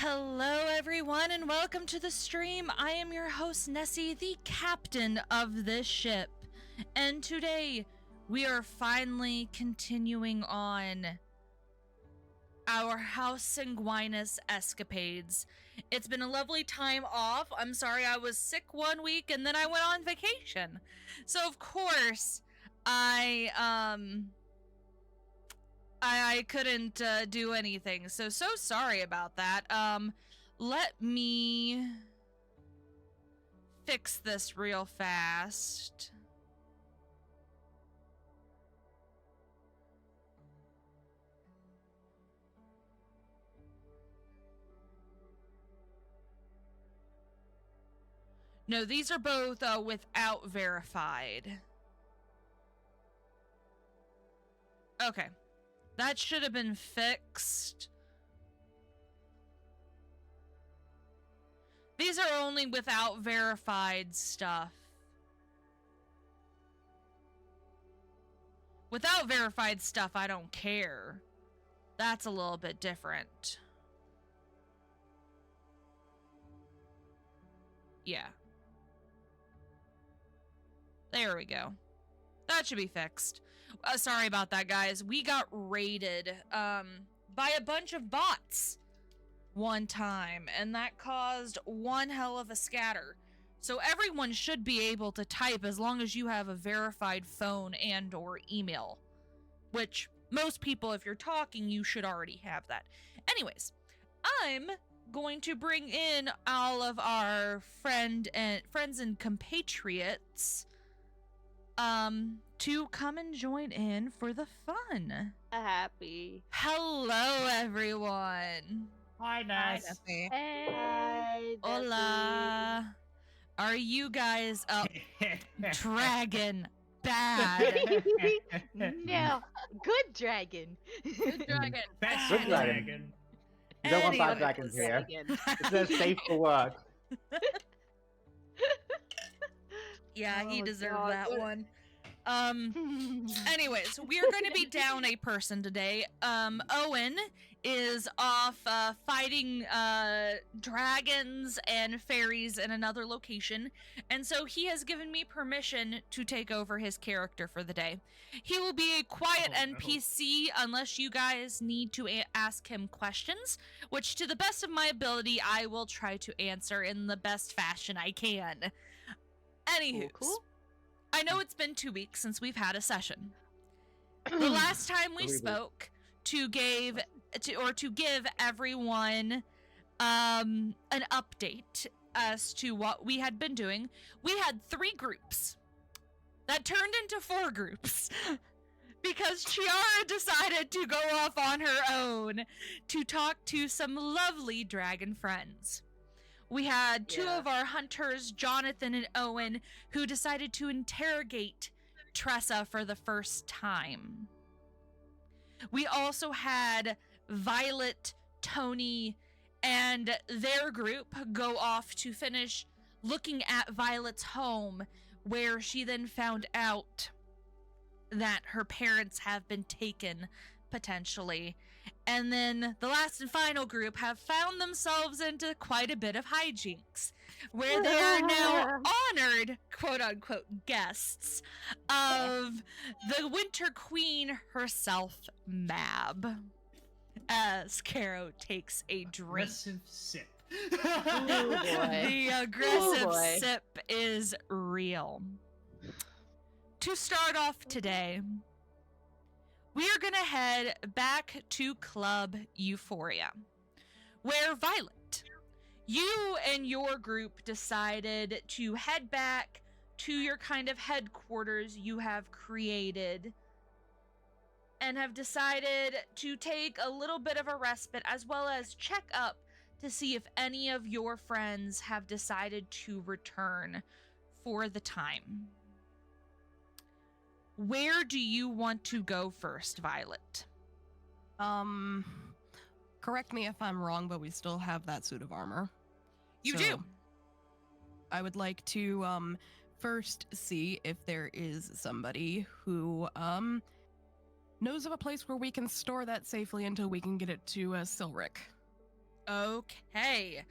Hello everyone and welcome to the stream. I am your host Nessie, the captain of this ship. And today we are finally continuing on our House Sanguinis escapades. It's been a lovely time off. I'm sorry I was sick 1 week and then I went on vacation. So of course I couldn't do anything, so sorry about that. Let me fix this real fast. No, these are both without verified. Okay. That should have been fixed. These are only without verified stuff. Without verified stuff, I don't care. That's a little bit different. Yeah. There we go. That should be fixed. Sorry about that, guys. We got raided by a bunch of bots one time, and that caused one hell of a scatter. So everyone should be able to type as long as you have a verified phone and or email, which most people, if you're talking, you should already have that. Anyways, I'm going to bring in all of our friends and compatriots to come and join in for the fun. Happy. Hello, everyone. Hi, Ness. Hey. Hi, Hola. Are you guys up? Dragon bad. No, good dragon. Good dragon. Best Good dragon. You don't want bad Anyways. dragons here. It says safe for work. Yeah, he Oh, deserved God. that one. Anyways, we are going to be down a person today. Owen is off fighting dragons and fairies in another location, and so he has given me permission to take over his character for the day. He will be a quiet NPC unless you guys need to ask him questions, which to the best of my ability I will try to answer in the best fashion I can. Anywho, Cool. I know it's been 2 weeks since we've had a session. The last time we spoke to give everyone an update as to what we had been doing, we had 3 groups that turned into 4 groups because Chiara decided to go off on her own to talk to some lovely dragon friends. We had 2 of our hunters, Jonathan and Owen, who decided to interrogate Tressa for the first time. We also had Violet, Tony, and their group go off to finish looking at Violet's home, where she then found out that her parents have been taken, potentially. And then the last and final group have found themselves into quite a bit of hijinks, where they are now honored, quote-unquote, guests of the Winter Queen herself, Mab, as Caro takes a drink. Aggressive sip. The aggressive sip is real. To start off today, we are going to head back to Club Euphoria, where Violet, you and your group decided to head back to your kind of headquarters you have created and have decided to take a little bit of a respite as well as check up to see if any of your friends have decided to return for the time. Where do you want to go first, Violet? Correct me if I'm wrong, but we still have that suit of armor. You So, do. I would like to first see if there is somebody who knows of a place where we can store that safely until we can get it to Silric. Okay.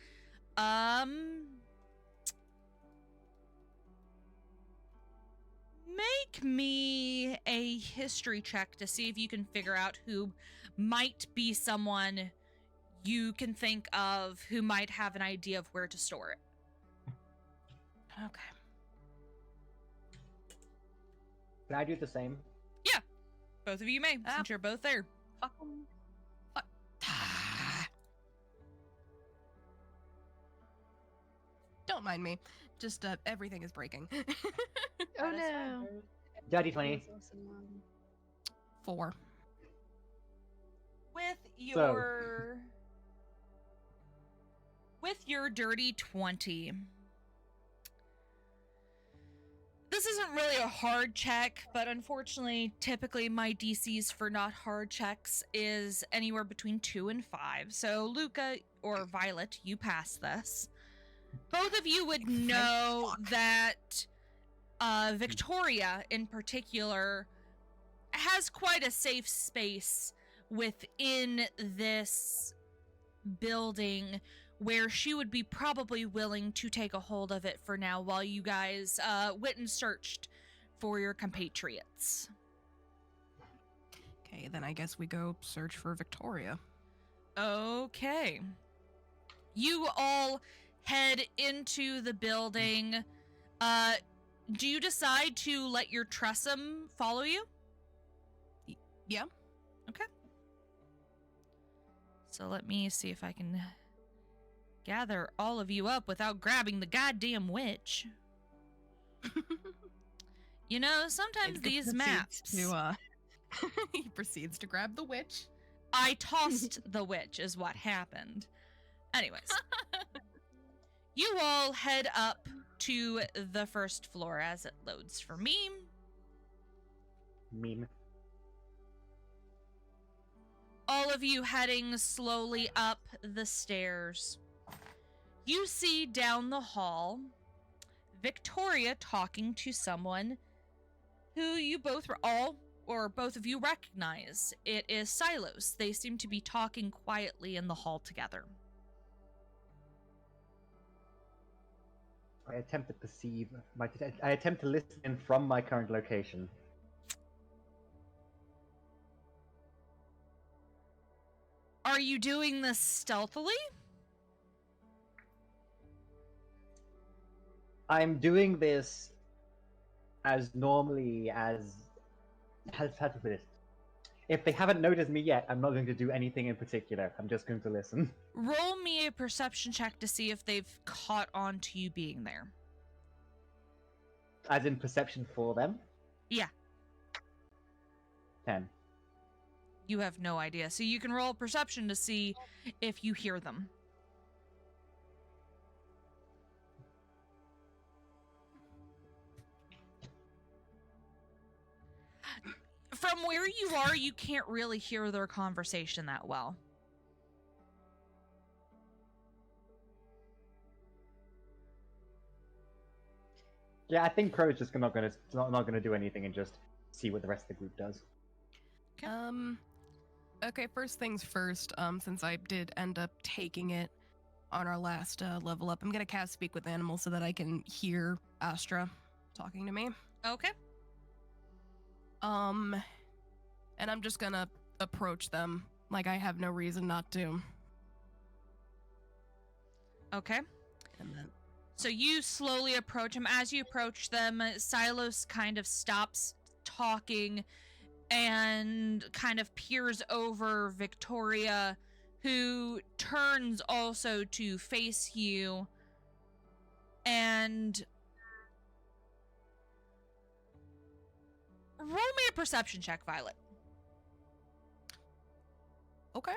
Make me a history check to see if you can figure out who might be someone you can think of who might have an idea of where to store it. Okay. Can I do the same? Yeah, both of you may, since you're both there. Fuck 'em. Fuck. Don't mind me. Just everything is breaking. Oh no. Dirty 20. 4. With your dirty 20. This isn't really a hard check, but unfortunately, typically my DCs for not hard checks is anywhere between 2 and 5. So Luka or Violet, you pass this. Both of you would know that Victoria in particular has quite a safe space within this building where she would be probably willing to take a hold of it for now while you guys went and searched for your compatriots. Okay, then I guess we go search for Victoria. Okay. You all head into the building. Do you decide to let your Tressum follow you? Yeah. Okay. So let me see if I can gather all of you up without grabbing the goddamn witch. You know, sometimes these maps... He proceeds to grab the witch. I tossed the witch is what happened. Anyways. You all head up to the first floor as it loads for me. Meme. All of you heading slowly up the stairs. You see down the hall Victoria talking to someone who you both both of you recognize. It is Silos. They seem to be talking quietly in the hall together. I attempt to perceive. I attempt to listen in from my current location. Are you doing this stealthily? I'm doing this as normally as. How to put it? If they haven't noticed me yet, I'm not going to do anything in particular. I'm just going to listen. Roll me a perception check to see if they've caught on to you being there. As in perception for them? Yeah. 10. You have no idea. So you can roll perception to see if you hear them. From where you are, you can't really hear their conversation that well. Yeah, I think Crow's just not gonna do anything and just see what the rest of the group does. Okay, first things first, since I did end up taking it on our last level up, I'm gonna cast Speak with Animals so that I can hear Astra talking to me. Okay. And I'm just gonna approach them like I have no reason not to. Okay. And then So you slowly approach him. As you approach them, Silos kind of stops talking and kind of peers over Victoria, who turns also to face you. And roll me a perception check, Violet. okay.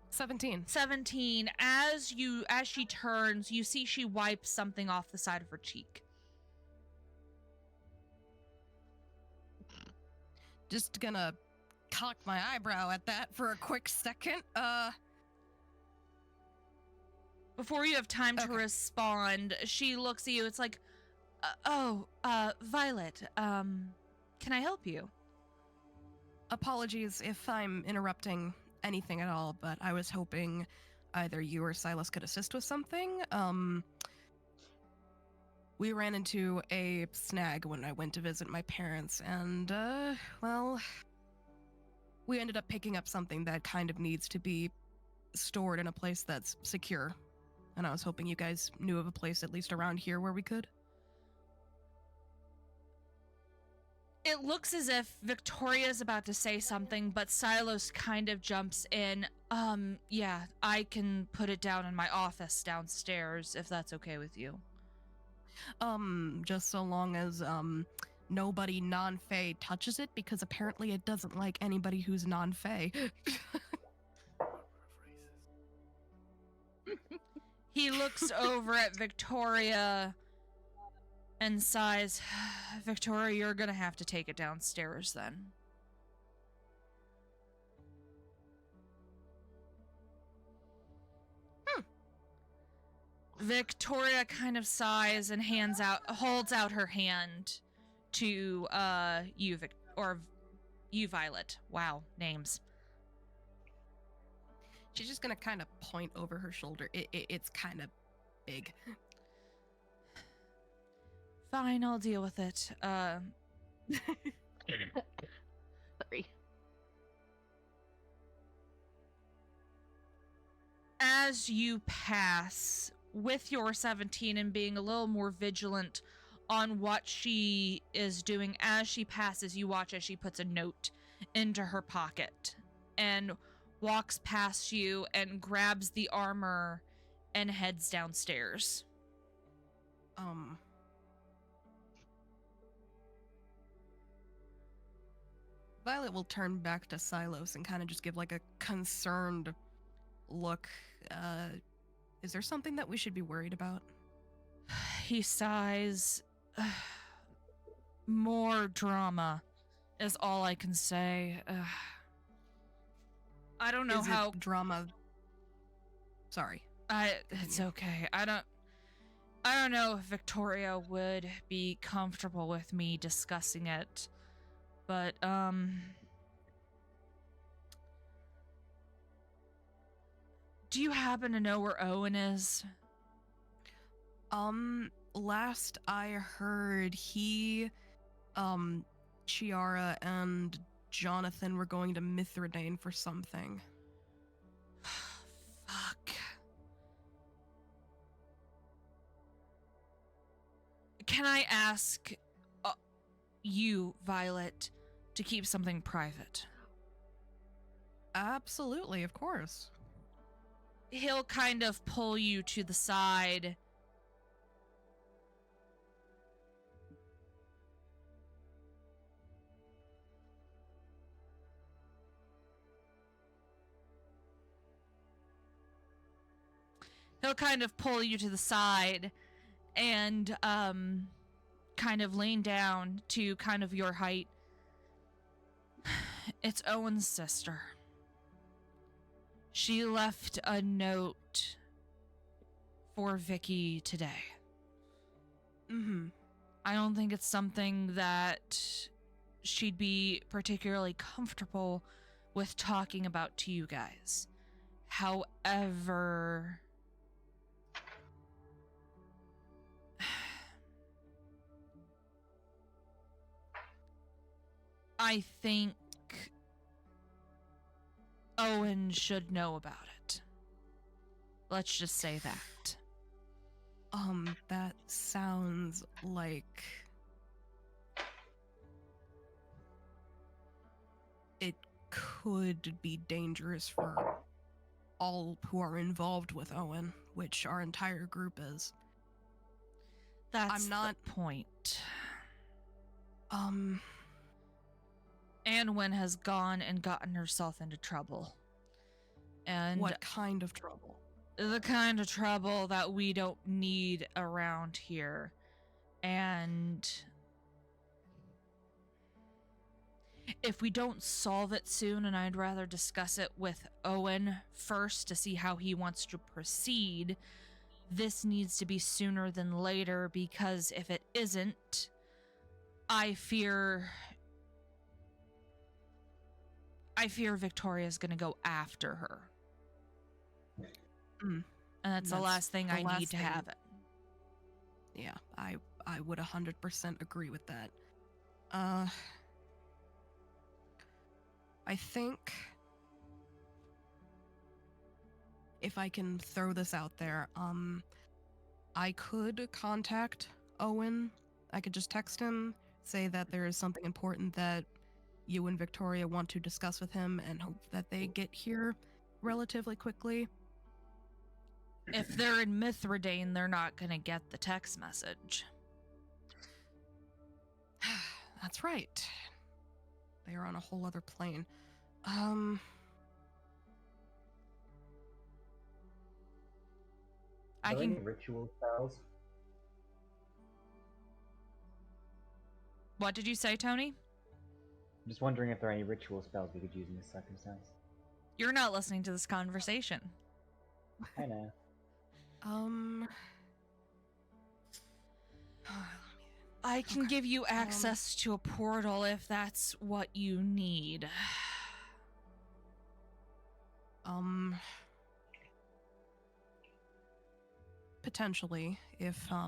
17. 17. As she turns, you see she wipes something off the side of her cheek. Just gonna cock my eyebrow at that for a quick second. before you have time to Okay. respond, she looks at you. It's like, Violet, can I help you? Apologies if I'm interrupting anything at all, but I was hoping either you or Silas could assist with something. We ran into a snag when I went to visit my parents, and, well, we ended up picking up something that kind of needs to be stored in a place that's secure. And I was hoping you guys knew of a place at least around here where we could. It looks as if Victoria's about to say something, but Silos kind of jumps in. Yeah, I can put it down in my office downstairs, if that's okay with you. Just so long as, nobody non-Fae touches it, because apparently it doesn't like anybody who's non-Fae. He looks over at Victoria and sighs. Victoria, you're gonna have to take it downstairs then. Victoria kind of sighs and holds out her hand to you, Violet. Wow, names. She's just gonna kind of point over her shoulder. It's kind of big. Fine, I'll deal with it. Sorry. As you pass with your 17 and being a little more vigilant on what she is doing, as she passes, you watch as she puts a note into her pocket and walks past you and grabs the armor and heads downstairs. Violet will turn back to Silos and kind of just give like a concerned look. Is there something that we should be worried about? He sighs. More drama is all I can say. I don't know Is how it drama. Sorry. It's okay. I don't know if Victoria would be comfortable with me discussing it, but do you happen to know where Owen is? Last I heard, he, Chiara and Jonathan were going to Mithridane for something. Fuck. Can I ask you, Violet, to keep something private? Absolutely, of course. He'll kind of pull you to the side. He'll kind of pull you to the side and kind of lean down to kind of your height. It's Owen's sister. She left a note for Vicky today. I don't think it's something that she'd be particularly comfortable with talking about to you guys. However, I think Owen should know about it. Let's just say that. That sounds like it could be dangerous for all who are involved with Owen, which our entire group is. That's I'm not the point. Um, Anwen has gone and gotten herself into trouble. And what kind of trouble? the kind of trouble that we don't need around here. And if we don't solve it soon, and I'd rather discuss it with Owen first to see how he wants to proceed, this needs to be sooner than later, because if it isn't, I fear Victoria's gonna go after her. Mm. And that's the last thing I need to thing. have it. Yeah, I would 100% agree with that. I think if I can throw this out there, I could contact Owen. I could just text him, say that there is something important that you and Victoria want to discuss with him, and hope that they get here relatively quickly. If they're in Mithridane, they're not gonna get the text message. That's right. They are on a whole other plane. I Are there can. any ritual spells? What did you say, Tony? I'm just wondering if there are any ritual spells we could use in this circumstance. You're not listening to this conversation. I know. I can Okay. give you access to a portal if that's what you need. Potentially, if, I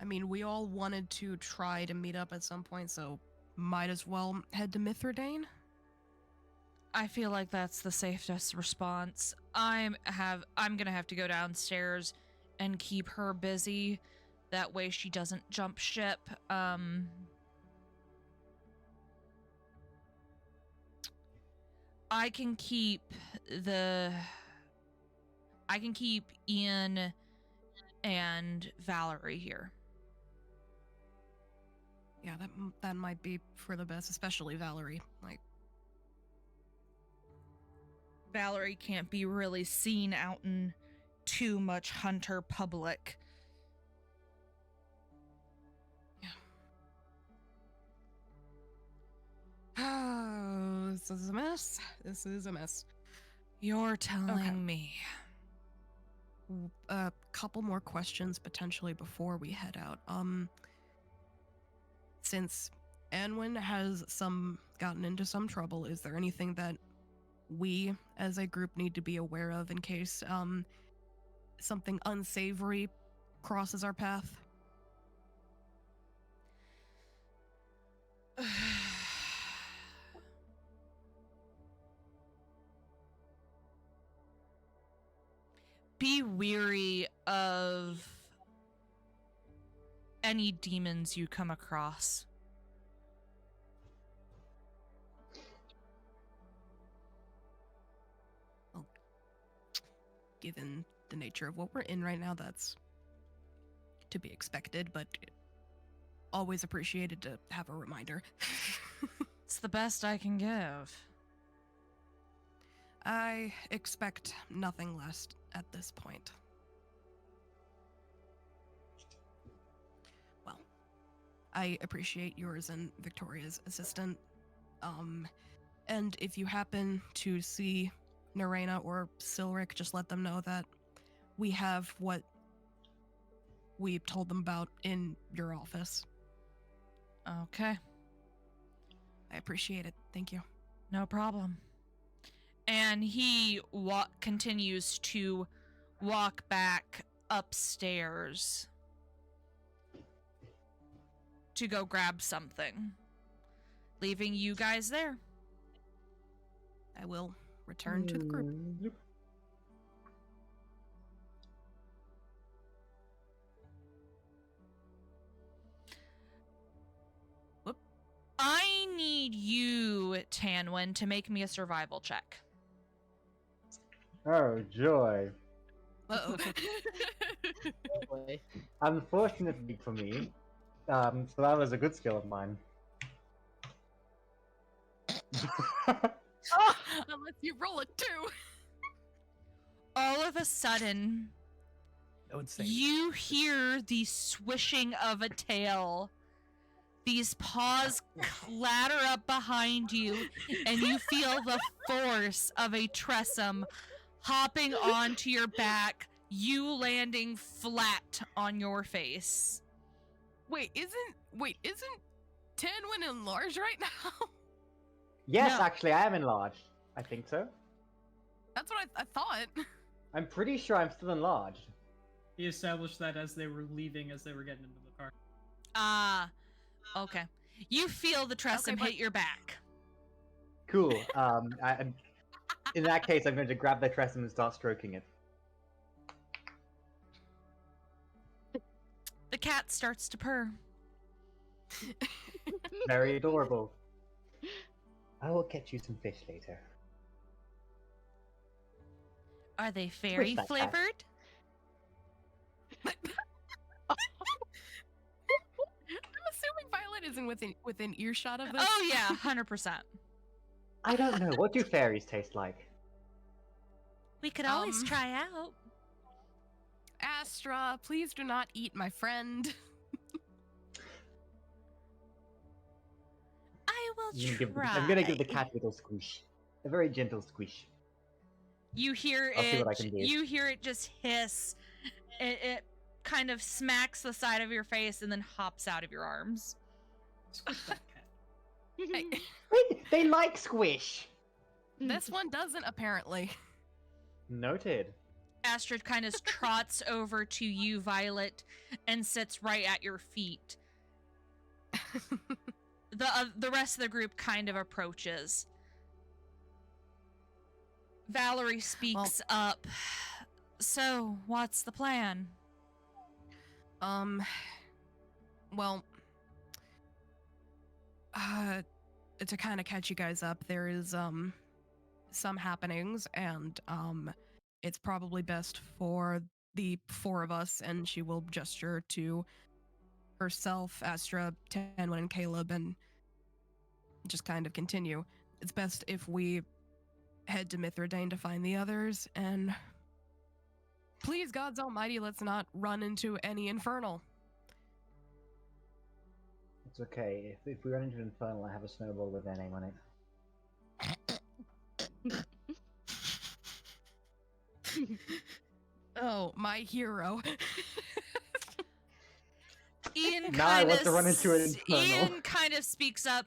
mean, we all wanted to try to meet up at some point, so might as well head to Mithridane. I feel like that's the safest response. I'm gonna have to go downstairs and keep her busy. That way she doesn't jump ship. I can keep Ian and Valerie here. Yeah, that might be for the best, especially Valerie. Like, Valerie can't be really seen out in too much hunter public. oh, this is a mess. This is a mess. You're telling Okay. me. A couple more questions potentially before we head out. Since Anwin has gotten into some trouble, is there anything that we as a group need to be aware of in case something unsavory crosses our path? Be weary of any demons you come across. Given the nature of what we're in right now, that's to be expected, but always appreciated to have a reminder. It's the best I can give. I expect nothing less at this point. Well, I appreciate yours and Victoria's assistant. And if you happen to see Neraina or Silric, just let them know that we have what we told them about in your office. Okay, I appreciate it. Thank you. no problem. And he continues to walk back upstairs to go grab something, leaving you guys there. I will return to the group. Yep. I need you, Tanwin, to make me a survival check. Oh, joy. Uh-oh. Oh boy. Unfortunately for me, so that was a good skill of mine. Unless you roll a 2. All of a sudden, I would say. you hear the swishing of a tail. These paws clatter up behind you, and you feel the force of a Tressum hopping onto your back, you landing flat on your face. Wait, isn't Tanwin enlarged right now? Yes, No. actually, I am enlarged. I think so. That's what I thought. I'm pretty sure I'm still enlarged. He established that as they were leaving, as they were getting into the car. Ah, okay. You feel the tressum Okay, but- hit your back. Cool. In that case, I'm going to grab the tressum and start stroking it. The cat starts to purr. Very adorable. I will get you some fish later. Are they fairy that cat. flavored? I'm assuming Violet isn't within earshot of this. Oh yeah, 100%. I don't know. What do fairies taste like? We could always Um, try out. Astra, please do not eat my friend. I will I'm gonna give the cat a little squish. A very gentle squish. You hear I'll see it. what I can do. You hear it just hiss. It kind of smacks the side of your face and then hops out of your arms. Squish that cat. Hey, Wait, they like squish! this one doesn't apparently. Noted. Astrid kind of trots over to you, Violet, and sits right at your feet. The rest of the group kind of approaches. Valerie speaks up. So, what's the plan? Well, to kind of catch you guys up, there is some happenings, and it's probably best for the four of us, and she will gesture to herself, Astra, Tanwin, and Caleb, and just kind of continue. It's best if we head to Mithridane to find the others, and please, God's almighty, let's not run into any infernal. It's okay. If we run into an infernal, I have a snowball with their name on it. Oh, my hero. Ian Now I kind want to run into an infernal. Ian kind of speaks up.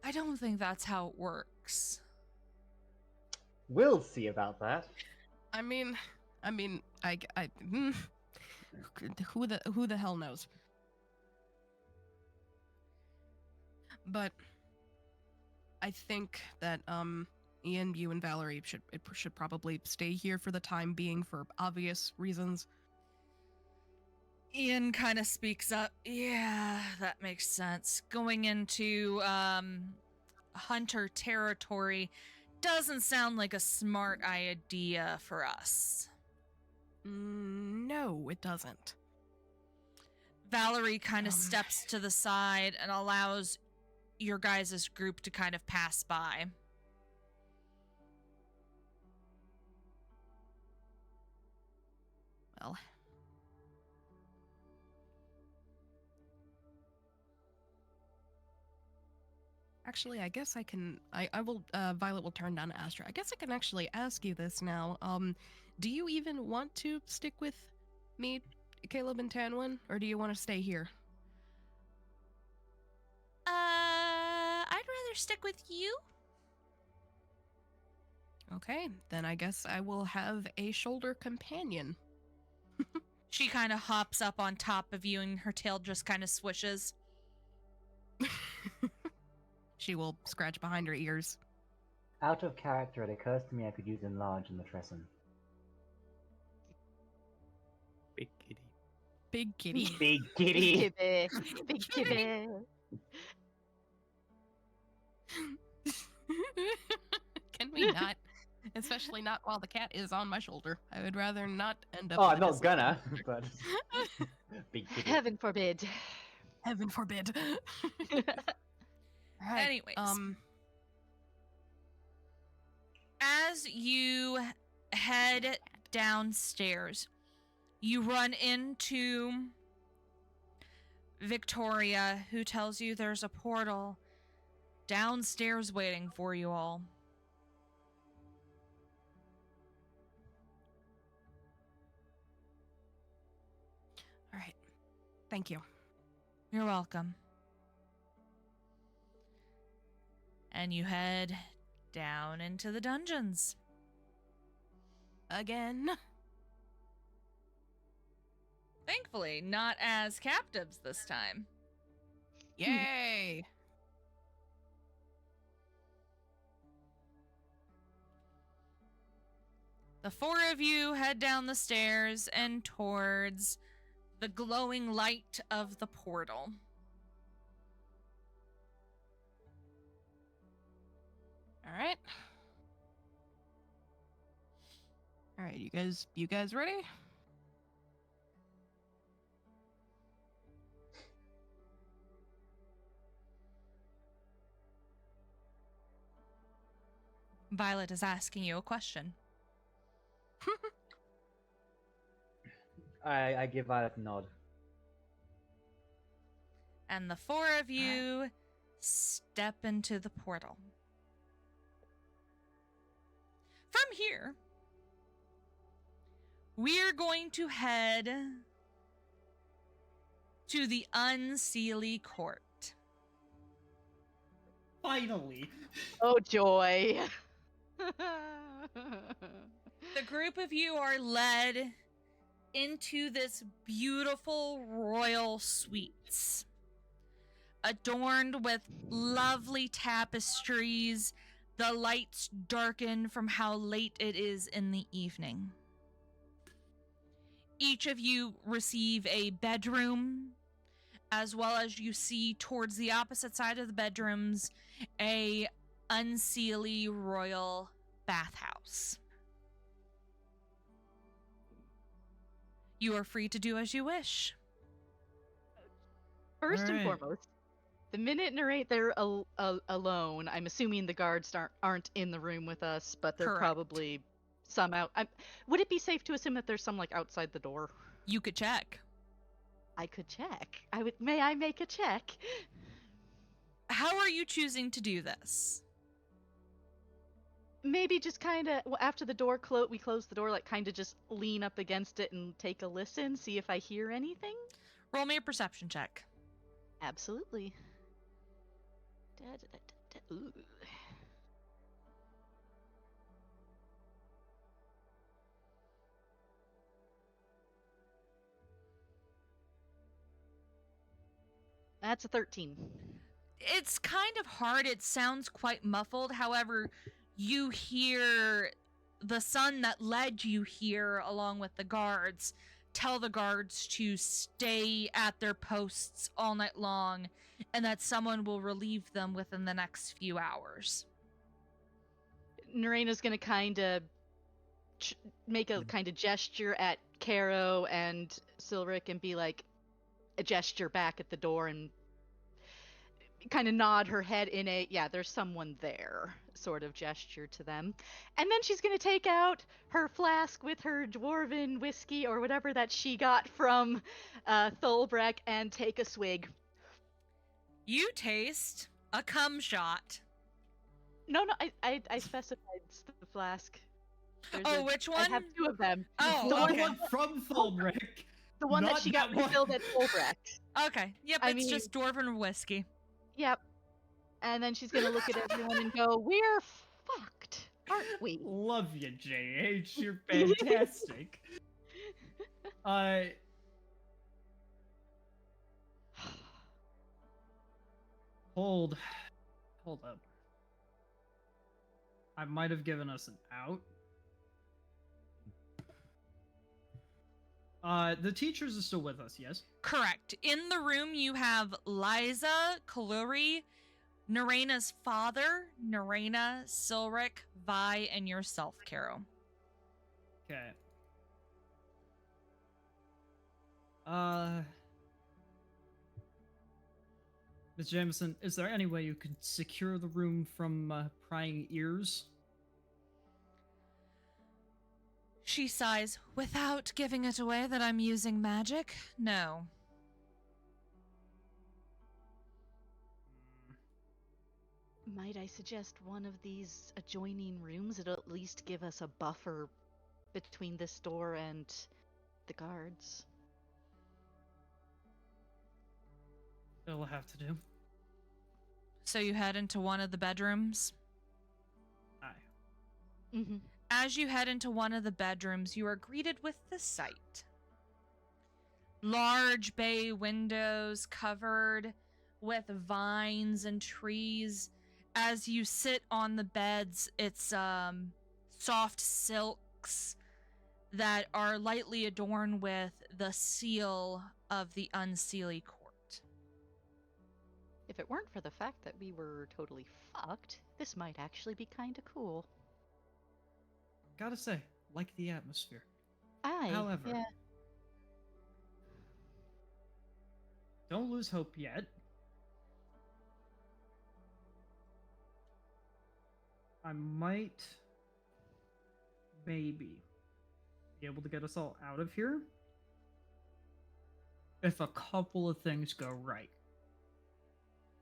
I don't think that's how it works. We'll see about that. I mean, who the hell knows? But I think that Ian, you, and Valerie should probably stay here for the time being for obvious reasons. Ian kind of speaks up. Yeah, that makes sense. Going into hunter territory doesn't sound like a smart idea for us. No, it doesn't. Valerie kind of steps to the side and allows your guys' group to kind of pass by. Well, actually, I guess I can. I will. Violet will turn down to Astra. I guess I can actually ask you this now. Do you even want to stick with me, Caleb, and Tanwin, or do you want to stay here? I'd rather stick with you. Okay, then I guess I will have a shoulder companion. She kind of hops up on top of you and her tail just kind of swishes. She will scratch behind her ears. Out of character, it occurs to me I could use enlarge in the Tressum. Big kitty. Big kitty. Big kitty! Big kitty. Can we not? Especially not while the cat is on my shoulder. I would rather not end up. Oh, with I'm a not dis- gonna, but... Big kitty. Heaven forbid. Heaven forbid. Right. Anyways. As you head downstairs, you run into Victoria, who tells you there's a portal downstairs waiting for you all. Thank you. You're welcome. And you head down into the dungeons. Again. Thankfully, not as captives this time. Yay! The four of you head down the stairs and towards the glowing light of the portal. All right. All right, you guys ready? Violet is asking you a question. I give Violet a nod. And the four of you step into the portal. From here, we're going to head to the Unseelie Court. Finally. Oh joy. The group of you are led into this beautiful royal suites, adorned with lovely tapestries. The lights darken from how late it is in the evening. Each of you receive a bedroom, as well as you see towards the opposite side of the bedrooms a Unseelie royal bathhouse. You are free to do as you wish. First and Alright. foremost, the minute they're alone, I'm assuming the guards aren't in the room with us, but they're Correct. probably some out. Would it be safe to assume that there's some like outside the door? You could check. I could check. May I make a check? How are you choosing to do this? Maybe just kind of after the door we close the door, like kind of just lean up against it and take a listen, see if I hear anything. Roll me a perception check. Absolutely. Ooh. That's a 13. It's kind of hard. It sounds quite muffled. However, you hear the son that led you here, along with the guards, tell the guards to stay at their posts all night long, and that someone will relieve them within the next few hours. Neraina's gonna kind of make a kind of gesture at Caro and Silric and be like a gesture back at the door and kind of nod her head in a there's someone there sort of gesture to them. And then she's gonna take out her flask with her dwarven whiskey or whatever that she got from Thulbreck and take a swig. You taste a cum shot. No, I specified the flask. Oh, which I one? have two of them. Oh, The okay. one from Thulbreck. The one that Not she got that one. refilled at Thulbreck. Okay. Yep, I it's mean- just dwarven whiskey. Yep. And then she's gonna look at everyone and go, "We're fucked, aren't we?" Love you, JH. You're fantastic. Hold up. I might have given us an out. The teachers are still with us, yes? Correct. In the room, you have Liza, Kaluri, Neraina's father, Neraina, Silric, Vi, and yourself, Caro. Okay. Ms. Jameson, is there any way you could secure the room from prying ears? She sighs, without giving it away that I'm using magic? No. Might I suggest one of these adjoining rooms? It'll at least give us a buffer between this door and the guards. It'll have to do. So you head into one of the bedrooms. Aye. Mm-hmm. As you head into one of the bedrooms, you are greeted with the sight. Large bay windows covered with vines and trees. As you sit on the beds, it's soft silks that are lightly adorned with the seal of the Unseelie Court. If it weren't for the fact that we were totally fucked, this might actually be kind of cool. Gotta say, like the atmosphere. Aye. However, Yeah. don't lose hope yet. I might, maybe, be able to get us all out of here if a couple of things go right.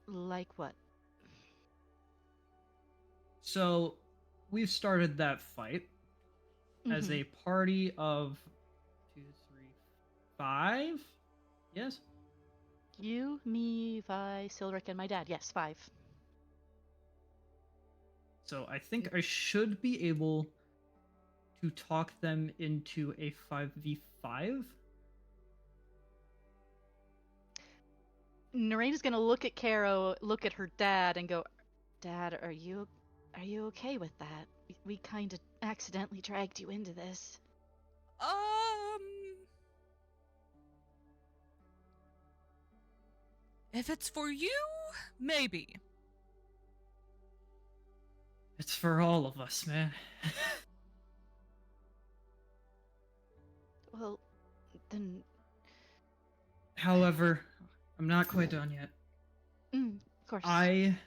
Like what? So, we've started that fight as Mhm. a party of 2, 3, 5. Yes? You, me, Vi, Silric, and my dad. Yes, 5. So I think I should be able to talk them into a 5v5. Neraina's gonna look at Caro, look at her dad, and go, "Dad, are you okay with that? We kind of accidentally dragged you into this." If it's for you, maybe. It's for all of us, man. Well, then. However, I'm not quite done yet. Of course. I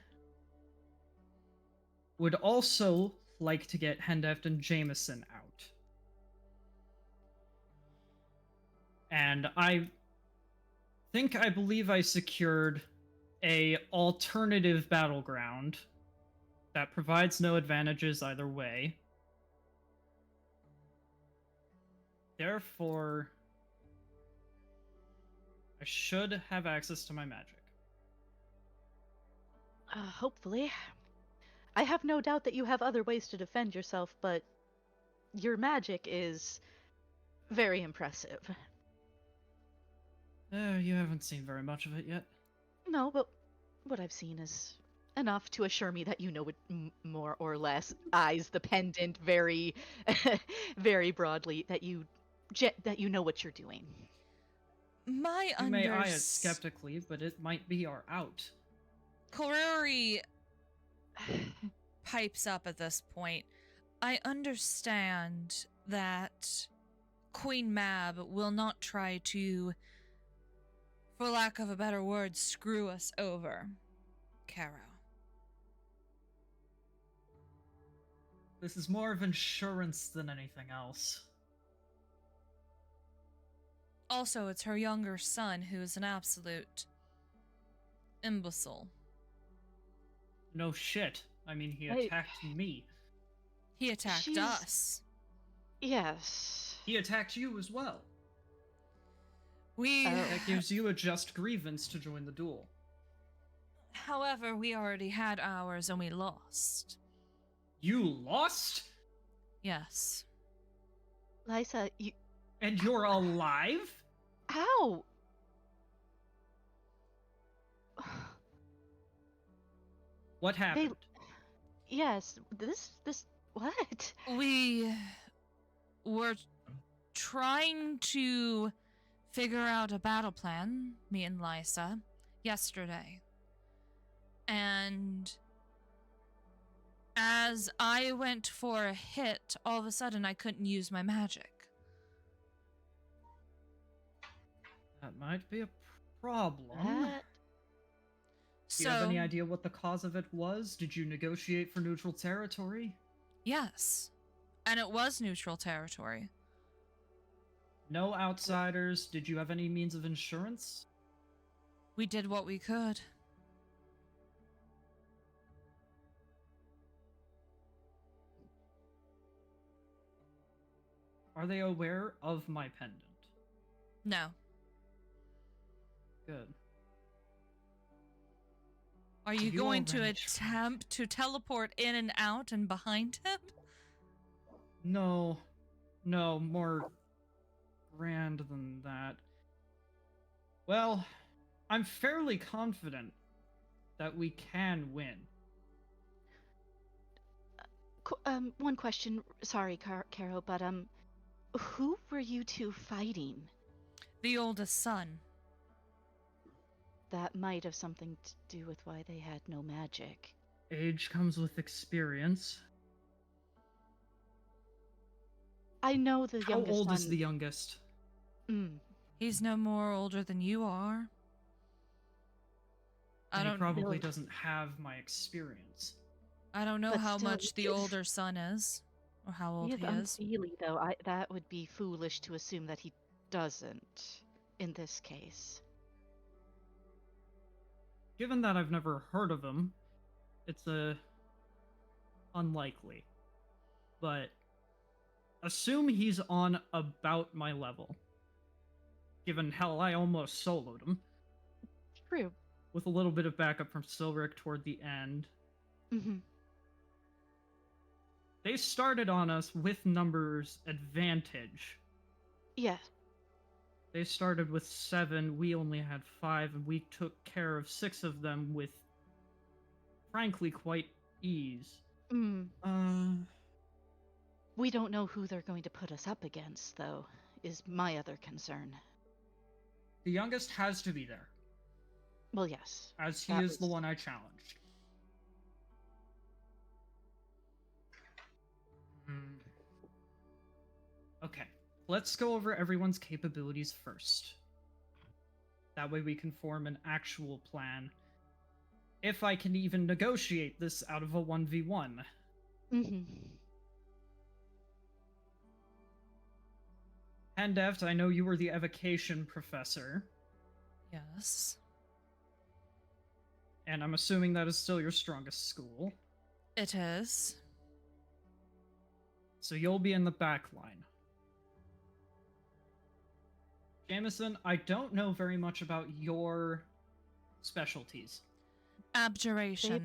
would also like to get Hendeft and Jameson out. And I believe I secured a alternative battleground that provides no advantages either way. Therefore, I should have access to my magic. Hopefully. I have no doubt that you have other ways to defend yourself, but your magic is very impressive. You haven't seen very much of it yet. No, but what I've seen is enough to assure me that you know it more or less. Eyes the pendant very, very broadly, that you know what you're doing. My You may eye it skeptically, but it might be our out. Koruri pipes up at this point. I understand that Queen Mab will not try to, for lack of a better word, screw us over, Caro. This is more of insurance than anything else. Also, it's her younger son who is an absolute imbecile. No shit. I mean, he Wait. attacked me. He attacked She's- us. Yes. He attacked you as well. We, Oh. That gives you a just grievance to join the duel. however, we already had ours and we lost. You lost? Yes. Lysa, you. And you're alive? Ow! What happened? Yes, this. What? We were trying to figure out a battle plan, me and Lysa, yesterday. And as I went for a hit, all of a sudden I couldn't use my magic. That might be a problem. What? Do you have any idea what the cause of it was? Did you negotiate for neutral territory? Yes. And it was neutral territory. No outsiders? Did you have any means of insurance? We did what we could. Are they aware of my pendant? No. Good. Are you You going to already tried. attempt to teleport in and out and behind him? No, more grand than that. Well, I'm fairly confident that we can win. One question. Sorry, Caro, but who were you two fighting? The oldest son. That might have something to do with why they had no magic. Age comes with experience. I know the How youngest old son. is the youngest? He's no more older than you are. And he probably really- doesn't have my experience. I don't know But how still, much the if- older son is, or how old He he is is. unseelie, though. That would be foolish to assume that he doesn't in this case. Given that I've never heard of him, it's unlikely. But assume he's on about my level. Given hell, I almost soloed him. True. With a little bit of backup from Silric toward the end. Mm-hmm. They started on us with numbers advantage. Yeah. They started with 7, we only had 5, and we took care of 6 of them with, frankly, quite ease. We don't know who they're going to put us up against, though, is my other concern. The youngest has to be there, Well, yes. as he that is the was- one I challenged. Okay, let's go over everyone's capabilities first. That way we can form an actual plan. If I can even negotiate this out of a 1v1. Mm-hmm. Handeft, I know you were the evocation professor, Yes. and I'm assuming that is still your strongest school. It is. So you'll be in the back line. Jameson, I don't know very much about your specialties. Abjuration.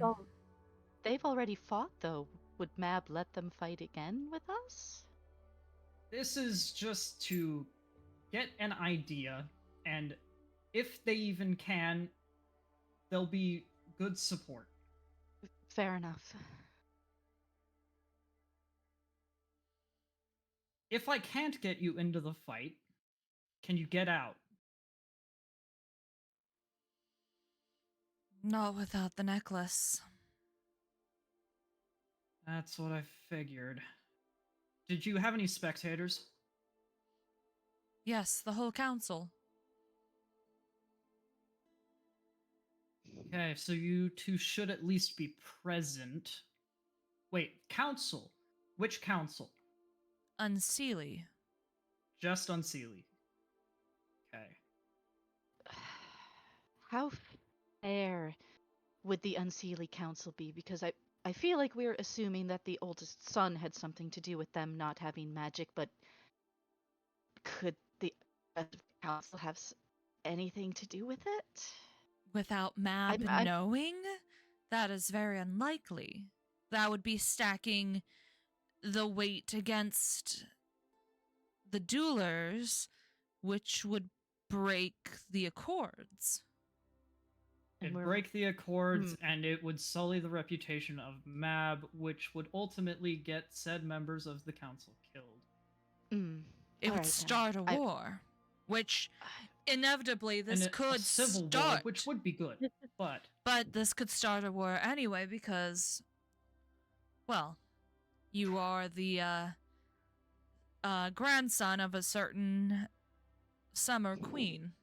They've already fought, though. Would Mab let them fight again with us? This is just to get an idea, and if they even can, they'll be good support. Fair enough. If I can't get you into the fight, can you get out? Not without the necklace. That's what I figured. Did you have any spectators? Yes, the whole council. Okay, so you two should at least be present. Wait, council? Which council? Unseelie. Just Unseelie. Okay. How fair would the Unseelie Council be? Because I feel like we're assuming that the oldest son had something to do with them not having magic, but could the rest of the council have anything to do with it? Without Mab I'm- knowing? That is very unlikely. That would be stacking the weight against the duelers, which would break the accords. And It'd we're- break the accords, and it would sully the reputation of Mab, which would ultimately get said members of the council killed. It would Alright, then. start a war, which inevitably And this a could civil start. war, which would be good, but But this could start a war anyway because, well, you are the grandson of a certain summer queen.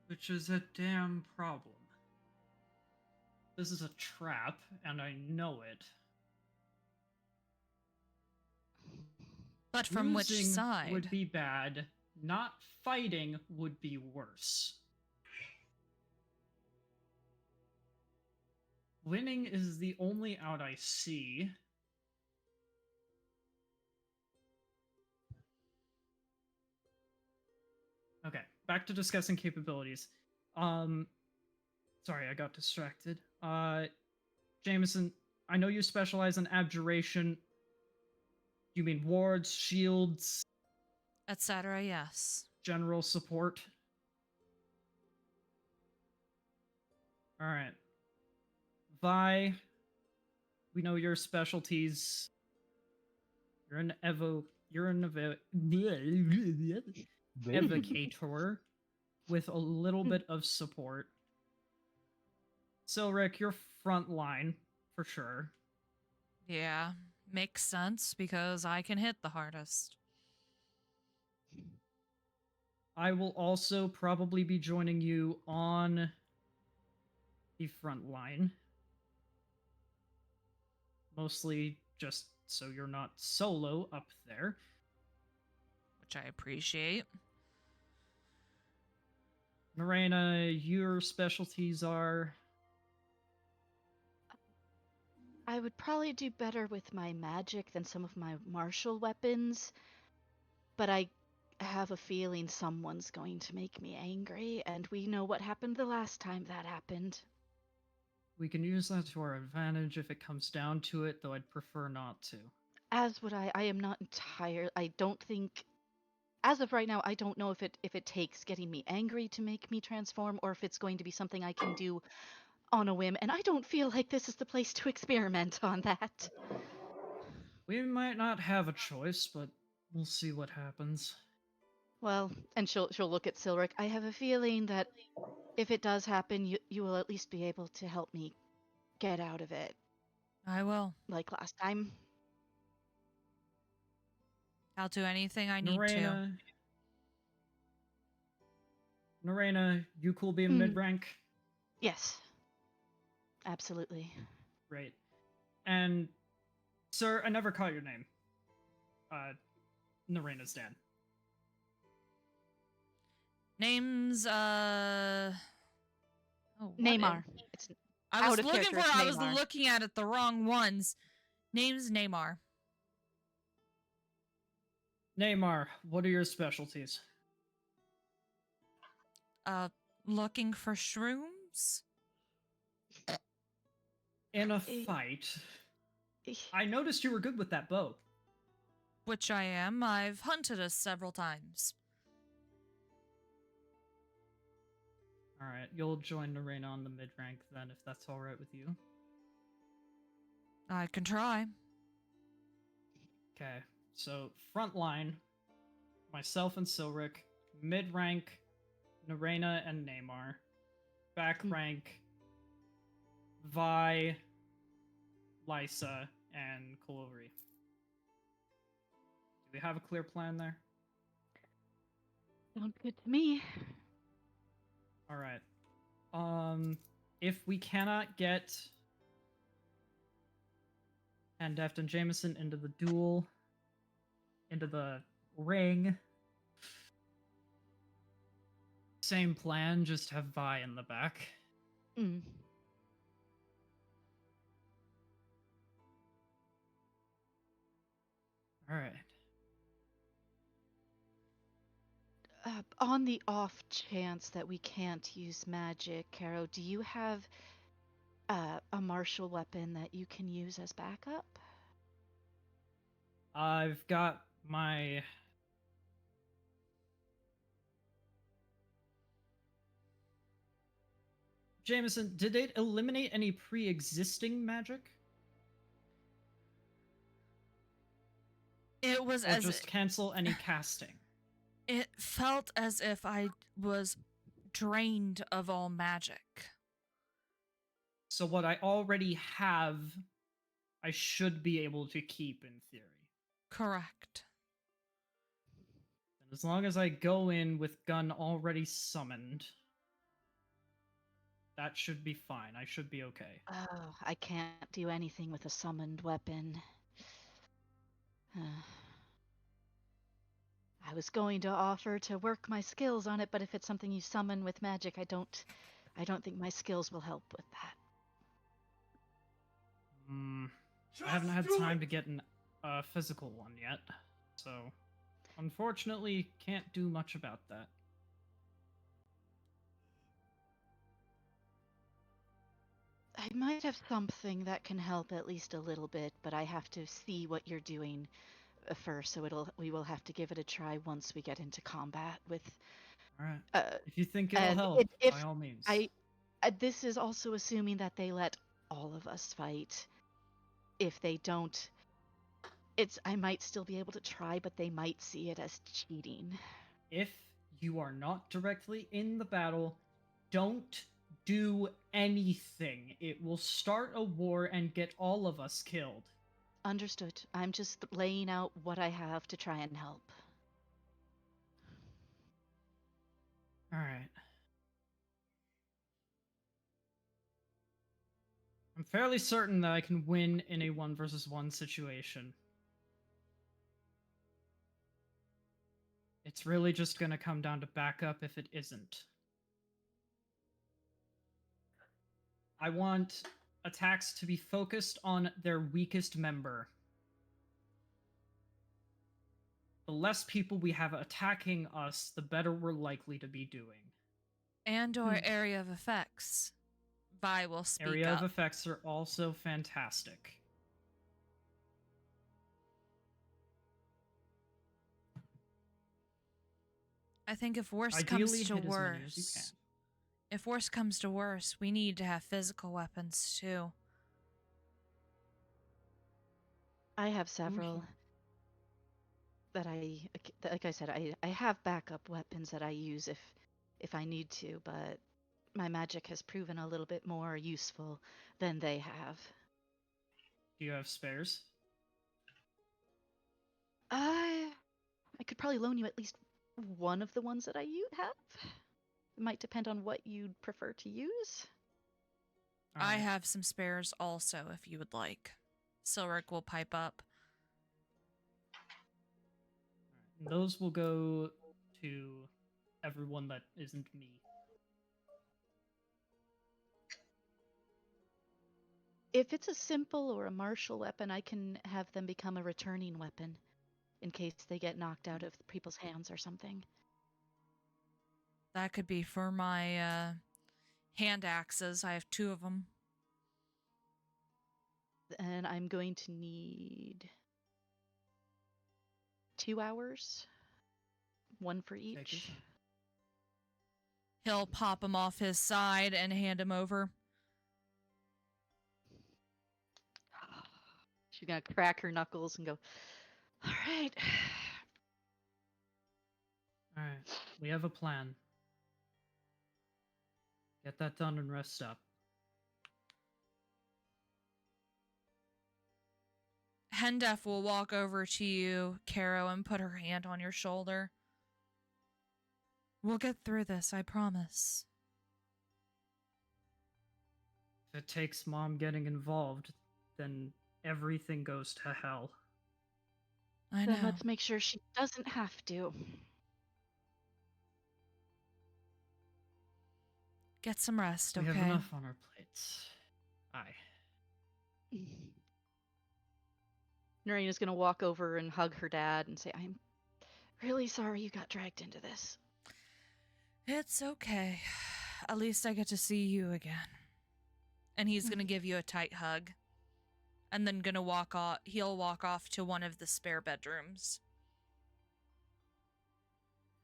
which is a damn problem. This is a trap, and I know it. But from which Losing side? would be bad. Not fighting would be worse. Winning is the only out I see. Okay, back to discussing capabilities. Sorry, I got distracted. Jameson, I know you specialize in abjuration. You mean wards, shields, Etc. Yes. general support? Alright. Vi, we know your specialties. You're an evocator with a little bit of support. Silric, you're frontline for sure. Yeah. Makes sense because I can hit the hardest. I will also probably be joining you on the front line. Mostly just so you're not solo up there. Which I appreciate. Neraina, your specialties are... I would probably do better with my magic than some of my martial weapons, but I have a feeling someone's going to make me angry, and we know what happened the last time that happened. We can use that to our advantage if it comes down to it, though I'd prefer not to. As would I am not I don't think, as of right now, I don't know if it takes getting me angry to make me transform, or if it's going to be something I can do on a whim, and I don't feel like this is the place to experiment on that. We might not have a choice, but we'll see what happens. Well, and she'll look at Silric. I have a feeling that if it does happen, you will at least be able to help me get out of it, I will. like last time. I'll do anything I need to. Neraina, you cool being mid-rank? Yes. Absolutely. Great. And, sir, I never caught your name. Neraina's dad. Name's Oh, what Neymar. is- It's I was out of looking character, for. it's I was Neymar. looking at it the wrong ones. Name's Neymar. Neymar, what are your specialties? Looking for shrooms. In a fight, I noticed you were good with that bow. Which I am. I've hunted us several times. Alright, you'll join Neraina on the mid-rank then, if that's alright with you. I can try. Okay, so front line, myself and Silric, mid-rank, Neraina and Neymar, back rank, Vi, Lysa, and Kalori. Do we have a clear plan there? Sounds good to me. Alright. If we cannot get Deft and Jameson into the duel, into the ring, same plan, just have Vi in the back. Mm. Alright. On the off chance that we can't use magic, Caro, do you have a martial weapon that you can use as backup? I've got my... Jameson, did it eliminate any pre-existing magic? It was Or as just cancel any casting? it felt as if I was drained of all magic. So what I already have, I should be able to keep in theory. Correct. And as long as I go in with gun already summoned, that should be fine. I should be okay. Oh, I can't do anything with a summoned weapon. I was going to offer to work my skills on it, but if it's something you summon with magic, I don't think my skills will help with that. I haven't had time to get a physical one yet, so unfortunately can't do much about that. I might have something that can help at least a little bit, but I have to see what you're doing first. So we will have to give it a try once we get into combat with. All right. Uh, If you think it'll and help, if by all means. this is also assuming that they let all of us fight. If they don't, I might still be able to try, but they might see it as cheating. If you are not directly in the battle, don't do anything. It will start a war and get all of us killed. Understood. I'm just laying out what I have to try and help. All right. I'm fairly certain that I can win in a 1 versus 1 situation. It's really just gonna come down to backup if it isn't. I want attacks to be focused on their weakest member. The less people we have attacking us, the better we're likely to be doing. And/or area of effects. Vi will speak Area up. of effects are also fantastic. I think if worse Ideally, comes to hit as many as you can. worse, if worse comes to worse, we need to have physical weapons too. I have several that like I said, I have backup weapons that I use if I need to, but my magic has proven a little bit more useful than they have. Do you have spares? I could probably loan you at least one of the ones that I have. It might depend on what you'd prefer to use. All I right. have some spares also, if you would like. Silric will pipe up. Those will go to everyone that isn't me. If it's a simple or a martial weapon, I can have them become a returning weapon in case they get knocked out of people's hands or something. That could be for my hand axes. I have 2 of them. And I'm going to need 2 hours, 1 for Take your each. time. He'll pop him off his side and hand him over. She's gonna crack her knuckles and go, all right. All right. We have a plan. Get that done and rest up. Hendef will walk over to you, Caro, and put her hand on your shoulder. We'll get through this, I promise. If it takes Mom getting involved, then everything goes to hell. I know. Then let's make sure she doesn't have to. Get some rest, okay? We have enough on our plates. Aye. Neraina's gonna walk over and hug her dad and say, I'm really sorry you got dragged into this. It's okay. At least I get to see you again. And he's gonna give you a tight hug. And then gonna walk off. He'll walk off to one of the spare bedrooms.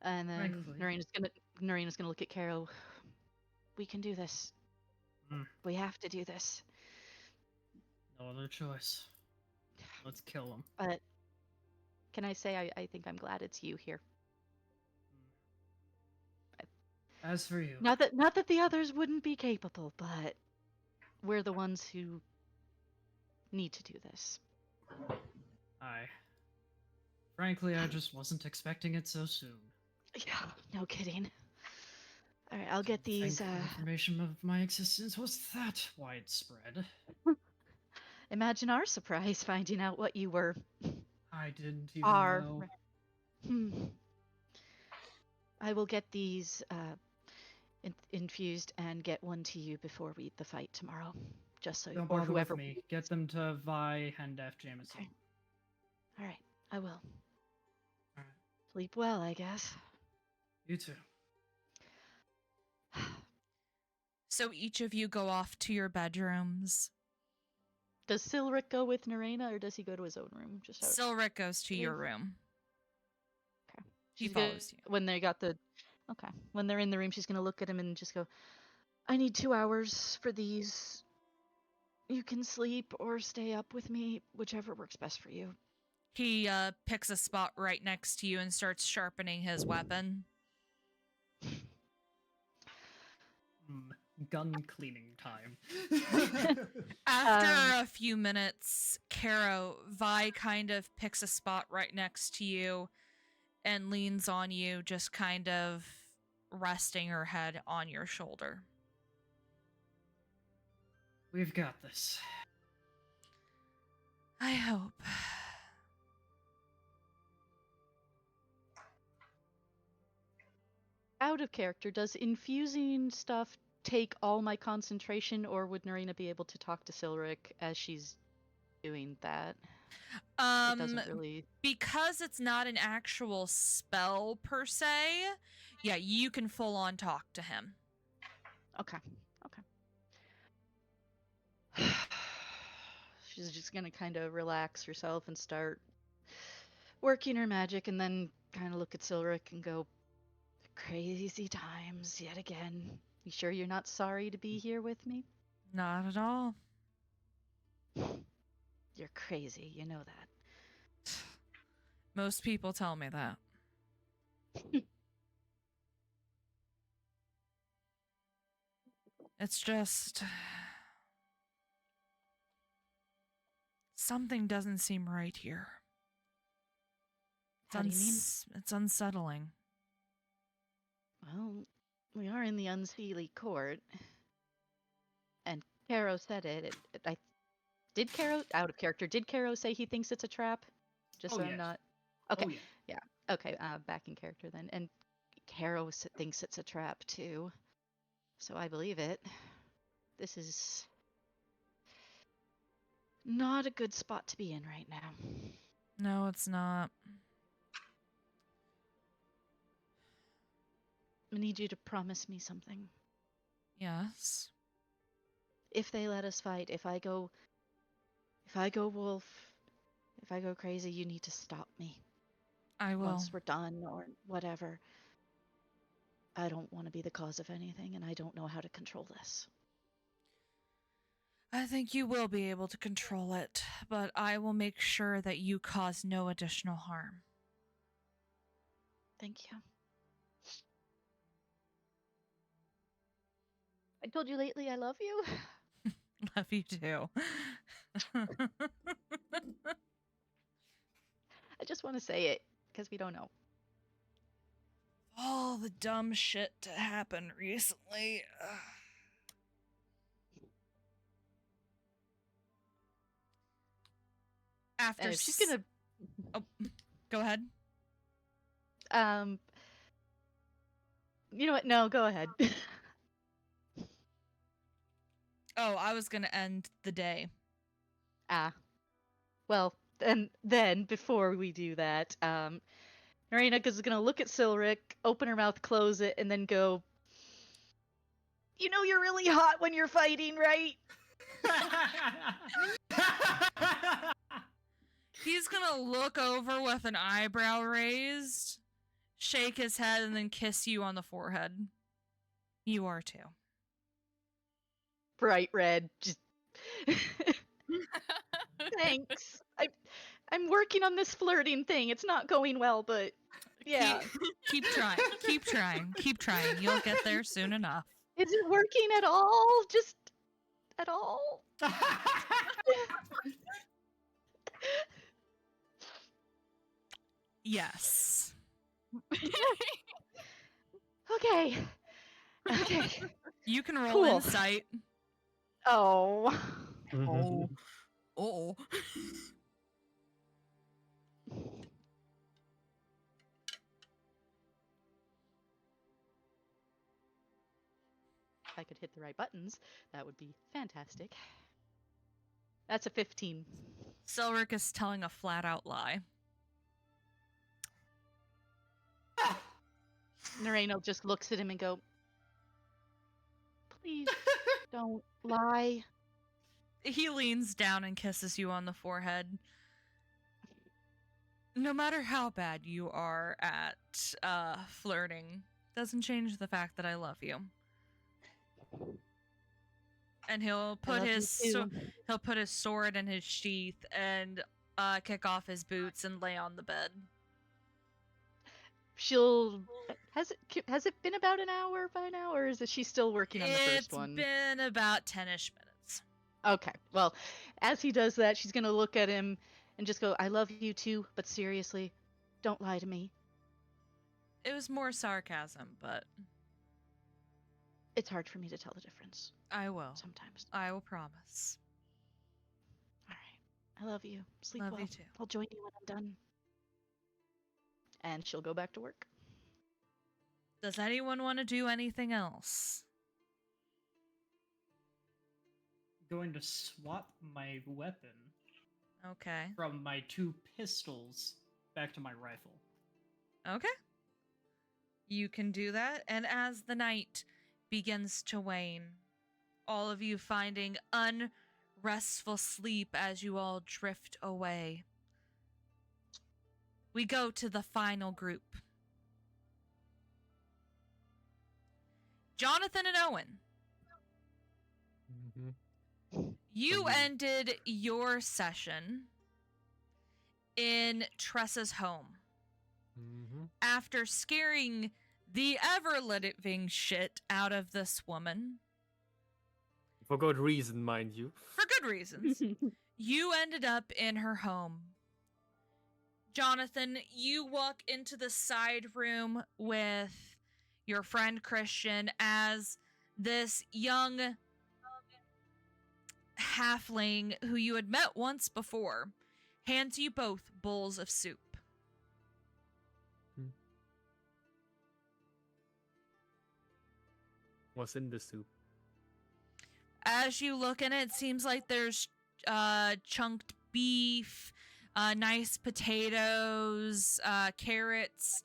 And then Thankfully. Neraina's gonna look at Caro. We can do this. Mm. We have to do this. No other choice. Let's kill him. But can I say I think I'm glad it's you here. As for you, Not that the others wouldn't be capable, but we're the ones who need to do this. frankly, I just wasn't expecting it so soon. Yeah, no kidding. All right, I'll get these. The information of my existence was that widespread. Imagine our surprise finding out what you were. I didn't even Are. know. I will get these infused and get one to you before the fight tomorrow, just so Don't or bother whoever. with me. Get them to Vi, Hendef, Jameson. Okay. All right, I will. All right. Sleep well, I guess. You too. So each of you go off to your bedrooms. Does Silric go with Neraina, or does he go to his own room? Just out of Silric goes to your curiosity. room. Okay. He She's gonna, follows you. when they got the, okay, when they're in the room, she's gonna look at him and just go, "I need 2 hours for these. You can sleep or stay up with me, whichever works best for you." He picks a spot right next to you and starts sharpening his weapon. Gun cleaning time. After a few minutes, Vi kind of picks a spot right next to you and leans on you, just kind of resting her head on your shoulder. We've got this. I hope. Out of character, does infusing stuff take all my concentration, or would Neraina be able to talk to Silric as she's doing that? It doesn't really. Because it's not an actual spell per se, yeah, you can full on talk to him. Okay. She's just gonna kind of relax herself and start working her magic, and then kind of look at Silric and go, "Crazy times yet again. You sure you're not sorry to be here with me?" Not at all. You're crazy, you know that. Most people tell me that. It's just... something doesn't seem right here. How do you mean? It's unsettling. Well, we are in the Unseelie court. And Caro said it. Did Caro, out of character, did Caro say he thinks it's a trap? Just Oh, so yes. I'm not... Okay, Oh, yeah. okay, back in character then. And Caro thinks it's a trap too. So I believe it. This is not a good spot to be in right now. No, it's not. I need you to promise me something. Yes. If they let us fight, if I go wolf, if I go crazy, you need to stop me. I will. Once we're done or whatever. I don't want to be the cause of anything, and I don't know how to control this. I think you will be able to control it, but I will make sure that you cause no additional harm. Thank you. I told you lately I love you. Love you too. I just want to say it, because we don't know. All the dumb shit to happen recently. After And if she's gonna... Oh, go ahead. You know what? No, go ahead. Oh, I was gonna end the day. Well, then before we do that, Neraina is gonna look at Silric, open her mouth, close it, and then go, "You know you're really hot when you're fighting, right?" He's gonna look over with an eyebrow raised, shake his head, and then kiss you on the forehead. You are too. Bright red. Just thanks. I'm working on this flirting thing. It's not going well, but yeah. Keep trying. Keep trying. Keep trying. You'll get there soon enough. Is it working at all? Just at all? Yes. Okay. You can roll Cool. insight. Oh. Oh. Oh. If I could hit the right buttons, that would be fantastic. That's a 15. Silric is telling a flat-out lie. Neraina just looks at him and go, "Please Don't lie. He leans down and kisses you on the forehead. No matter how bad you are at flirting, doesn't change the fact that I love you. And he'll put he'll put his sword in his sheath and kick off his boots and lay on the bed. She'll has it been about an hour by now, or is she still working on the first one? It's been about 10-ish minutes. Okay. Well, as he does that, she's gonna look at him and just go, "I love you too, but seriously, don't lie to me." It was more sarcasm, but It's hard for me to tell the difference I will. sometimes. I will promise. All right. I love you. Sleep Love well. you too. I'll join you when I'm done. And she'll go back to work. Does anyone want to do anything else? Going to swap my weapon Okay. from my 2 pistols back to my rifle. Okay. You can do that, and as the night begins to wane, all of you finding unrestful sleep as you all drift away, we go to the final group. Jonathan and Owen, you ended your session in Tressa's home after scaring the ever-living shit out of this woman. For good reason, mind you. For good reasons. You ended up in her home. Jonathan, you walk into the side room with your friend Christian as this young halfling who you had met once before hands you both bowls of soup. What's in the soup? As you look in it, it seems like there's chunked beef, nice potatoes, carrots.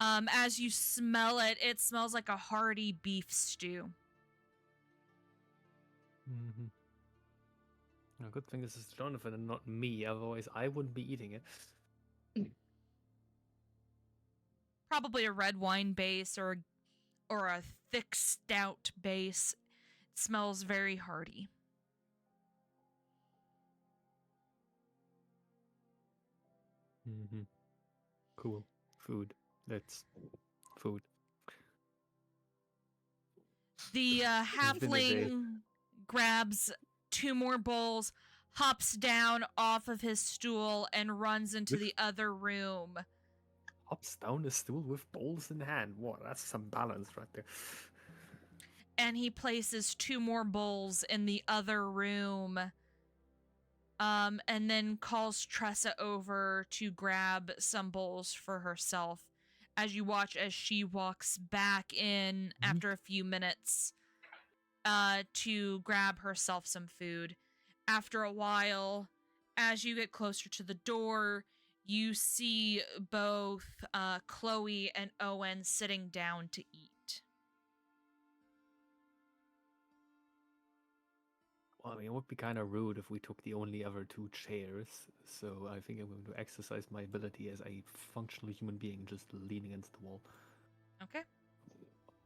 As you smell it, it smells like a hearty beef stew. A good thing this is Jonathan and not me, otherwise I wouldn't be eating it. Probably a red wine base or a thick stout base. It smells very hearty. Cool. Food. That's food. The been a day. halfling grabs 2 more bowls, hops down off of his stool, and runs into the other room. Hops down the stool with bowls in hand. What? That's some balance right there. And he places 2 more bowls in the other room. And then calls Tressa over to grab some bowls for herself. As you watch as she walks back in after a few minutes to grab herself some food. After a while, as you get closer to the door, you see both Chloe and Owen sitting down to eat. Well, I mean, it would be kind of rude if we took the only other 2 chairs. So I think I'm going to exercise my ability as a functional human being, just leaning against the wall. Okay.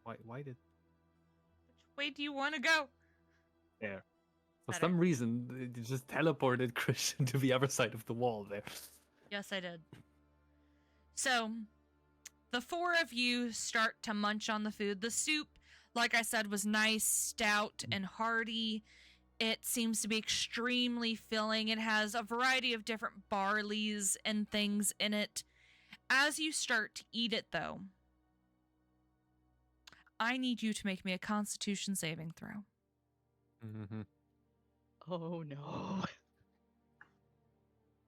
Why did... Which way do you want to go? There. For Better. some reason, it just teleported Christian to the other side of the wall there. Yes, I did. So, the 4 of you start to munch on the food. The soup, like I said, was nice, stout, and hearty. It seems to be extremely filling. It has a variety of different barleys and things in it. As you start to eat it, though, I need you to make me a Constitution saving throw. Oh no.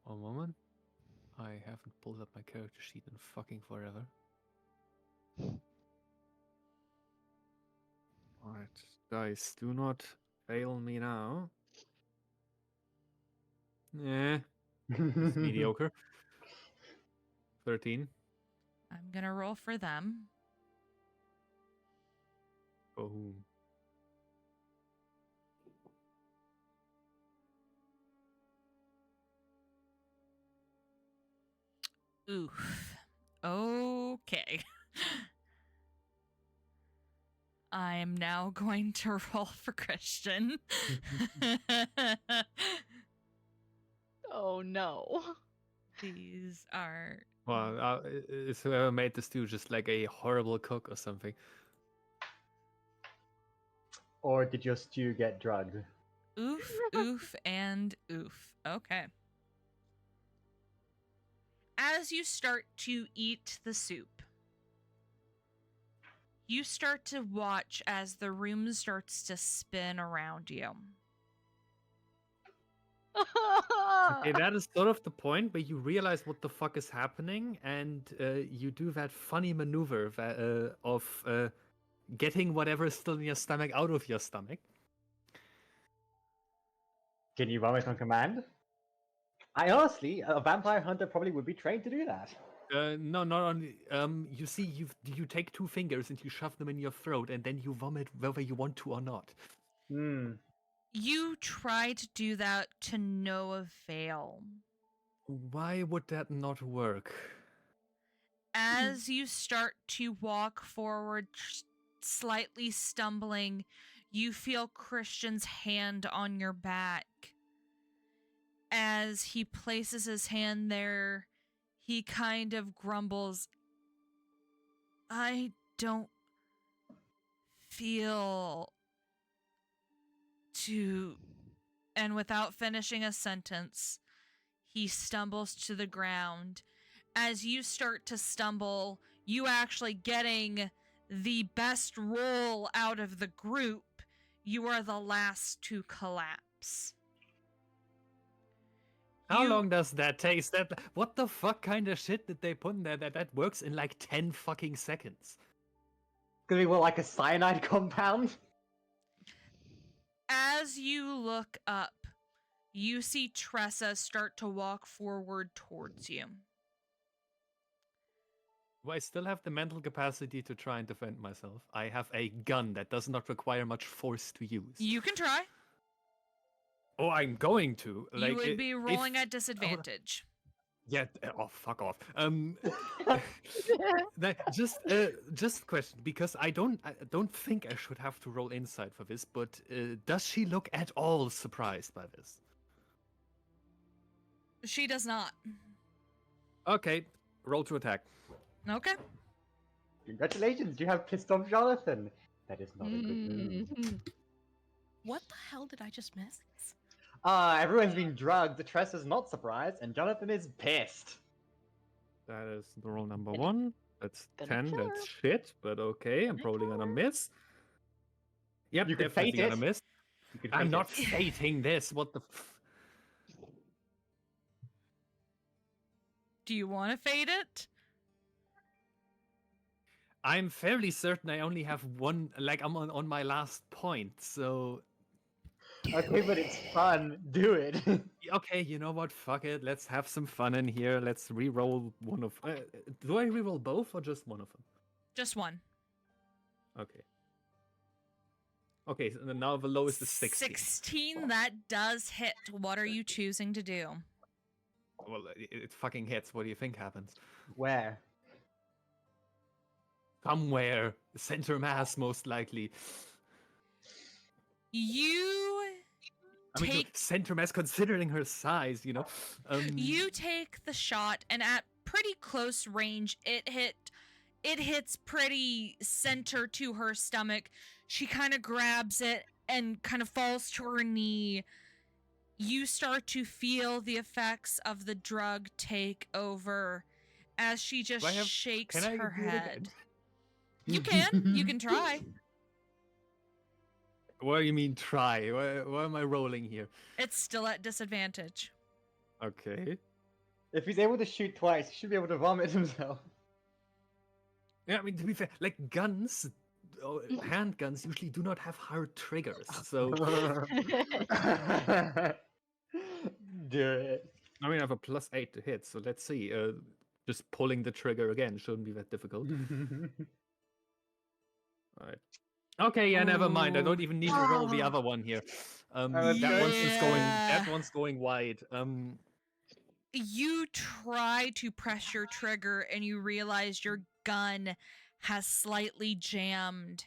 One moment. I haven't pulled up my character sheet in fucking forever. Alright, guys, do not fail me now. Yeah, it's mediocre. 13. I'm gonna roll for them. For whom? Oof. Okay. I am now going to roll for Christian. Oh no. These are. Well, is whoever made the stew just like a horrible cook or something? Or did your stew get drugged? Oof, oof, and oof. Okay. As you start to eat the soup, you start to watch as the room starts to spin around you. Okay, that is sort of the point where you realize what the fuck is happening, and you do that funny maneuver of getting whatever is still in your stomach out of your stomach. Can you vomit on command? I honestly, a vampire hunter probably would be trained to do that. No, not only. You see, you take 2 fingers and you shove them in your throat, and then you vomit whether you want to or not. Hmm. You try to do that to no avail. Why would that not work? As you start to walk forward, slightly stumbling, you feel Christian's hand on your back. As he places his hand there, he kind of grumbles, I don't feel to... And without finishing a sentence, he stumbles to the ground. As you start to stumble, you actually getting the best roll out of the group, you are the last to collapse. How long does that take? What the fuck kind of shit did they put in there that works in like 10 fucking seconds? Gonna be what, like a cyanide compound? As you look up, you see Tressa start to walk forward towards you. Do I still have the mental capacity to try and defend myself? I have a gun that does not require much force to use. You can try. Oh, I'm going to. You would be rolling at disadvantage. Yeah. Oh, fuck off. Just a question, because I don't think I should have to roll insight for this. But does she look at all surprised by this? She does not. Okay, roll to attack. Okay. Congratulations, you have pissed off Jonathan. That is not a good move. What the hell did I just miss? Everyone's been drugged. Tressa's not surprised, and Jonathan is pissed. That is the roll number 1. That's Gonna 10. kill That's her. shit, but okay. I'm probably gonna miss. Yep, You could definitely fate gonna it. miss. You could I'm fate not it. fating this. What the? Do you want to fade it? I'm fairly certain I only have one. Like I'm on my last point. So Okay, but it's fun. Do it. okay, you know what? Fuck it. Let's have some fun in here. Let's re-roll one of. Do I re-roll both or just one of them? Just one. Okay. Okay, so now the lowest is 16. 16, that does hit. What are you choosing to do? Well, it fucking hits. What do you think happens? Where? Somewhere. Center mass, most likely. You I mean, take center mass considering her size, you know? you take the shot, and at pretty close range, it hits pretty center to her stomach. She kind of grabs it and kind of falls to her knee. You start to feel the effects of the drug take over as she just shakes Can I her do it head. again? You can try. What do you mean try? What am I rolling here? It's still at disadvantage. Okay. If he's able to shoot twice, he should be able to vomit himself. Yeah, I mean, to be fair, like guns, handguns usually do not have hard triggers, so... Do it. I mean, I have a +8 to hit, so let's see. Just pulling the trigger again shouldn't be that difficult. Alright. Okay, yeah, never mind. I don't even need to roll the other one here. That one's just going. That one's going wide. you try to press your trigger and you realize your gun has slightly jammed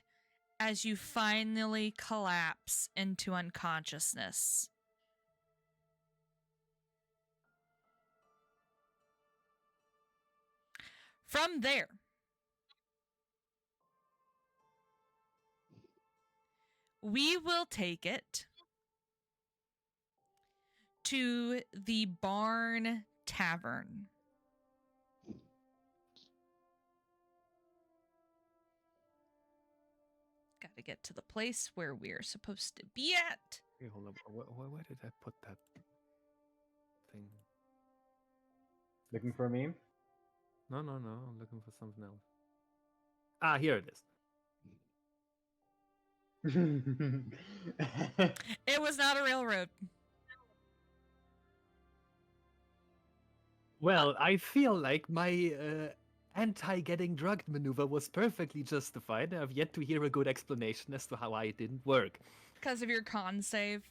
as you finally collapse into unconsciousness. From there, we will take it to the Barn Tavern. Gotta get to the place where we're supposed to be at. Hey, hold on. Where did I put that thing? Looking for a meme? No. I'm looking for something else. Ah, here it is. It was not a railroad. Well, I feel like my anti-getting drugged maneuver was perfectly justified. I've yet to hear a good explanation as to how I didn't work. Because of your con save.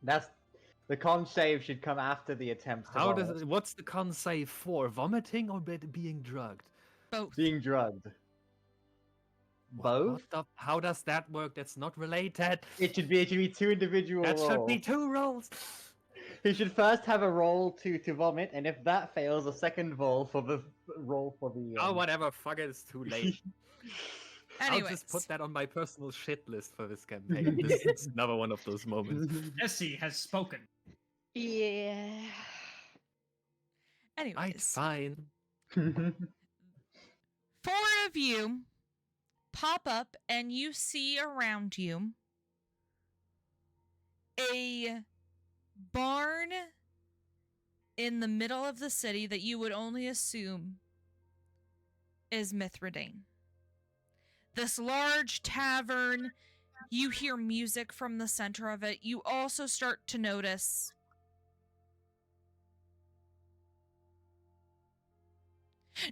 That's the con save should come after the attempt to How vomit. does what's the con save for? Vomiting or being drugged? Both. Being drugged. Both? How does that work? That's not related. It should be two individual That rolls. should be 2 rolls. He should first have a roll to vomit, and if that fails, a second roll for the Oh, whatever. Fuck it. It's too late. Anyways. I'll just put that on my personal shit list for this campaign. This is another one of those moments. Essie has spoken. Yeah. Anyways. Right, fine. 4 of you pop up and you see around you a barn in the middle of the city that you would only assume is Mithridane. This large tavern, you hear music from the center of it. You also start to notice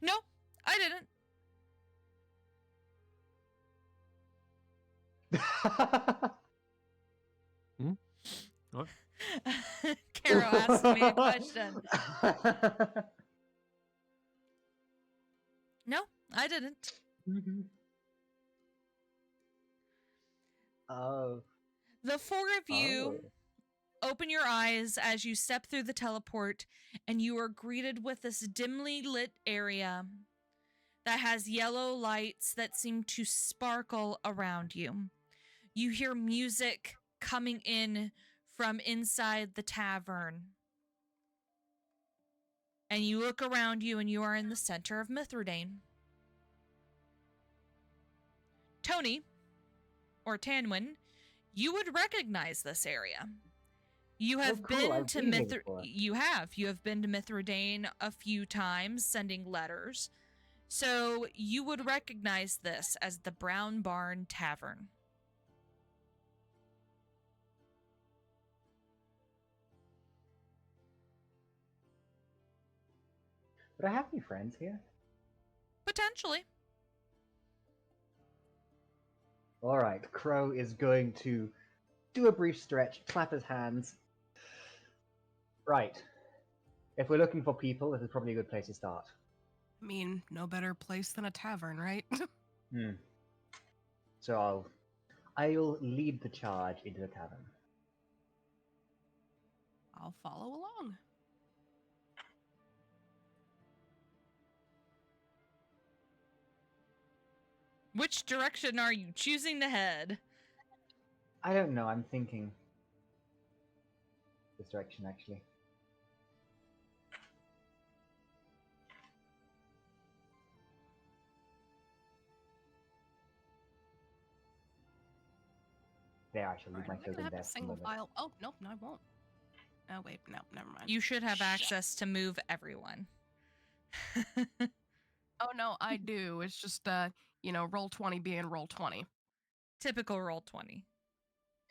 No, I didn't. What? Carol asked me a question. No, I didn't. Oh. The 4 of you open your eyes as you step through the teleport, and you are greeted with this dimly lit area that has yellow lights that seem to sparkle around you. You hear music coming in from inside the tavern. And you look around you, and you are in the center of Mithridane. Tony, or Tanwin, you would recognize this area. You have been to You have been to Mithridane a few times, sending letters. So you would recognize this as the Brown Barn Tavern. Would I have any friends here? Potentially. Alright, Crow is going to do a brief stretch, clap his hands. Right. If we're looking for people, this is probably a good place to start. I mean, no better place than a tavern, right? So I'll lead the charge into the tavern. I'll follow along. Which direction are you choosing to head? I don't know, I'm thinking this direction, actually. There, I shall leave my I'm gonna clothing have there. a single file. Oh, nope, no, I won't. Oh, wait, no, never mind. You should have Shit. access to move everyone. Oh, no, I do. It's just, roll 20 being roll 20. Typical roll 20.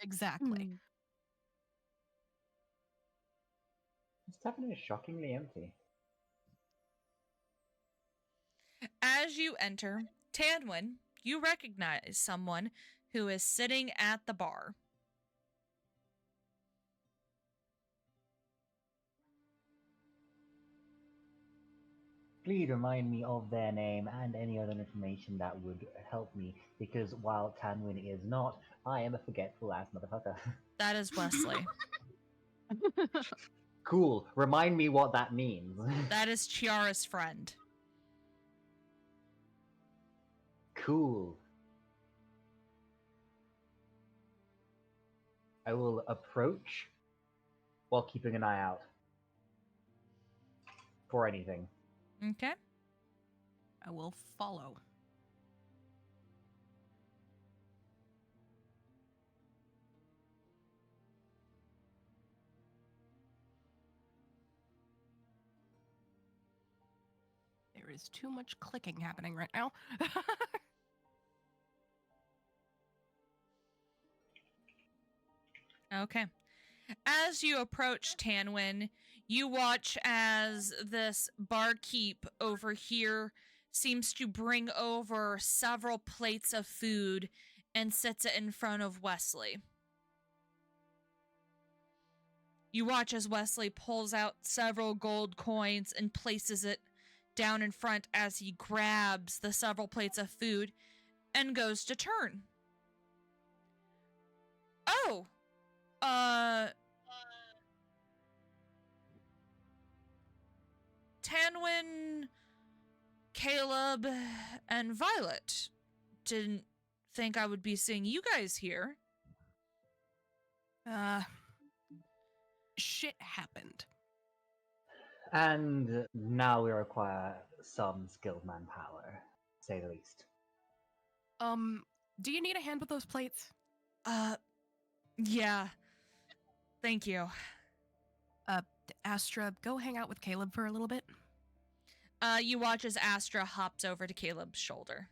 Exactly. This tavern is shockingly empty. As you enter, Tanwin, you recognize someone who is sitting at the bar. please remind me of their name and any other information that would help me, because while Tanwin is not, I am a forgetful ass motherfucker. That is Wesley. Cool. Remind me what that means. That is Chiara's friend. Cool. I will approach while keeping an eye out for anything. Okay. I will follow. There is too much clicking happening right now. Okay. As you approach Tanwin, you watch as this barkeep over here seems to bring over several plates of food and sits it in front of Wesley. You watch as Wesley pulls out several gold coins and places it down in front as he grabs the several plates of food and goes to turn. Oh! Tanwin, Caleb, and Violet. Didn't think I would be seeing you guys here. Shit happened. And now we require some skilled manpower, to say the least. Do you need a hand with those plates? Yeah. Thank you. Astra, go hang out with Caleb for a little bit. You watch as Astra hops over to Caleb's shoulder.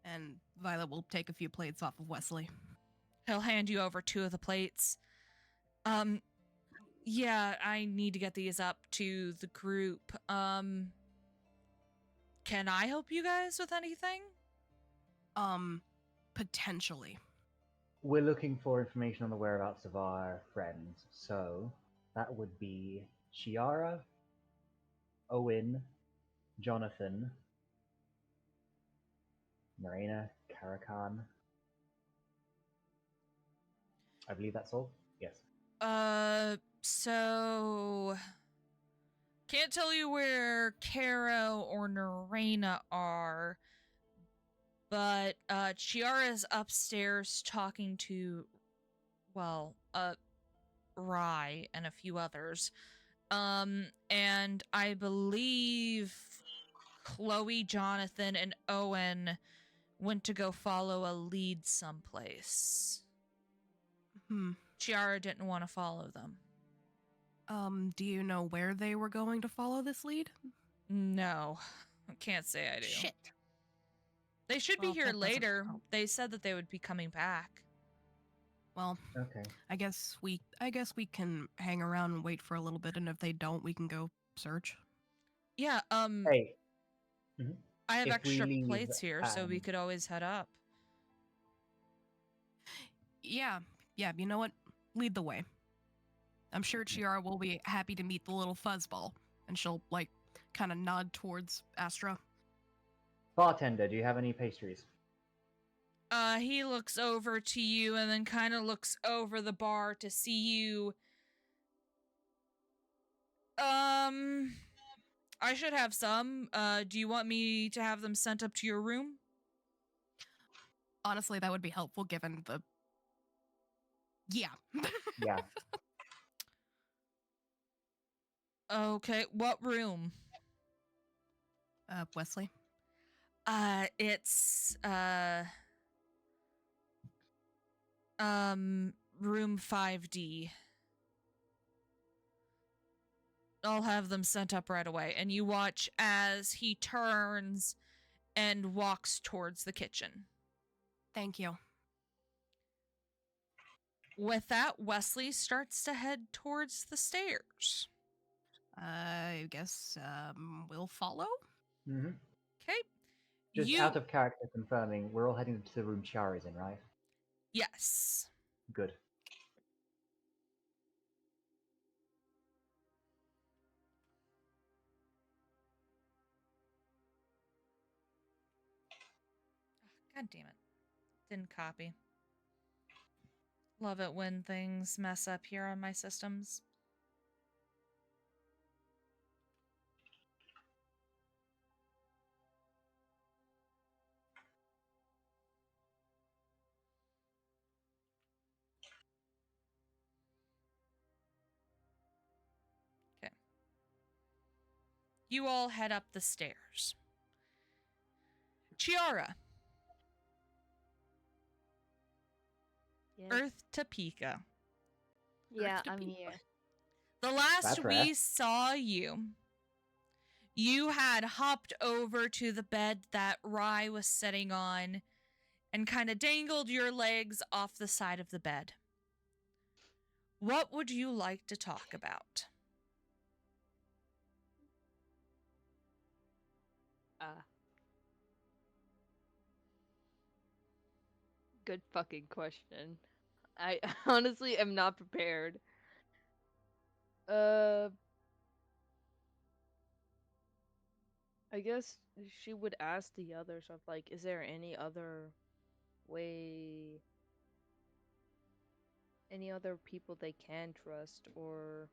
And Violet will take a few plates off of Wesley. He'll hand you over 2 of the plates. Yeah, I need to get these up to the group. Can I help you guys with anything? Potentially. We're looking for information on the whereabouts of our friends, so that would be Chiara, Owen, Jonathan, Neraina, Karrokhan. I believe that's all? Yes. So... Can't tell you where Caro or Neraina are, but Chiara's upstairs talking to, well, Rye and a few others. And I believe Chloe, Jonathan, and Owen went to go follow a lead someplace. Chiara didn't want to follow them. Do you know where they were going to follow this lead? No, I can't say I do. Shit. They should be Well, here that doesn't later. help. They said that they would be coming back. Well, Okay. I guess we can hang around and wait for a little bit, and if they don't, we can go search. Yeah, Hey, I have if we extra leave, plates here, so we could always head up. Yeah, you know what? Lead the way. I'm sure Chiara will be happy to meet the little fuzzball, and she'll, kind of nod towards Astra. bartender, do you have any pastries? He looks over to you and then kind of looks over the bar to see you. I should have some. Do you want me to have them sent up to your room? Honestly, that would be helpful given the... Yeah. Yeah. Okay, what room? Wesley? It's, room 5D. I'll have them sent up right away. And you watch as he turns and walks towards the kitchen. Thank you. With that, Wesley starts to head towards the stairs. I guess, we'll follow? Mm-hmm. Okay. Just out of character confirming, we're all heading to the room Chiara's in, right? Yes. Good. God damn it. Didn't copy. Love it when things mess up here on my systems. Okay. You all head up the stairs. Chiara, Yes. Earth to Pika. Yeah, to I'm Pika. here. The last That's we rare. saw you, you had hopped over to the bed that Rye was sitting on and kind of dangled your legs off the side of the bed. What would you like to talk about? Good fucking question. I honestly am not prepared. I guess she would ask the others of like, is there any other way, any other people they can trust, or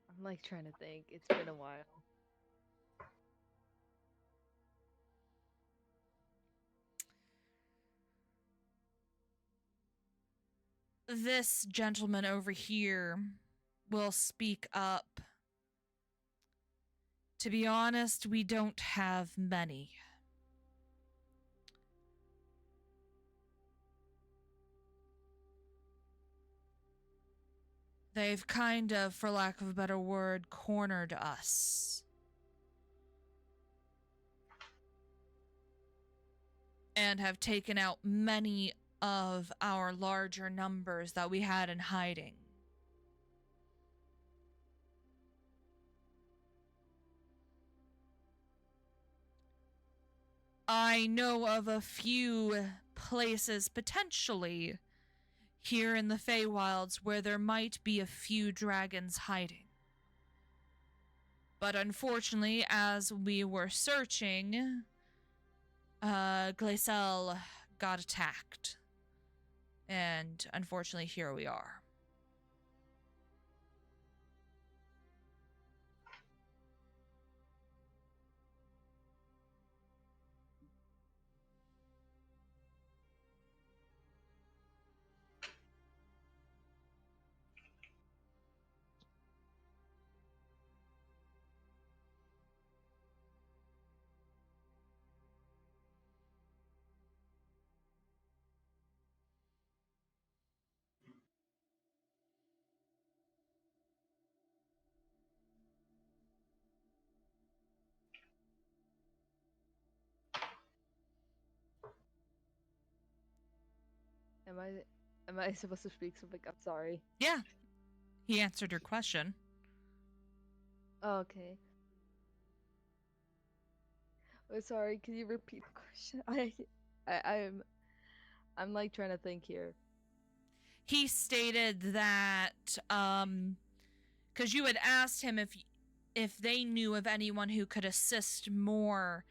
I'm like trying to think. It's been a while. This gentleman over here will speak up. To be honest, we don't have many. They've kind of, for lack of a better word, cornered us. And have taken out many of our larger numbers that we had in hiding. I know of a few places potentially here in the Feywilds where there might be a few dragons hiding. But unfortunately, as we were searching, Glacial got attacked. And unfortunately, here we are. Am I supposed to speak something? I'm sorry. Yeah, he answered your question. Oh, okay. Oh, sorry. Can you repeat the question? I'm like trying to think here. He stated that, because you had asked him if they knew of anyone who could assist more,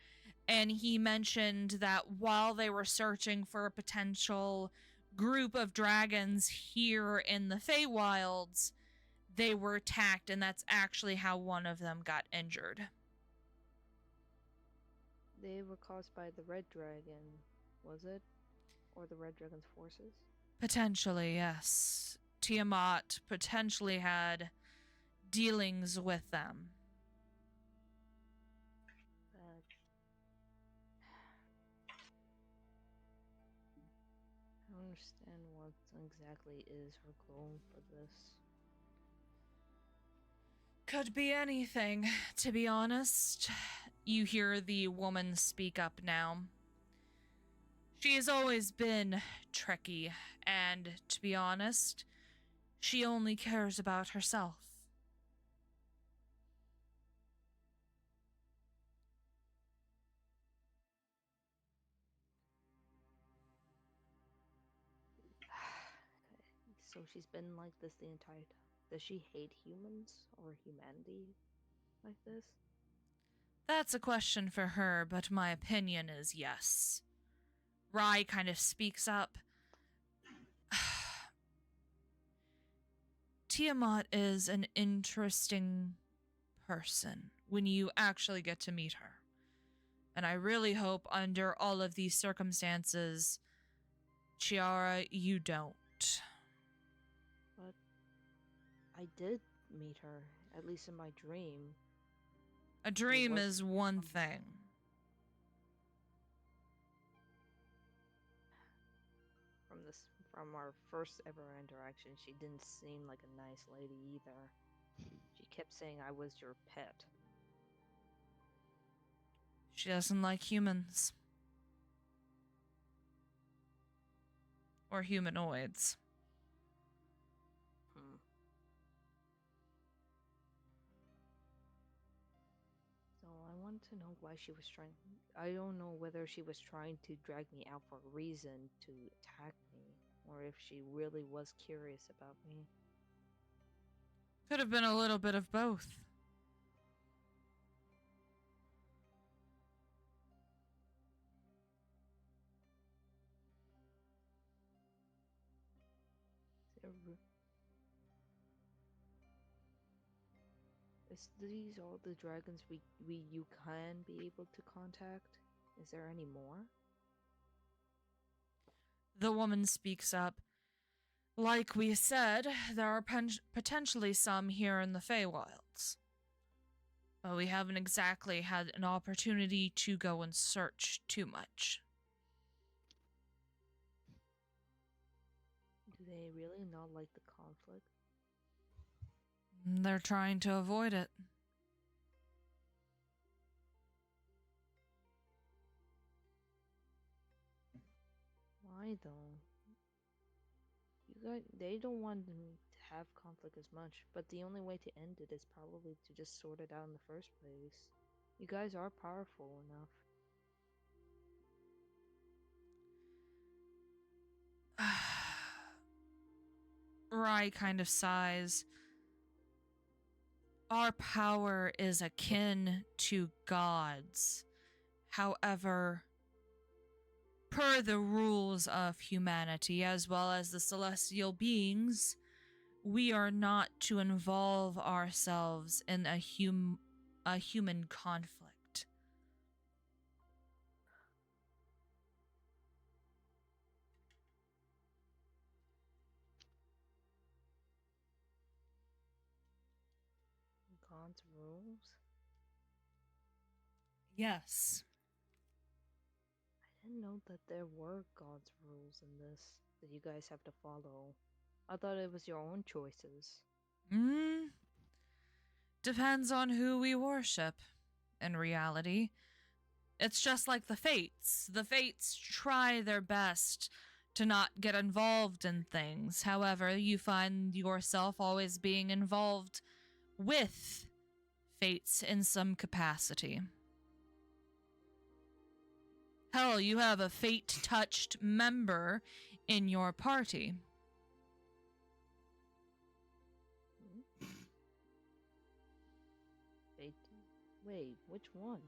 and he mentioned that while they were searching for a potential group of dragons here in the Feywilds, they were attacked, and that's actually how one of them got injured. They were caused by the Red Dragon, was it? Or the Red Dragon's forces? Potentially, yes. Tiamat potentially had dealings with them. I don't understand what exactly is her goal for this. Could be anything, to be honest. You hear the woman speak up now. She has always been tricky, and to be honest, she only cares about herself. So she's been like this the entire time. Does she hate humans or humanity like this? That's a question for her, but my opinion is yes. Rai kind of speaks up. Tiamat is an interesting person when you actually get to meet her. And I really hope under all of these circumstances, Chiara, you don't. But I did meet her, at least in my dream. A dream was is one thing. From our first ever interaction, she didn't seem like a nice lady either. She kept saying I was your pet. She doesn't like humans. Or humanoids. So I want to know why she was trying. I don't know whether she was trying to drag me out for a reason to attack me, or if she really was curious about me. Could have been a little bit of both. Is these all the dragons you can be able to contact? Is there any more? The woman speaks up. Like we said, there are potentially some here in the Feywilds. But we haven't exactly had an opportunity to go and search too much. Do they really not like the conflict? They're trying to avoid it. Why though? They don't want to have conflict as much, but the only way to end it is probably to just sort it out in the first place. You guys are powerful enough. Rai kind of sighs. Our power is akin to God's. However, per the rules of humanity as well as the celestial beings, we are not to involve ourselves in a human conflict. God's rules? Yes. I didn't know that there were God's rules in this that you guys have to follow. I thought it was your own choices. Depends on who we worship, in reality. It's just like the Fates. The Fates try their best to not get involved in things. However, you find yourself always being involved with Fates in some capacity. Hell, you have a Fate-touched member in your party. Fate? Wait, which one?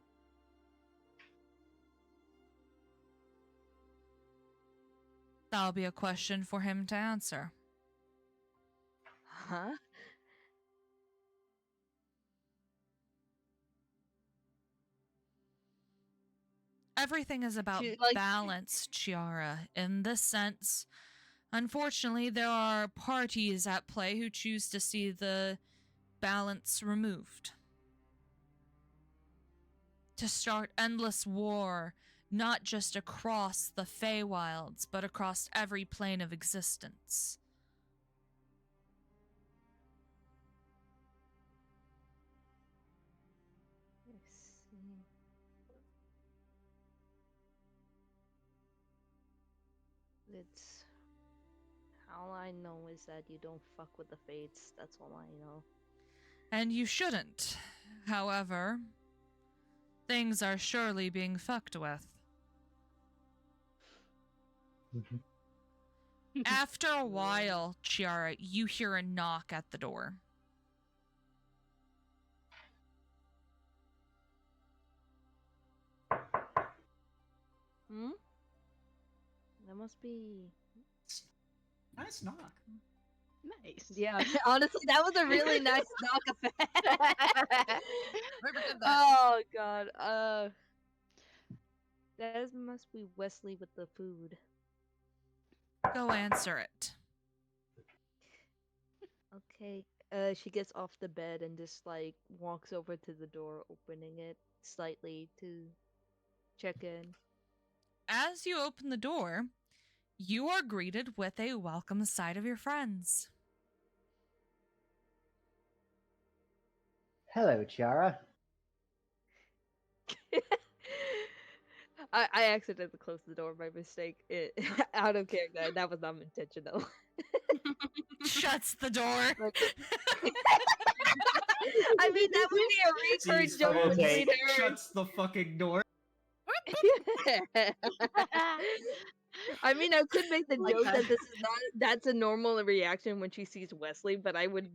That'll be a question for him to answer. Huh? Everything is about balance, Chiara. In this sense, unfortunately, there are parties at play who choose to see the balance removed. To start endless war, not just across the Feywilds, but across every plane of existence. I see. It's... All I know is that you don't fuck with the Fates. That's all I know. And you shouldn't. However, things are surely being fucked with. After a while, Chiara, you hear a knock at the door. must be Nice knock. Nice. yeah. Honestly, that was a really nice knock effect. Whoever did that. Oh god. That must be Wesley with the food. Go answer it. Okay. She gets off the bed and just like walks over to the door, opening it slightly to check in. As you open the door, you are greeted with a welcome sight of your friends. Hello, Chiara. I accidentally closed the door by mistake. Out of character. That was not intentional. Shuts the door. I mean, that would be a recurring Jeez, joke double when take. we heard. Shuts the fucking door. I mean, I could make the Like joke that. that this is not that's a normal reaction when she sees Wesley, but I would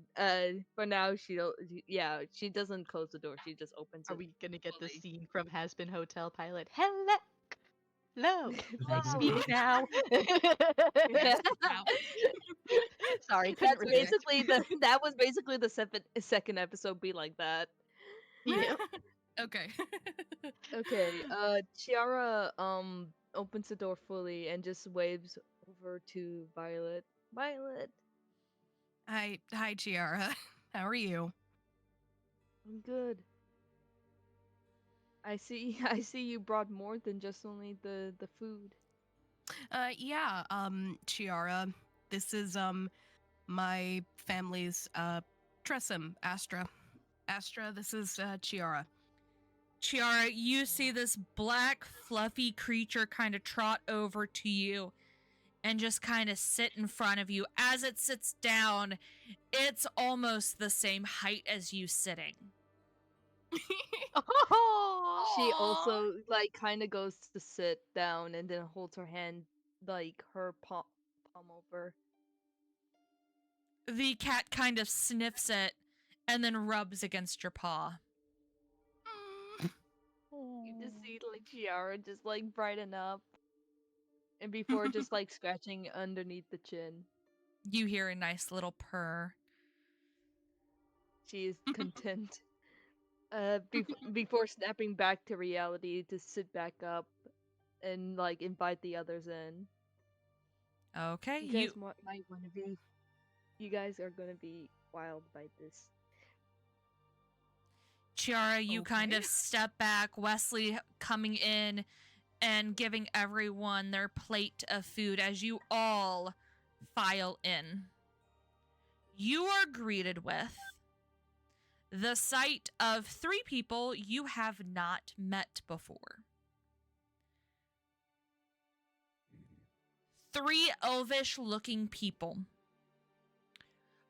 for now she doesn't close the door, she just opens Are it. we gonna get the fully. scene from Has Been Hotel Pilot? Hello. Hello. Speak now. Yes, wow. Sorry, That's couldn't resist. basically that was basically the second episode be like that. Yep. Okay. Okay, Chiara opens the door fully and just waves over to Violet. Violet, Hi, Chiara. How are you? I'm good. I see you brought more than just only the food. Yeah, Chiara. This is my family's Tressum, Astra. Astra, this is Chiara. Chiara, you see this black, fluffy creature kind of trot over to you and just kind of sit in front of you. As it sits down, it's almost the same height as you sitting. She also like kind of goes to sit down and then holds her hand like her palm over. The cat kind of sniffs it and then rubs against your paw. You just see like Chiara just like brighten up, and before just like scratching underneath the chin. You hear a nice little purr. She is content. Before snapping back to reality to sit back up and like invite the others in. Okay, You guys might want to be. You guys are gonna be wild by this. Chiara, you kind Okay. of step back, Wesley coming in and giving everyone their plate of food as you all file in. You are greeted with the sight of 3 people you have not met before. 3 elvish-looking people,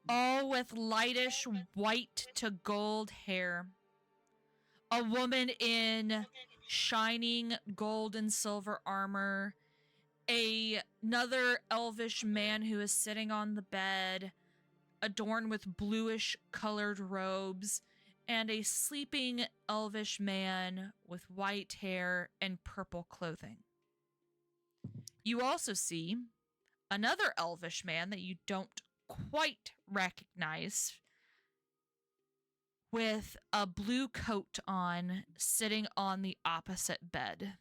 all with lightish white to gold hair. A woman in shining gold and silver armor. Another elvish man who is sitting on the bed, adorned with bluish colored robes, and a sleeping elvish man with white hair and purple clothing. You also see another elvish man that you don't quite recognize, with a blue coat on, sitting on the opposite bed.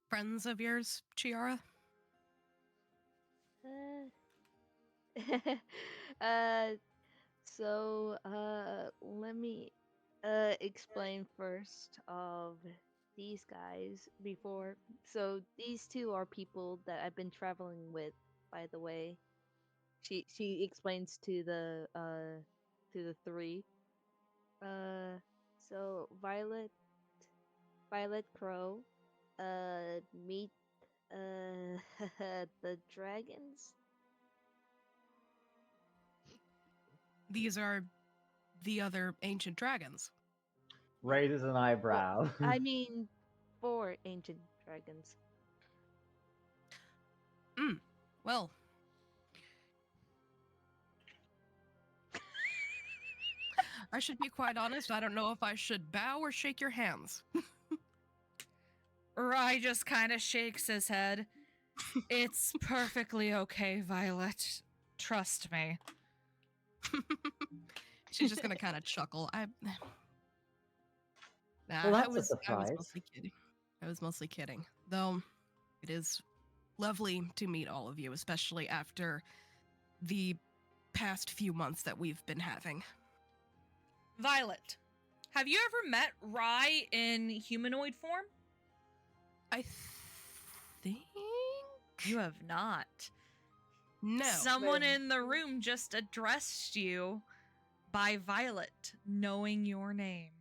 Friends of yours, Chiara? Let me explain first of these guys before. So these 2 are people that I've been traveling with, by the way. She explains to the 3. So Violet Crow, meet the dragons. These are the other ancient dragons. Raises an eyebrow. I mean, 4 ancient dragons. Well. I should be quite honest, I don't know if I should bow or shake your hands. Rye just kind of shakes his head. It's perfectly okay, Violet. Trust me. She's just gonna kind of chuckle. Well, that's I a was surprise. mostly kidding. I was mostly kidding. Though, it is lovely to meet all of you, especially after the past few months that we've been having. Violet, have you ever met Rye in humanoid form? I think You have not. no. Someone Wait. in the room just addressed you by Violet, knowing your name.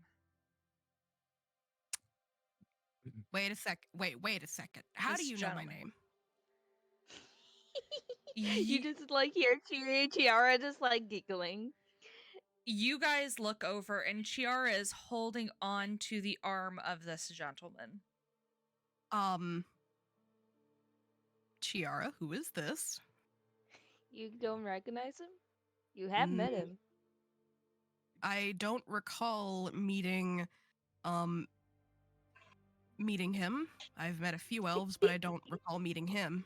Wait a sec. Wait a second. How This do you know my gentleman. name? You just like hear Chiara just like giggling. You guys look over, and Chiara is holding on to the arm of this gentleman. Chiara, who is this? You don't recognize him? You have met Mm. him. I don't recall meeting him. I've met a few elves, but I don't recall meeting him.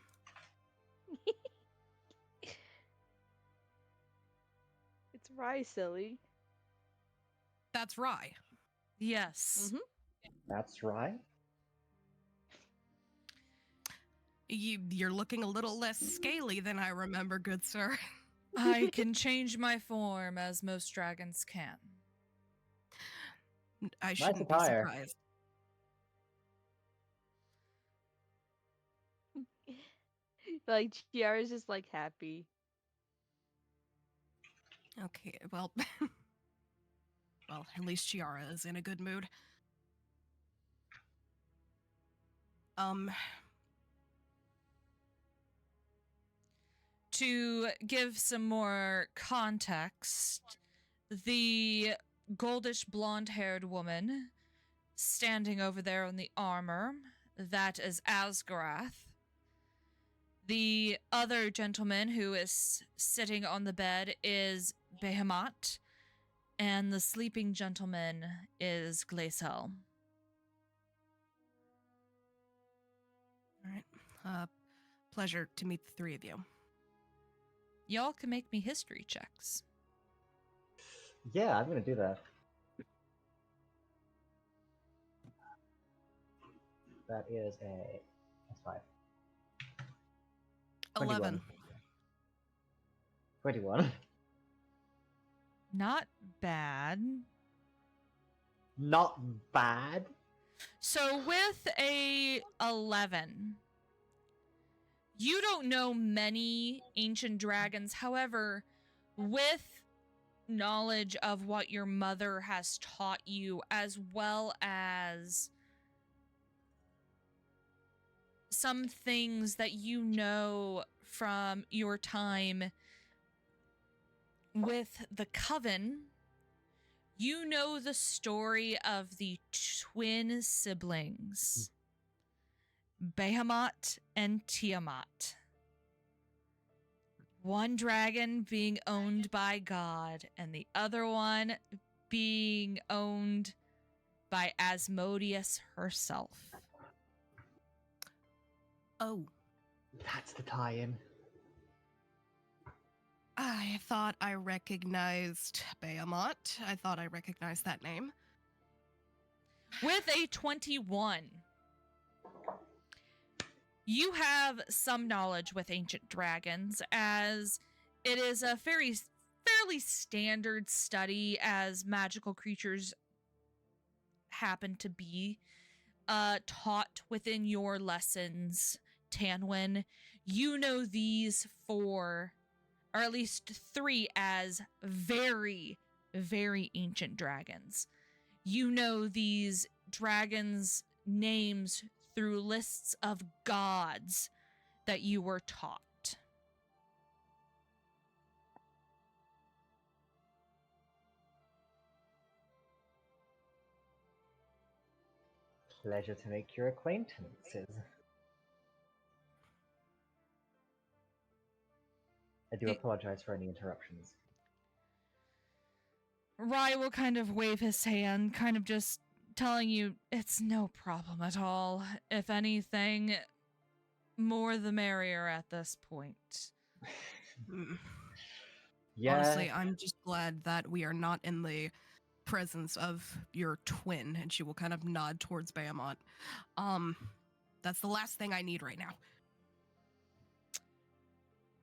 It's Rye, silly. That's Rye. Yes. That's right. You're looking a little less scaly than I remember, good sir. I can change my form, as most dragons can. I shouldn't be attire. surprised. Like Chiara's just like happy. Okay, well, well, at least Chiara is in a good mood. To give some more context, the goldish blonde-haired woman standing over there in the armor, that is Asgarath. The other gentleman who is sitting on the bed is Behemoth, and the sleeping gentleman is Glacial. All right. Pleasure to meet the three of you. Y'all can make me history checks. Yeah, I'm gonna do that. That is a +5. 11. 21. Not bad. Not bad. So with a 11, you don't know many ancient dragons. However, with knowledge of what your mother has taught you, as well as some things that you know from your time with the Coven, you know the story of the twin siblings, Behemoth and Tiamat. One dragon being owned by God, and the other one being owned by Asmodeus herself. Oh, That's the tie-in. I thought I recognized Behemoth. I thought I recognized that name. With a 21, you have some knowledge with ancient dragons, as it is a fairly standard study as magical creatures happen to be taught within your lessons, Tanwyn. You know these 4, or at least 3, as very, very ancient dragons. You know these dragons' names through lists of gods that you were taught. Pleasure to make your acquaintances. I do apologize for any interruptions. Rye will kind of wave his hand, kind of just telling you it's no problem at all. If anything, more the merrier at this point. Mm. Yeah. Honestly, I'm just glad that we are not in the presence of your twin, and she will kind of nod towards Behemoth. That's the last thing I need right now.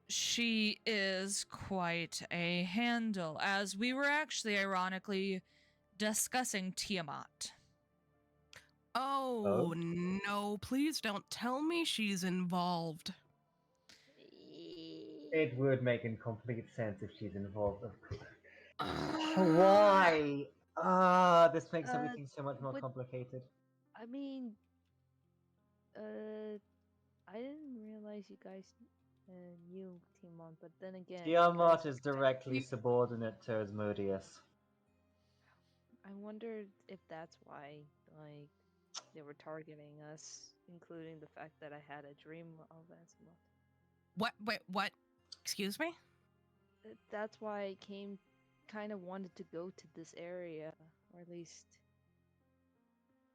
She is quite a handle, as we were actually ironically discussing Tiamat. Oh, no, please don't tell me she's involved. It would make complete sense if she's involved, of course. Why? This makes everything so much more what- complicated. I mean, I didn't realize you guys knew Timon, but then again, you Tiamat guys is directly subordinate to Asmodeus. I wondered if that's why, like, they were targeting us, including the fact that I had a dream of Asimov. What? Wait, what? Excuse me? That's why I kind of wanted to go to this area, or at least.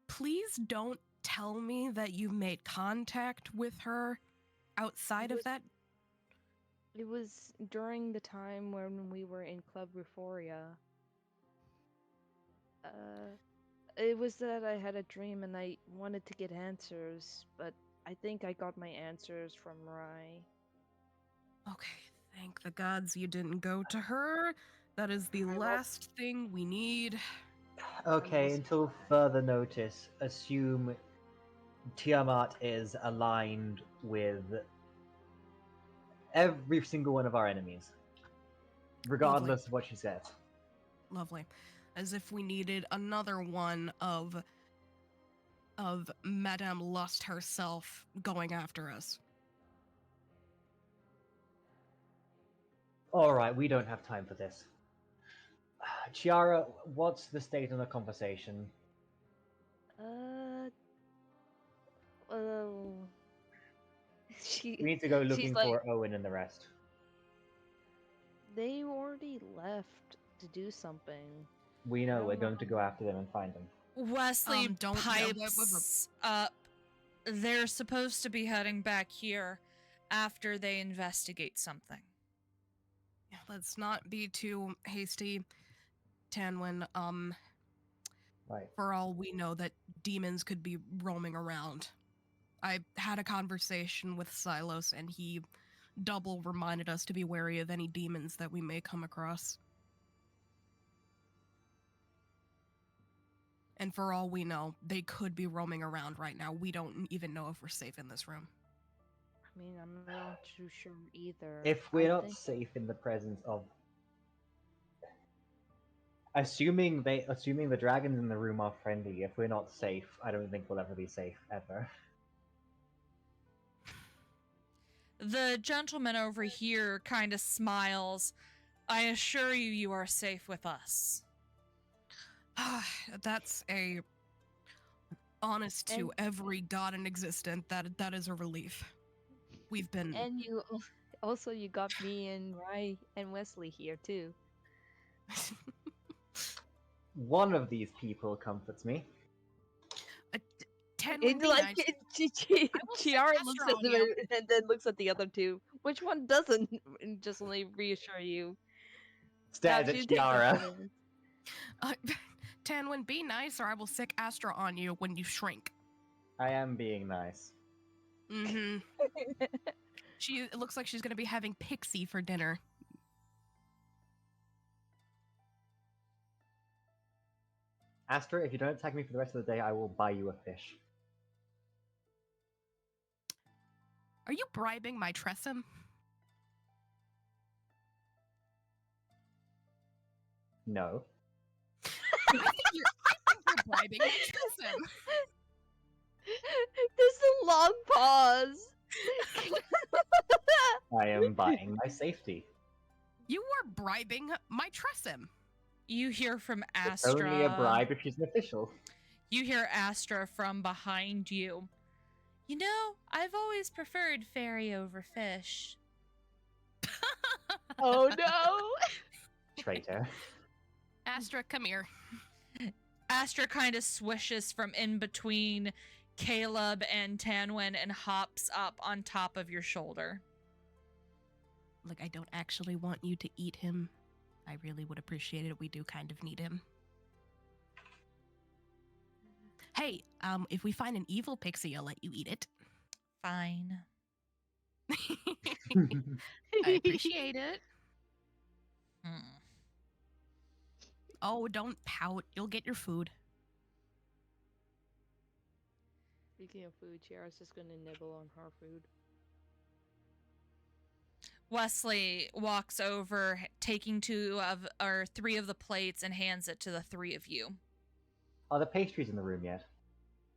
Please don't tell me that you made contact with her outside of that. It was during the time when we were in Club Euphoria. It was that I had a dream and I wanted to get answers, but I think I got my answers from Rai. Okay, thank the gods you didn't go to her. That is the last thing we need. Okay, also- until further notice, assume Tiamat is aligned with every single one of our enemies, regardless of what she says. Lovely. As if we needed another one of Madame Lust herself going after us. Alright, we don't have time for this. Chiara, what's the state of the conversation? Well, We need to go looking she's like, for Owen and the rest. they already left to do something. We know I we're don't going to know. go after them and find them. Wesley Don't- pipes up. They're supposed to be heading back here after they investigate something. Let's not be too hasty, Tanwin. Right. For all we know, that demons could be roaming around. I had a conversation with Silos, and he double reminded us to be wary of any demons that we may come across. And for all we know, they could be roaming around right now. We don't even know if we're safe in this room. I mean, I'm not too sure either. If we're I not think- safe in the presence of... Assuming the dragons in the room are friendly, if we're not safe, I don't think we'll ever be safe, ever. The gentleman over here kind of smiles. I assure you, you are safe with us. That's a honest to And- every god in existence. That is a relief. We've been And you also you got me and Rai and Wesley here too. One of these people comforts me. Ten It's would be like nice. will Chiara send looks Esther at on them you. and then looks at the other two. Which one doesn't? And just only reassure you. Stares Now, at she takes Chiara. the- Tanwin, be nice, or I will sick Astra on you when you shrink. I am being nice. Mm-hmm. It looks like she's gonna be having Pixie for dinner. Astra, if you don't attack me for the rest of the day, I will buy you a fish. Are you bribing my Tressum? No. I think you're bribing my Tressum. There's a long pause. I am buying my safety. You are bribing my Tressum. You hear from It's Astra. only a bribe if she's an official. You hear Astra from behind you. You know, I've always preferred fairy over fish. Oh no! Traitor. Astra, come here. Astra kind of swishes from in between Caleb and Tanwin and hops up on top of your shoulder. Like, I don't actually want you to eat him. I really would appreciate it. We do kind of need him. Hey, if we find an evil pixie, I'll let you eat it. Fine. I appreciate it. Hmm. Oh, don't pout. You'll get your food. Speaking of food, Chiara's just gonna nibble on her food. Wesley walks over, taking three of the plates and hands it to the three of you. Are the pastries in the room yet?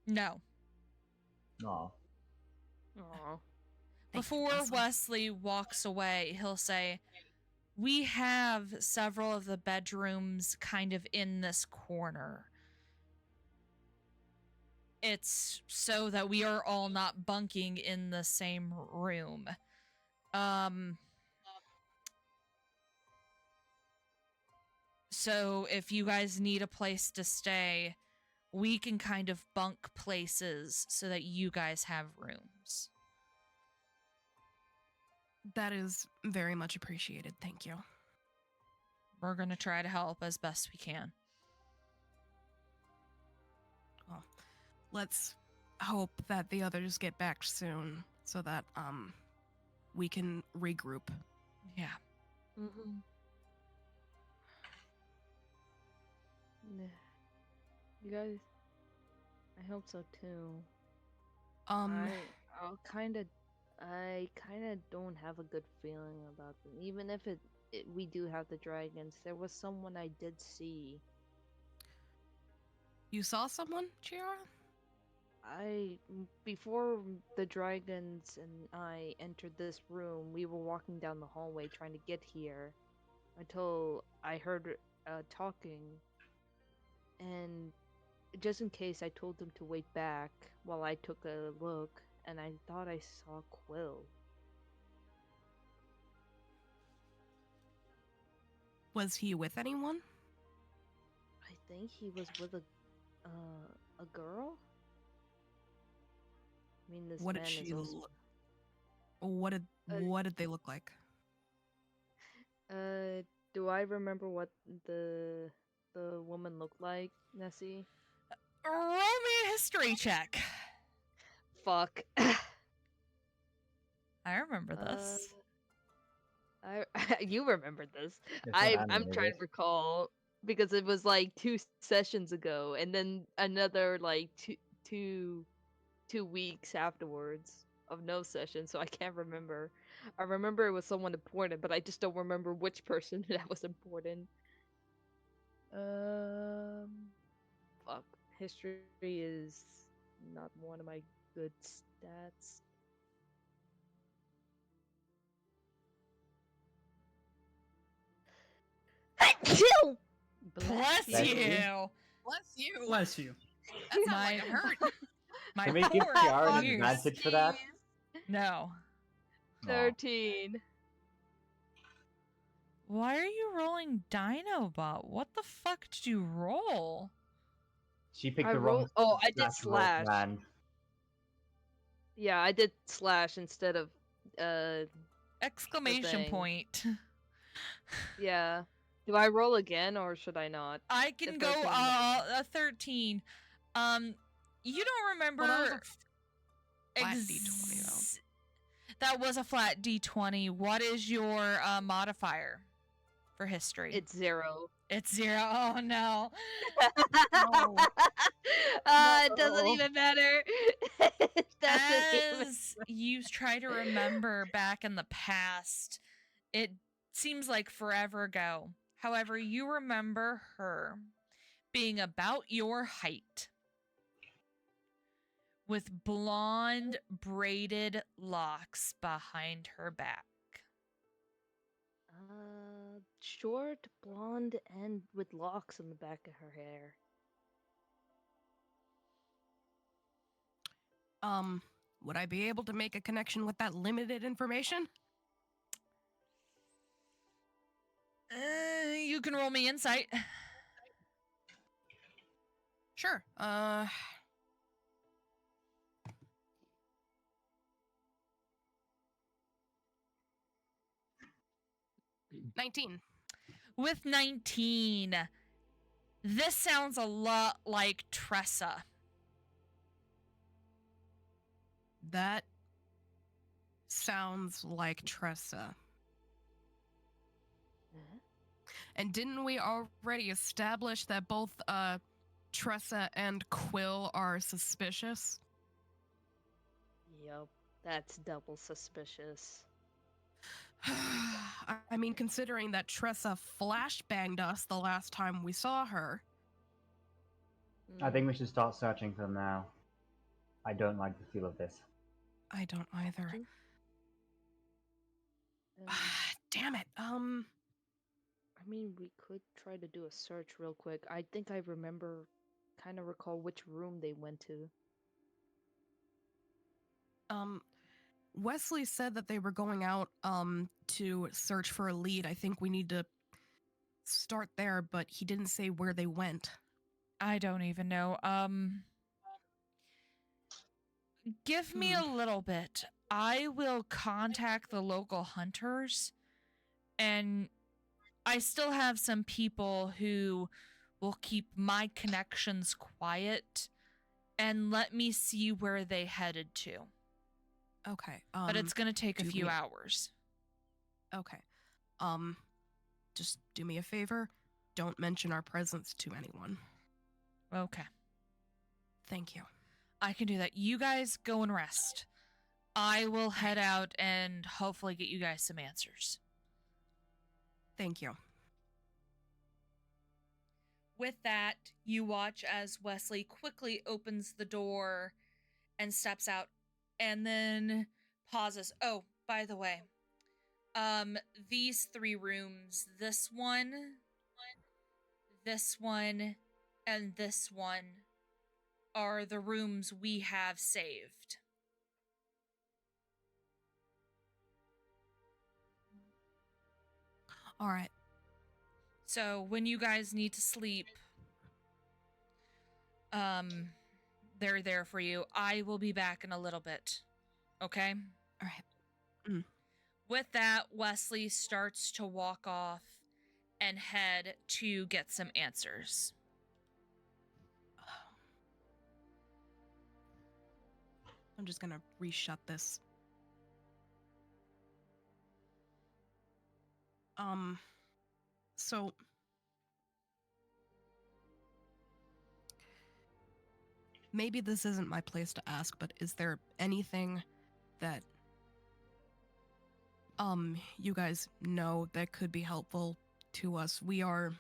No. Aw. Aww. Before Wesley walks away, he'll say, "We have several of the bedrooms kind of in this corner. It's so that we are all not bunking in the same room. So if you guys need a place to stay, we can kind of bunk places so that you guys have rooms." That is very much appreciated. Thank you. We're going to try to help as best we can. Well, let's hope that the others get back soon so that we can regroup. Yeah. Mm-hmm. You guys, I hope so too. I kind of don't have a good feeling about them. Even if we do have the dragons, there was someone I did see. You saw someone, Chiara? Before the dragons and I entered this room, we were walking down the hallway trying to get here until I heard talking. And just in case, I told them to wait back while I took a look, and I thought I saw Quill. Was he with anyone? I think he was with a girl. I mean, this What man did she is also... What did they look like? Do I remember what the woman looked like, Nessie? Roll me a history check. Fuck. I remember this. You remember this. It's not I'm animated. trying to recall because it was like 2 sessions ago, and then another like two weeks afterwards of no session, so I can't remember. I remember it was someone important, but I just don't remember which person that was important. Fuck. History is not one of my good stats. Chill. Bless Bless you. you. Bless you. Bless you. That sounds My- like it hurt. My Can we give poor Chiara an ears. advantage for that? No. Aw. 13. Why are you rolling Dinobot? What the fuck did you roll? She picked I the wrong. rolled. Oh, I did natural slash. plan. Yeah, I did slash instead of Exclamation thing. point. Yeah. Do I roll again or should I not? I can The go 13. a 13. You don't remember Well, that was a flat D20 though. That was a flat D20. What is your modifier for history? It's 0. It's 0. Oh no. No. It doesn't even matter. It doesn't even... As you try to remember back in the past, it seems like forever ago. However, you remember her being about your height, with blonde braided locks behind her back. Short, blonde, and with locks on the back of her hair. Would I be able to make a connection with that limited information? You can roll me insight. Sure. 19. With 19, this sounds a lot like Tressa. That sounds like Tressa. Huh? And didn't we already establish that both Tressa and Quill are suspicious? Yup, that's double suspicious. I mean, considering that Tressa flashbanged us the last time we saw her. I think we should start searching for them now. I don't like the feel of this. I don't either. Damn it. I mean, we could try to do a search real quick. I think I kind of recall which room they went to. Wesley said that they were going out to search for a lead. I think we need to start there, but he didn't say where they went. I don't even know. Give me a little bit. I will contact the local hunters, and I still have some people who will keep my connections quiet and let me see where they headed to. Okay. But it's going to take a do few me- hours. Okay. Just do me a favor. Don't mention our presence to anyone. Okay. Thank you. I can do that. You guys go and rest. I will head out and hopefully get you guys some answers. Thank you. With that, you watch as Wesley quickly opens the door and steps out and then pauses. Oh, by the way, these 3 rooms, this one, and this one are the rooms we have saved. All right. So when you guys need to sleep, they're there for you. I will be back in a little bit. Okay? All right. With that, Wesley starts to walk off and head to get some answers. I'm just gonna reshut this. So maybe this isn't my place to ask, but is there anything that you guys know that could be helpful to us? We are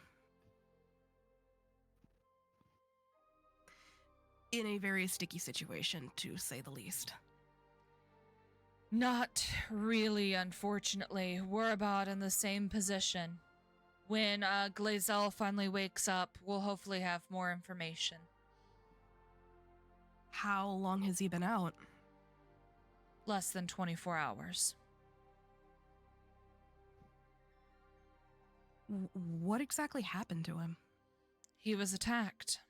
in a very sticky situation, to say the least. Not really, unfortunately. We're about in the same position. When Glazel finally wakes up, we'll hopefully have more information. How long has he been out? Less than 24 hours. What exactly happened to him? He was attacked.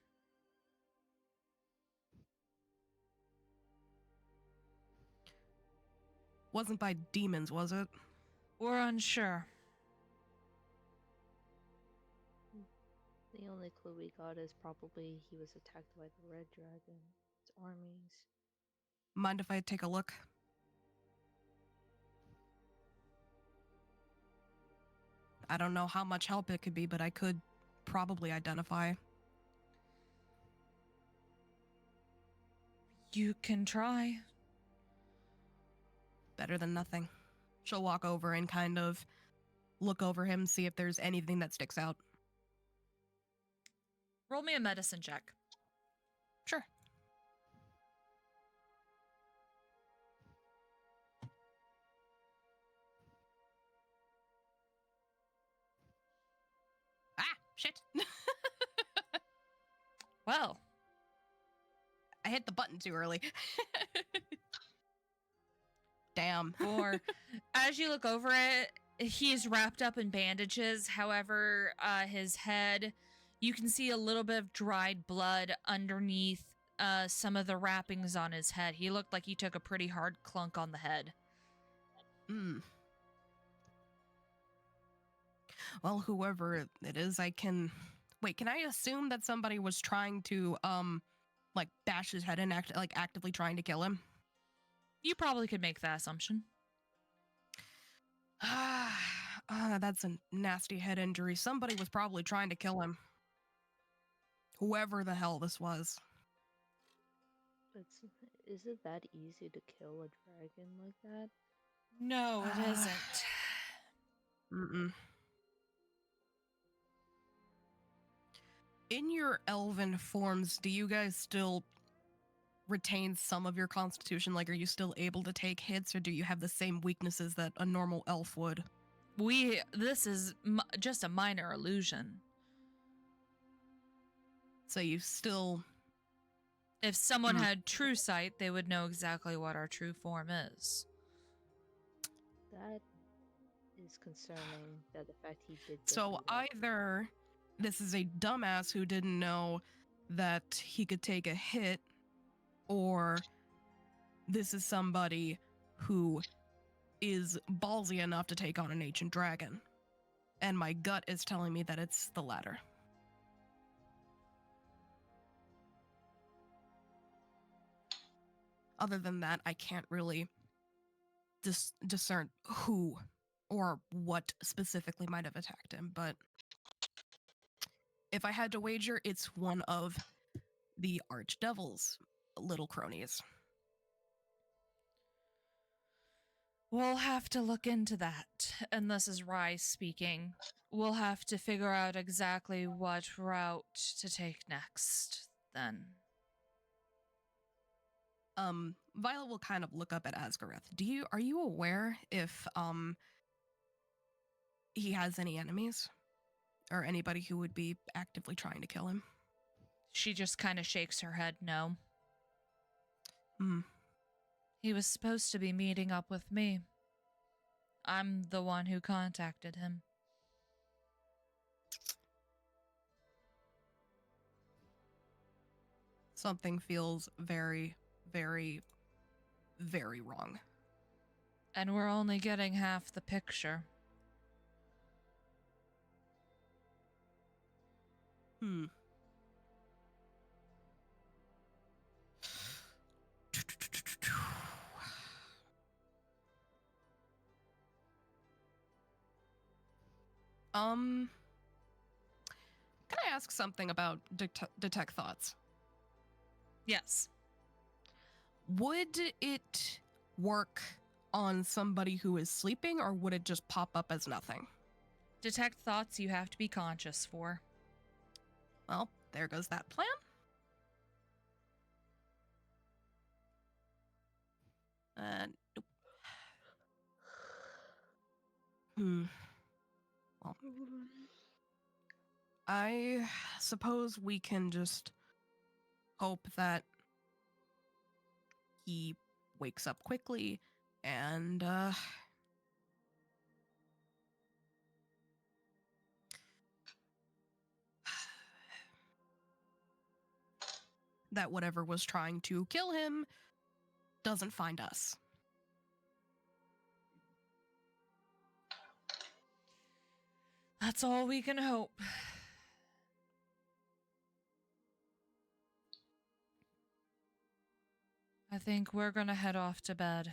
Wasn't by demons, was it? We're unsure. The only clue we got is probably he was attacked by the Red Dragon's armies. Mind if I take a look? I don't know how much help it could be, but I could probably identify. You can try. Better than nothing. She'll walk over and kind of look over him, see if there's anything that sticks out. Roll me a medicine check. Sure. Ah, shit. Well, I hit the button too early. Damn. or as you look over it, he's wrapped up in bandages. However, his head You can see a little bit of dried blood underneath some of the wrappings on his head. He looked like he took a pretty hard clunk on the head. Hmm. Well, whoever it is, I can... Wait, can I assume that somebody was trying to, like, bash his head in, actively trying to kill him? You probably could make that assumption. That's a nasty head injury. Somebody was probably trying to kill him. Whoever the hell this was. Is it that easy to kill a dragon like that? No, it isn't. Mm-mm. In your elven forms, do you guys still retain some of your constitution? Like, are you still able to take hits, or do you have the same weaknesses that a normal elf would? This is just a minor illusion. So you still... If someone had true sight, they would know exactly what our true form is. That is concerning, that the fact he did this. So either this is a dumbass who didn't know that he could take a hit, or this is somebody who is ballsy enough to take on an ancient dragon. And my gut is telling me that it's the latter. Other than that, I can't really discern who or what specifically might have attacked him, but if I had to wager, it's one of the Archdevil's little cronies. We'll have to look into that, and this is Rye speaking. We'll have to figure out exactly what route to take next, then. Violet will kind of look up at Asgareth. Are you aware if, he has any enemies? Or anybody who would be actively trying to kill him? She just kind of shakes her head no. Hmm. He was supposed to be meeting up with me. I'm the one who contacted him. Something feels very, very, very wrong. And we're only getting half the picture. Can I ask something about detect thoughts? Yes. Would it work on somebody who is sleeping, or would it just pop up as nothing? Detect thoughts you have to be conscious for. Well, there goes that plan. Nope. Well, I suppose we can just hope that he wakes up quickly and, that whatever was trying to kill him doesn't find us. That's all we can hope. I think we're gonna head off to bed.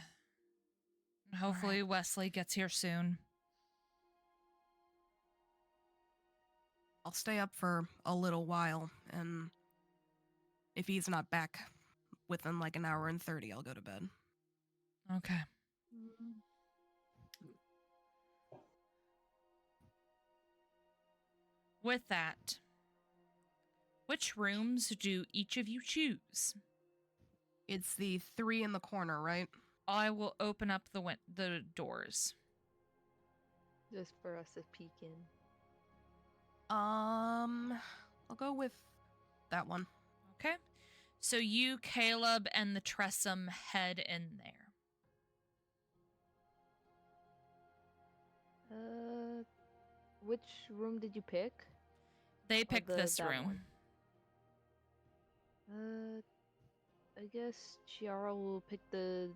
Hopefully Wesley gets here soon. I'll stay up for a little while, and if he's not back within like an hour and 30, I'll go to bed. Okay. With that, which rooms do each of you choose? It's the 3 in the corner, right? I will open up the doors. Just for us to peek in. I'll go with that one. Okay. So you, Caleb, and the Tressum head in there. Which room did you pick? They picked this that room. one? I guess Chiara will pick the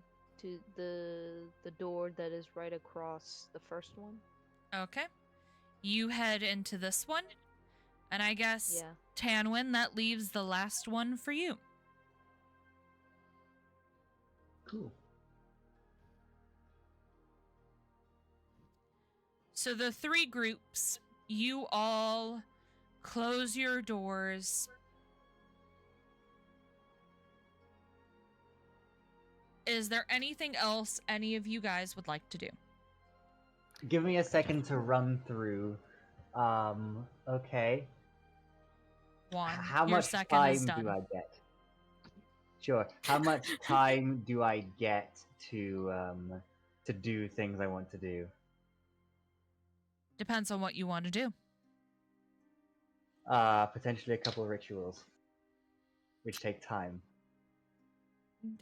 door that is right across the first one. Okay. You head into this one. And I guess, Yeah. Tanwin, that leaves the last one for you. Cool. So the three groups, you all close your doors. Is there anything else any of you guys would like to do? Give me a second to run through. Okay. Juan, How your much second is time done. do I get? Sure. How much time do I get to do things I want to do? Depends on what you want to do. Potentially a couple of rituals, which take time.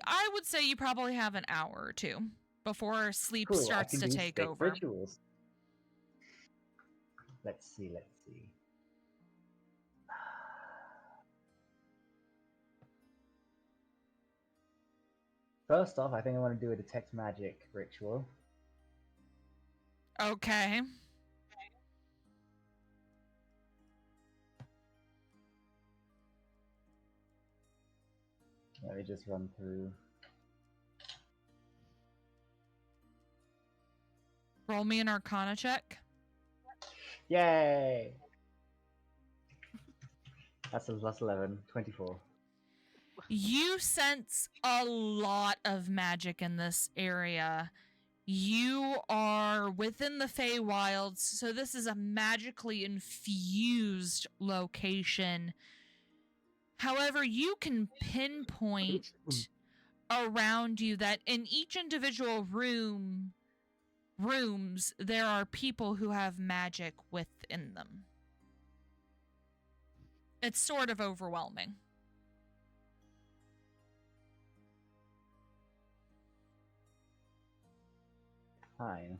I would say you probably have an hour or two before sleep Cool. I starts can to do take 6 over. rituals. Let's see. First off, I think I want to do a detect magic ritual. Okay. Let me just run through. Roll me an Arcana check. Yay! That's 11, 24. You sense a lot of magic in this area. You are within the Feywilds, so this is a magically infused location. However, you can pinpoint around you that in each individual rooms, there are people who have magic within them. It's sort of overwhelming. Fine.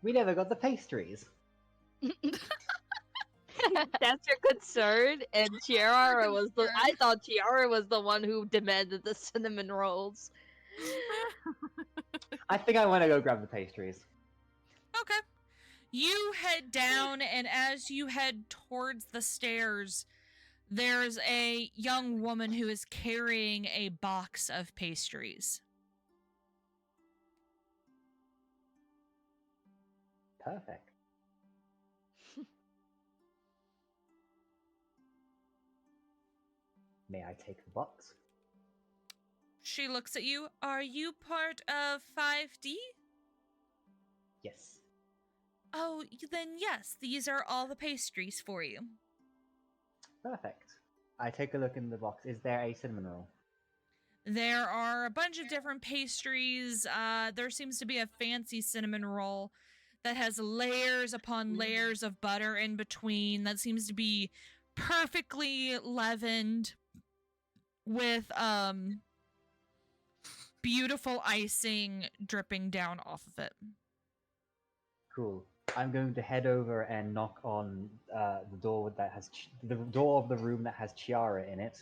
We never got the pastries. That's your concern, and Chiara was the. I thought Chiara was the one who demanded the cinnamon rolls. I think I want to go grab the pastries. Okay. You head down, and as you head towards the stairs, there's a young woman who is carrying a box of pastries. Perfect. May I take the box? She looks at you. Are you part of 5D? Yes. Oh, then yes, these are all the pastries for you. Perfect. I take a look in the box. Is there a cinnamon roll? There are a bunch of different pastries. There seems to be a fancy cinnamon roll that has layers upon layers of butter in between. That seems to be perfectly leavened with beautiful icing dripping down off of it. Cool. I'm going to head over and knock on the door that has the door of the room that has Chiara in it.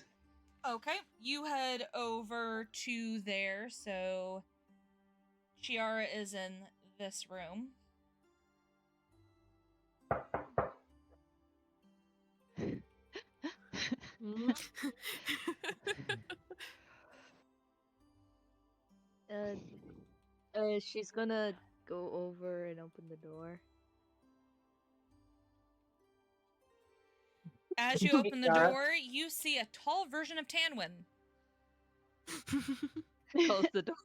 Okay, you head over to there. So Chiara is in this room. She's gonna go over and open the door. As you open the door, you see a tall version of Tanwin. Close the door.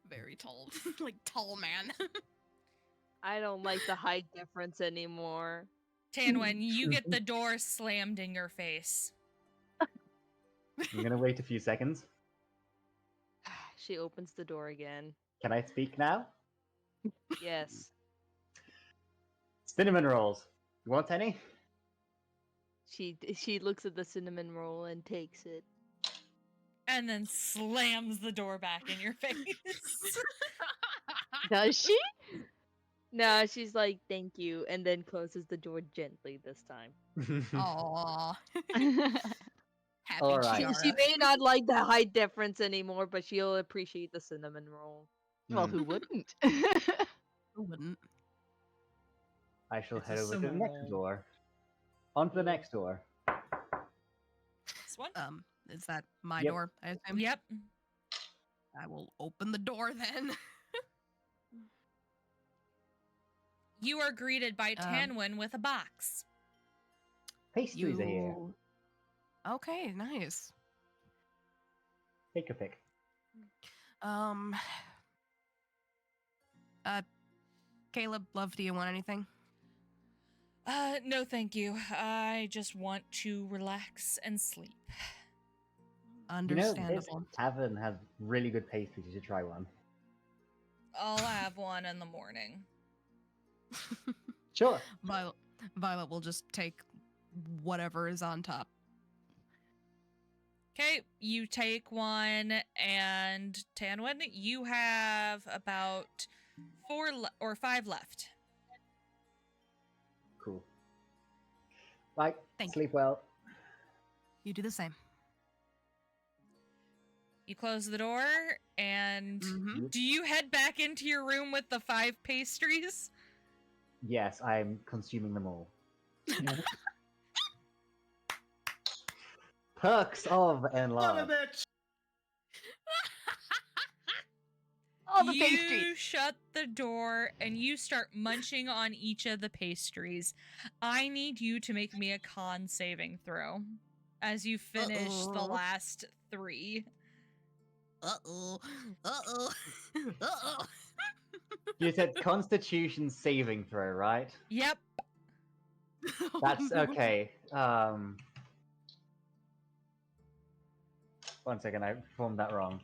Very tall, like tall man. I don't like the height difference anymore. Tanwin, you get the door slammed in your face. I'm gonna wait a few seconds. She opens the door again. Can I speak now? Yes. Cinnamon rolls. You want any? She looks at the cinnamon roll and takes it. And then slams the door back in your face. Does she? No, she's like, thank you, and then closes the door gently this time. Aww. Happy All right. Chiara. She may not like the height difference anymore, but she'll appreciate the cinnamon roll. Well, Hmm. who wouldn't? Who wouldn't? I shall It's a head over to the cinnamon next roll. door. On to the next door. This one? Is that my Yep. door? I assume. Yep. I will open the door then. You are greeted by Um, Tanwin with a box. Pastries are here. Okay, nice. Take a pick. Caleb, love, do you want anything? No thank you. I just want to relax and sleep. You know, this Understandable. tavern has really good pastries. You should try one. I'll have one in the morning. Sure. Violet will just take whatever is on top. Okay, you take one, and Tanwin, you have about 5 left. Cool. Bye. Thank Sleep well. You do the same. You close the door, and Mm-hmm. do you head back into your room with the 5 pastries? Yes, I'm consuming them all. Perks of enlarge. bitch! All the You pastries. shut the door and you start munching on each of the pastries. I need you to make me a con saving throw as you finish the Uh-oh. last 3. Uh-oh. Uh-oh. Uh-oh. You said Constitution saving throw, right? Yep. That's okay. One second, I performed that wrong.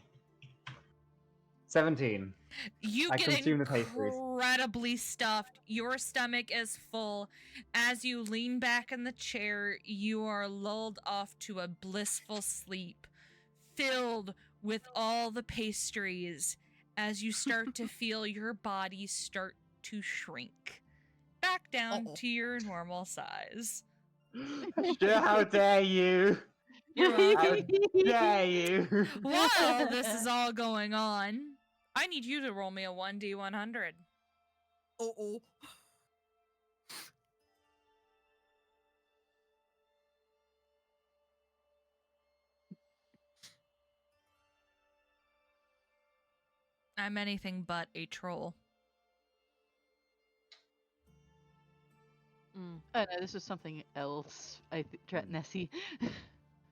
17. You I get consume the pastries. incredibly stuffed. Your stomach is full. As you lean back in the chair, you are lulled off to a blissful sleep, filled with all the pastries as you start to feel your body start to shrink back down Uh-oh. to your normal size. Sure, how dare you? You're How welcome. dare you? While this is all going on, I need you to roll me a 1d100. Uh-oh. I'm anything but a troll. Mm. Oh no, this was something else. Nessie.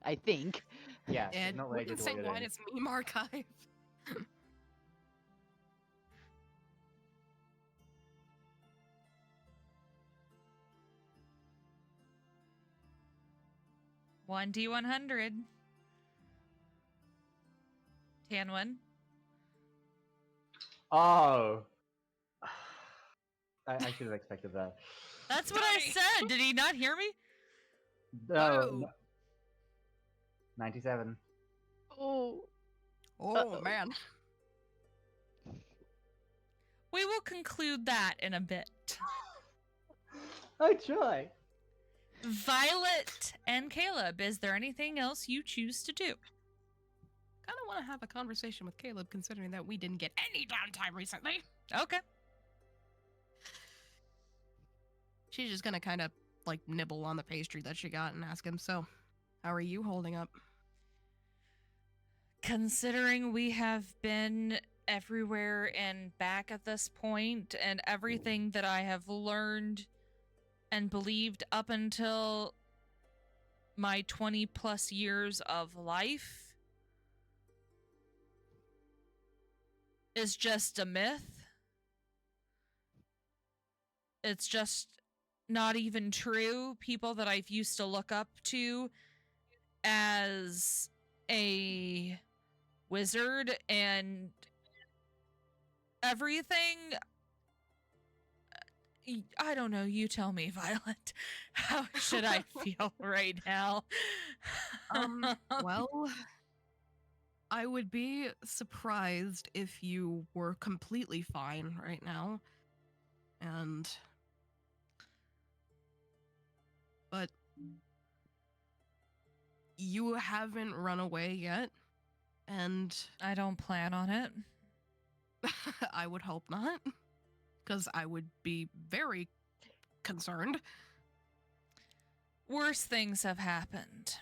I think. Yeah, it's And not we related can to say what you're why doing. it's meme archive. One D100. Tanwin. Oh. I should have expected that. That's what I said. Did he not hear me? No, Oh. 97. Oh. Oh, Uh-oh. man. We will conclude that in a bit. I try. Violet and Caleb, is there anything else you choose to do? Kind of want to have a conversation with Caleb, considering that we didn't get any downtime recently. Okay. She's just gonna kind of like nibble on the pastry that she got and ask him, so, how are you holding up? Considering we have been everywhere and back at this point, and everything that I have learned and believed up until my 20 plus years of life is just a myth. It's just not even true. People that I've used to look up to as a wizard and everything. I don't know. You tell me, Violet. How should I feel right now? Well, I would be surprised if you were completely fine right now. But you haven't run away yet, and I don't plan on it. I would hope not, because I would be very concerned. Worse things have happened.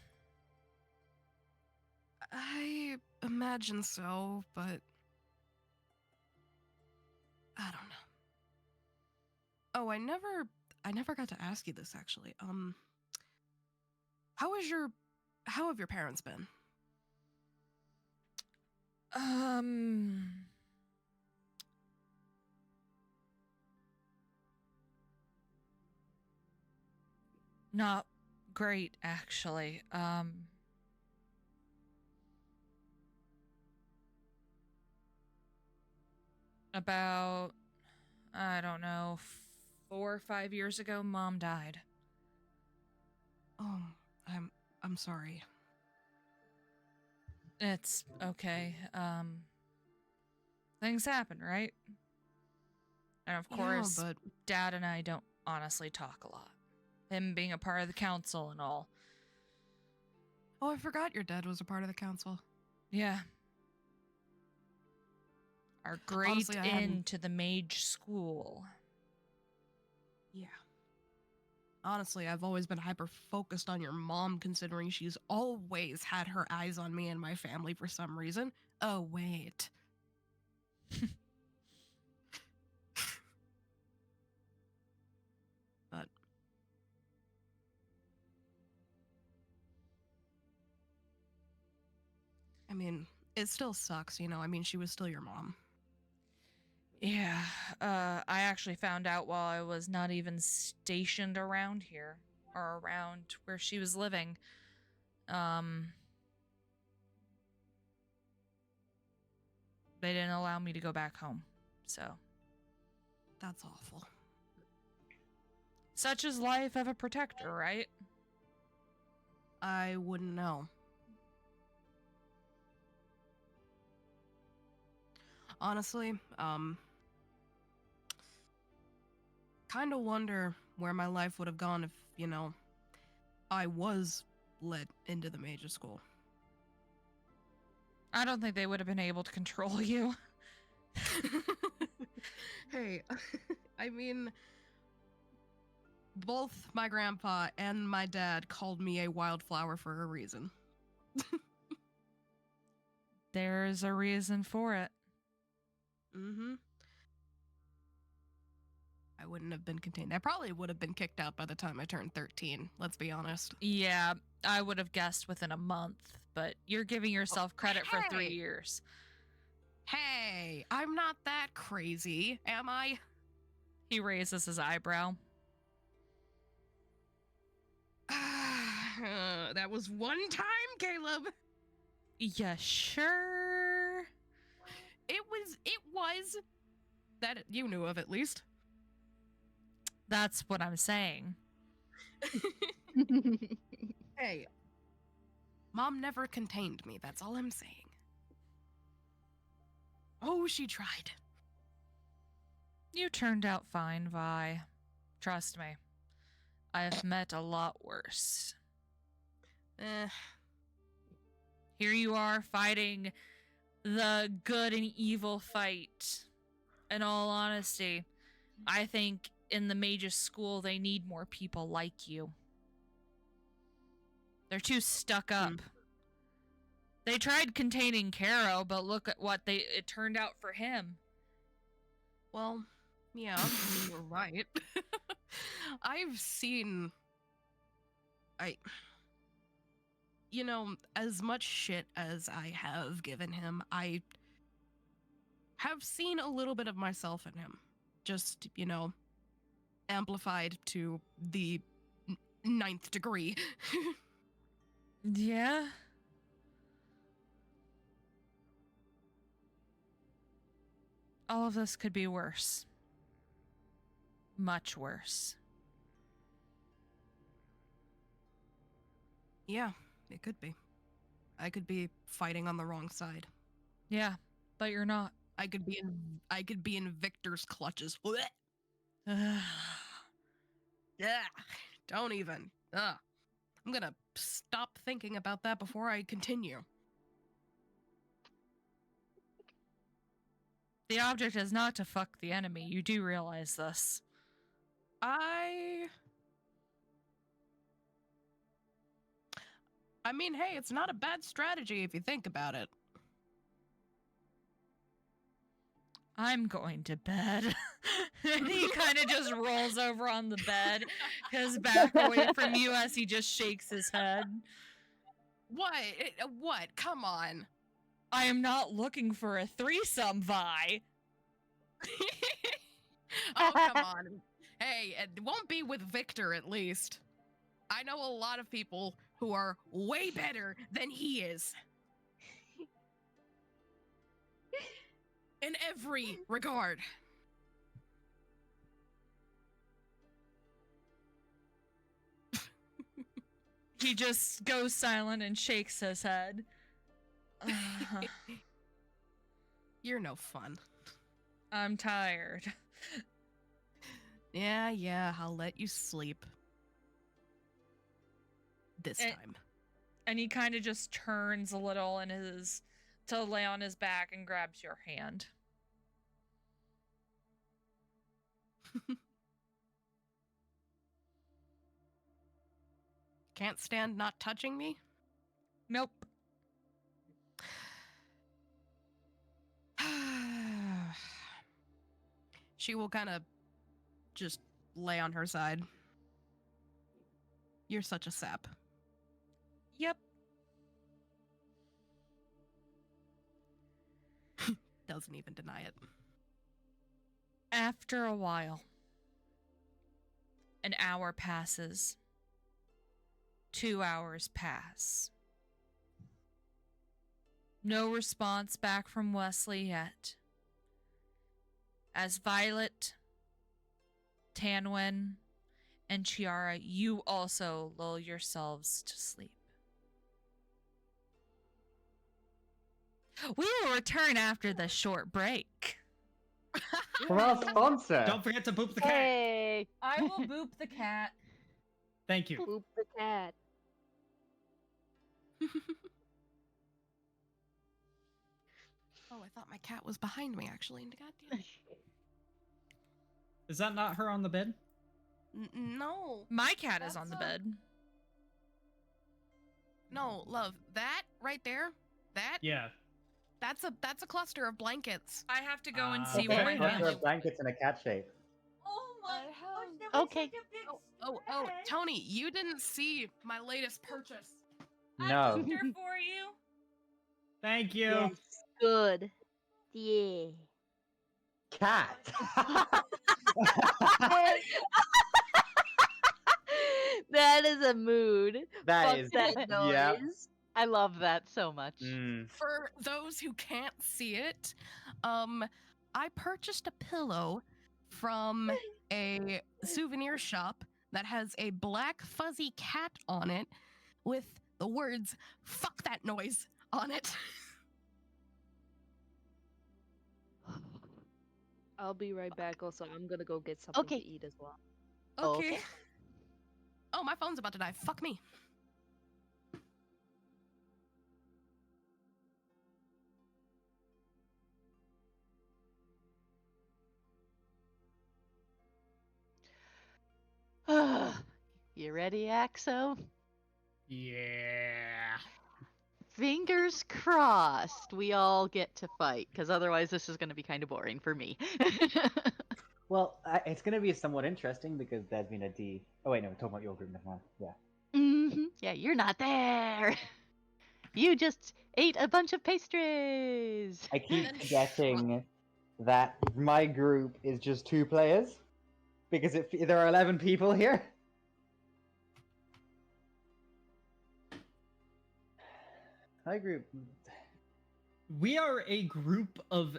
I imagine so, but I don't know. Oh, I never got to ask you this actually. How have your parents been? Not great, actually. About, I don't know, 4 or 5 years ago, Mom died. Oh, I'm sorry. It's okay. Things happen, right? And of course, yeah, but Dad and I don't honestly talk a lot. Him being a part of the council and all. oh, I forgot your dad was a part of the council. Yeah. Our great Honestly, I hadn't- into the mage school. Yeah. Honestly, I've always been hyper focused on your mom, considering she's always had her eyes on me and my family for some reason. Oh, wait. But I mean, it still sucks, you know? I mean, she was still your mom. Yeah, I actually found out while I was not even stationed around here, or around where she was living. They didn't allow me to go back home, so. That's awful. Such is life of a protector, right? I wouldn't know. Honestly, kind of wonder where my life would have gone if, you know, I was led into the major school. I don't think they would have been able to control you. Hey, I mean, both my grandpa and my dad called me a wildflower for a reason. There's a reason for it. Mm-hmm. I wouldn't have been contained. I probably would have been kicked out by the time I turned 13, let's be honest. Yeah, I would have guessed within a month, but you're giving yourself credit for 3 hey! years. Hey, I'm not that crazy, am I? He raises his eyebrow. That was one time, Caleb. Yeah, sure. It was. That you knew of, at least. That's what I'm saying. Hey, Mom never contained me, that's all I'm saying. Oh, she tried. You turned out fine, Vi. Trust me. I've met a lot worse. Here you are fighting the good and evil fight. In all honesty, I think in the mage's school they need more people like you. They're too stuck up. They tried containing Caro, but look at what it turned out for him. Well, yeah, you're right. I've seen... You know, as much shit as I have given him, I have seen a little bit of myself in him. Just, you know, amplified to the 9th degree. Yeah? all of this could be worse. Much worse. Yeah, it could be. I could be fighting on the wrong side. Yeah, but you're not. I could be in Victor's clutches. Ugh. Yeah, don't even. Ugh. I'm gonna stop thinking about that before I continue. The object is not to fuck the enemy. You do realize this. I mean, hey, it's not a bad strategy if you think about it. I'm going to bed. And he kind of just rolls over on the bed, his back away from you as he just shakes his head. What? What? Come on. I am not looking for a threesome, Vi. Oh, come on. Hey, it won't be with Victor, at least. I know a lot of people who are way better than he is. In every regard. He just goes silent and shakes his head. You're no fun. I'm tired. Yeah, I'll let you sleep. This time. And he kind of just turns a little in to lay on his back and grabs your hand. Can't stand not touching me? Nope. She will kind of just lay on her side. You're such a sap. Yep. Doesn't even deny it. After a while, an hour passes. 2 hours pass. No response back from Wesley yet. As Violet, Tanwin, and Chiara, you also lull yourselves to sleep. We will return after the short break. From our sponsor. Don't forget to boop the cat. Hey, I will boop the cat. Thank you. poop the cat. Oh, I thought my cat was behind me, actually. God damn it. Is that not her on the bed? No. My cat is on That's the a- bed. No, love. That right there, Yeah. that's a cluster of blankets. I have to go and Ah. see what Okay, my cluster family. of blankets in a cat shape. Oh my gosh, Okay. Oh, Tony, you didn't see my latest purchase. No. I cooked her for you. Thank you. Yes, good. Yeah. Cat. That is a mood. That Fuck is. that noise. Yeah. I love that so much. Mm. For those who can't see it, I purchased a pillow from a souvenir shop that has a black fuzzy cat on it with the words "fuck that noise" on it. I'll be right back. Also, I'm gonna go get something Okay. to eat as well. Okay. Oh, my phone's about to die. Fuck me. You ready, Axo? Yeah. Fingers crossed we all get to fight, because otherwise this is going to be kind of boring for me. Well, it's going to be somewhat interesting because there's been a D. Oh wait, no, we're talking about your group. Never mind. Yeah. Yeah, you're not there. You just ate a bunch of pastries. I keep Then forgetting that my group is just 2 players because there are 11 people here. My group. We are a group of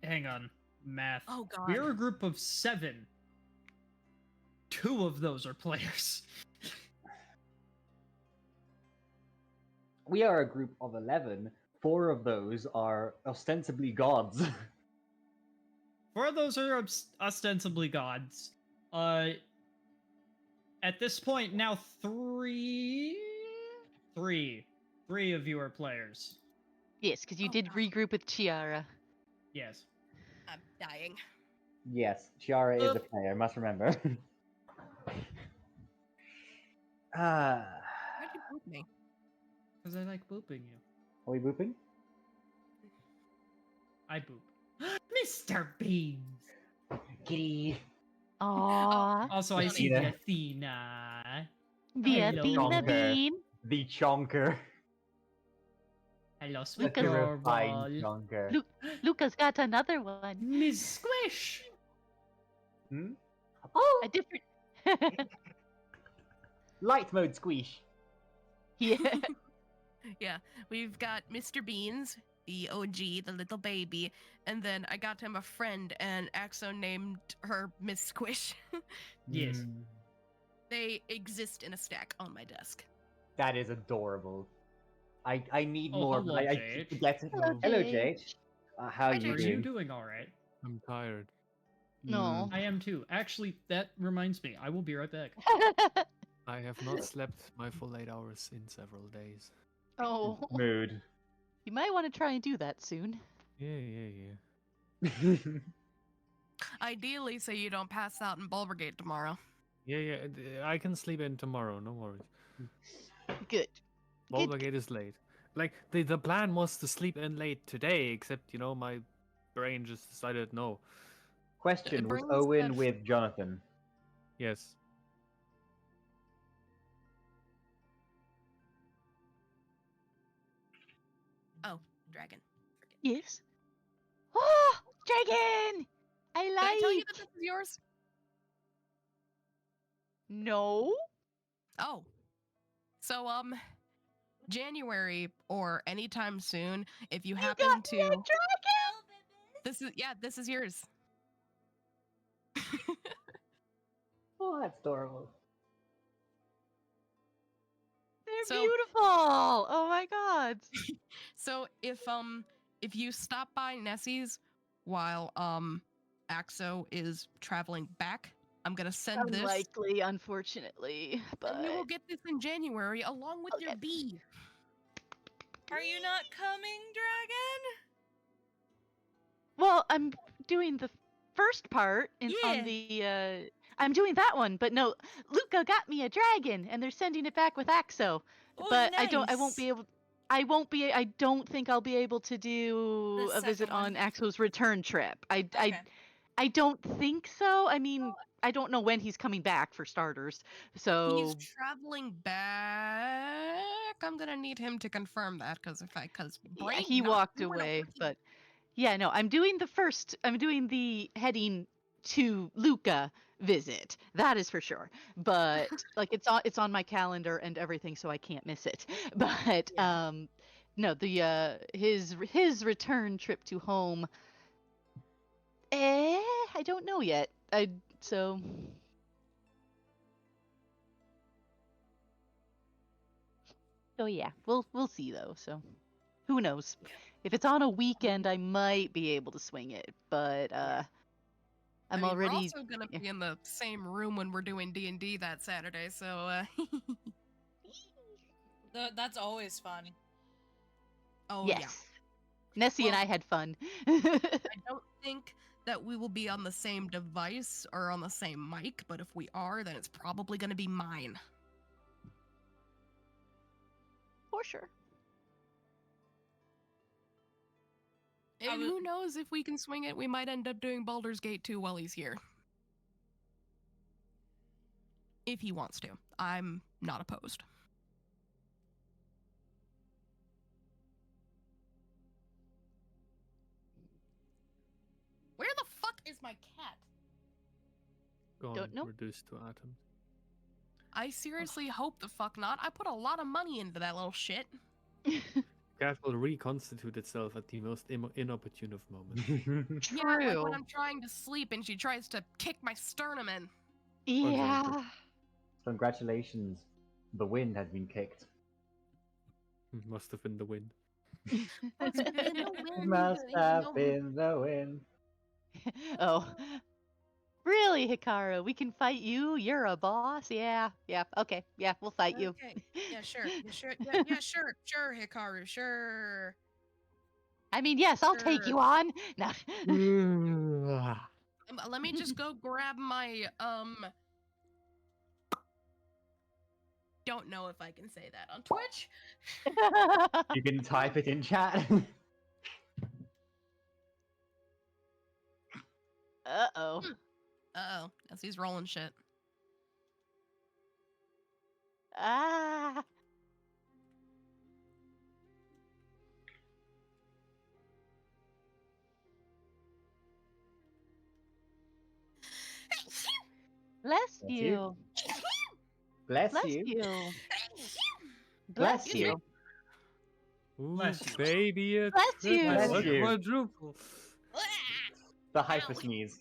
hang on. Math. Oh god. We're a group of 7. 2 of those are players. We are a group of 11. 4 of those are ostensibly gods. 4 of those are ostensibly gods. At this point, now 3 of you are players. Yes, because you Oh, did God. regroup with Chiara. Yes. I'm dying. Yes, Chiara is a player, must remember. Ah, Why'd you boot me? Because I like booping you. are we booping? I boop. Mr. Beans! Kitty. Aww. Also, I see Athena. the Athena. The Hello. Athena Chonker. Bean. The Chonker. Hello, sweet Lucas. girl. Refined Chonker. Lu- Luca's got another one. Miss Squish! Hmm? A Oh! different. Light mode squish. Yeah. Yeah, we've got Mr. Beans, the OG, the little baby, and then I got him a friend, and Axo named her Miss Squish. Yes. Mm, They exist in a stack on my desk. that is adorable. I need Oh, more. hello, I Jade. keep forgetting. Hello, Hello, Jade. Jade. How are Hi, you Jade. Are you doing? doing alright? I'm tired. No. I am too. Actually, that reminds me. I will be right back. I have not slept my full 8 hours in several days. Oh. Mood. You might want to try and do that soon. Yeah. Ideally, so you don't pass out in Bulvergate tomorrow. Yeah. I can sleep in tomorrow, no worries. Good. Volgate is late. Like, the plan was to sleep in late today, except, my brain just decided no. Question: Was brings Owen that with Jonathan? Yes. Oh, dragon. Yes. Oh, dragon! I Did like. I tell you that this is yours? No. Oh. So, January or anytime soon, if you You happen got me a to... dragon. This is yours. Oh, that's adorable. They're So- beautiful. Oh my god. So if you stop by Nessie's while Axo is traveling back, I'm gonna send this, Unlikely, unfortunately, but and you will get this in January along with your Okay. bee. Are you not coming, dragon? well, I'm doing the first part Yeah. on the. I'm doing that one, but no, Luca got me a dragon, and they're sending it back with Axo. Oh, but nice. I won't be able. I don't think I'll be able to do The a visit second one. on Axo's return trip. Okay. I don't think so. I mean, I don't know when he's coming back for starters. So He's traveling back. I'm gonna need him to confirm that because yeah, he walked away, but yeah, no, I'm doing the heading to Luca visit. That is for sure. But like it's on my calendar and everything, so I can't miss it. But Yeah. no, the his return trip to home. I don't know yet. So yeah, we'll see though. So who knows? If it's on a weekend, I might be able to swing it, but I'm We're already. also gonna yeah. be in the same room when we're doing D&D that Saturday, so That's always fun. oh Yes. yeah. Nessie and Well- I had fun. I don't think that we will be on the same device or on the same mic, but if we are, then it's probably gonna be mine. For sure. And who knows if we can swing it, we might end up doing Baldur's Gate 2 while he's here. If he wants to. I'm not opposed. Where the fuck is my cat? Gone, Don't know. reduced to atoms. I seriously hope the fuck not. I put a lot of money into that little shit. Cat will reconstitute itself at the most inopportune of moments. Yeah, like True. when I'm trying to sleep and she tries to kick my sternum in. Yeah. Congratulations. The wind has been kicked. Must have been the wind. Must have been the wind, Must you have know. been the wind. Oh. Really, Hikaru? We can fight you? You're a boss? Yeah. Yeah. Okay. Yeah, we'll fight you. Okay. Yeah, sure. Yeah, sure. Yeah, sure. Sure, Hikaru. Sure. I mean, yes, I'll take Sure. you on. No. Let me just go grab my Don't know if I can say that on Twitch. You can type it in chat. Uh-oh. Uh-oh. As he's rolling shit. Ah. Bless Bless you. you. Bless Bless you. you. Bless Bless you. you. Ooh, Bless you. baby, a Bless you. Bless triple, a you. quadruple. The hyper sneeze.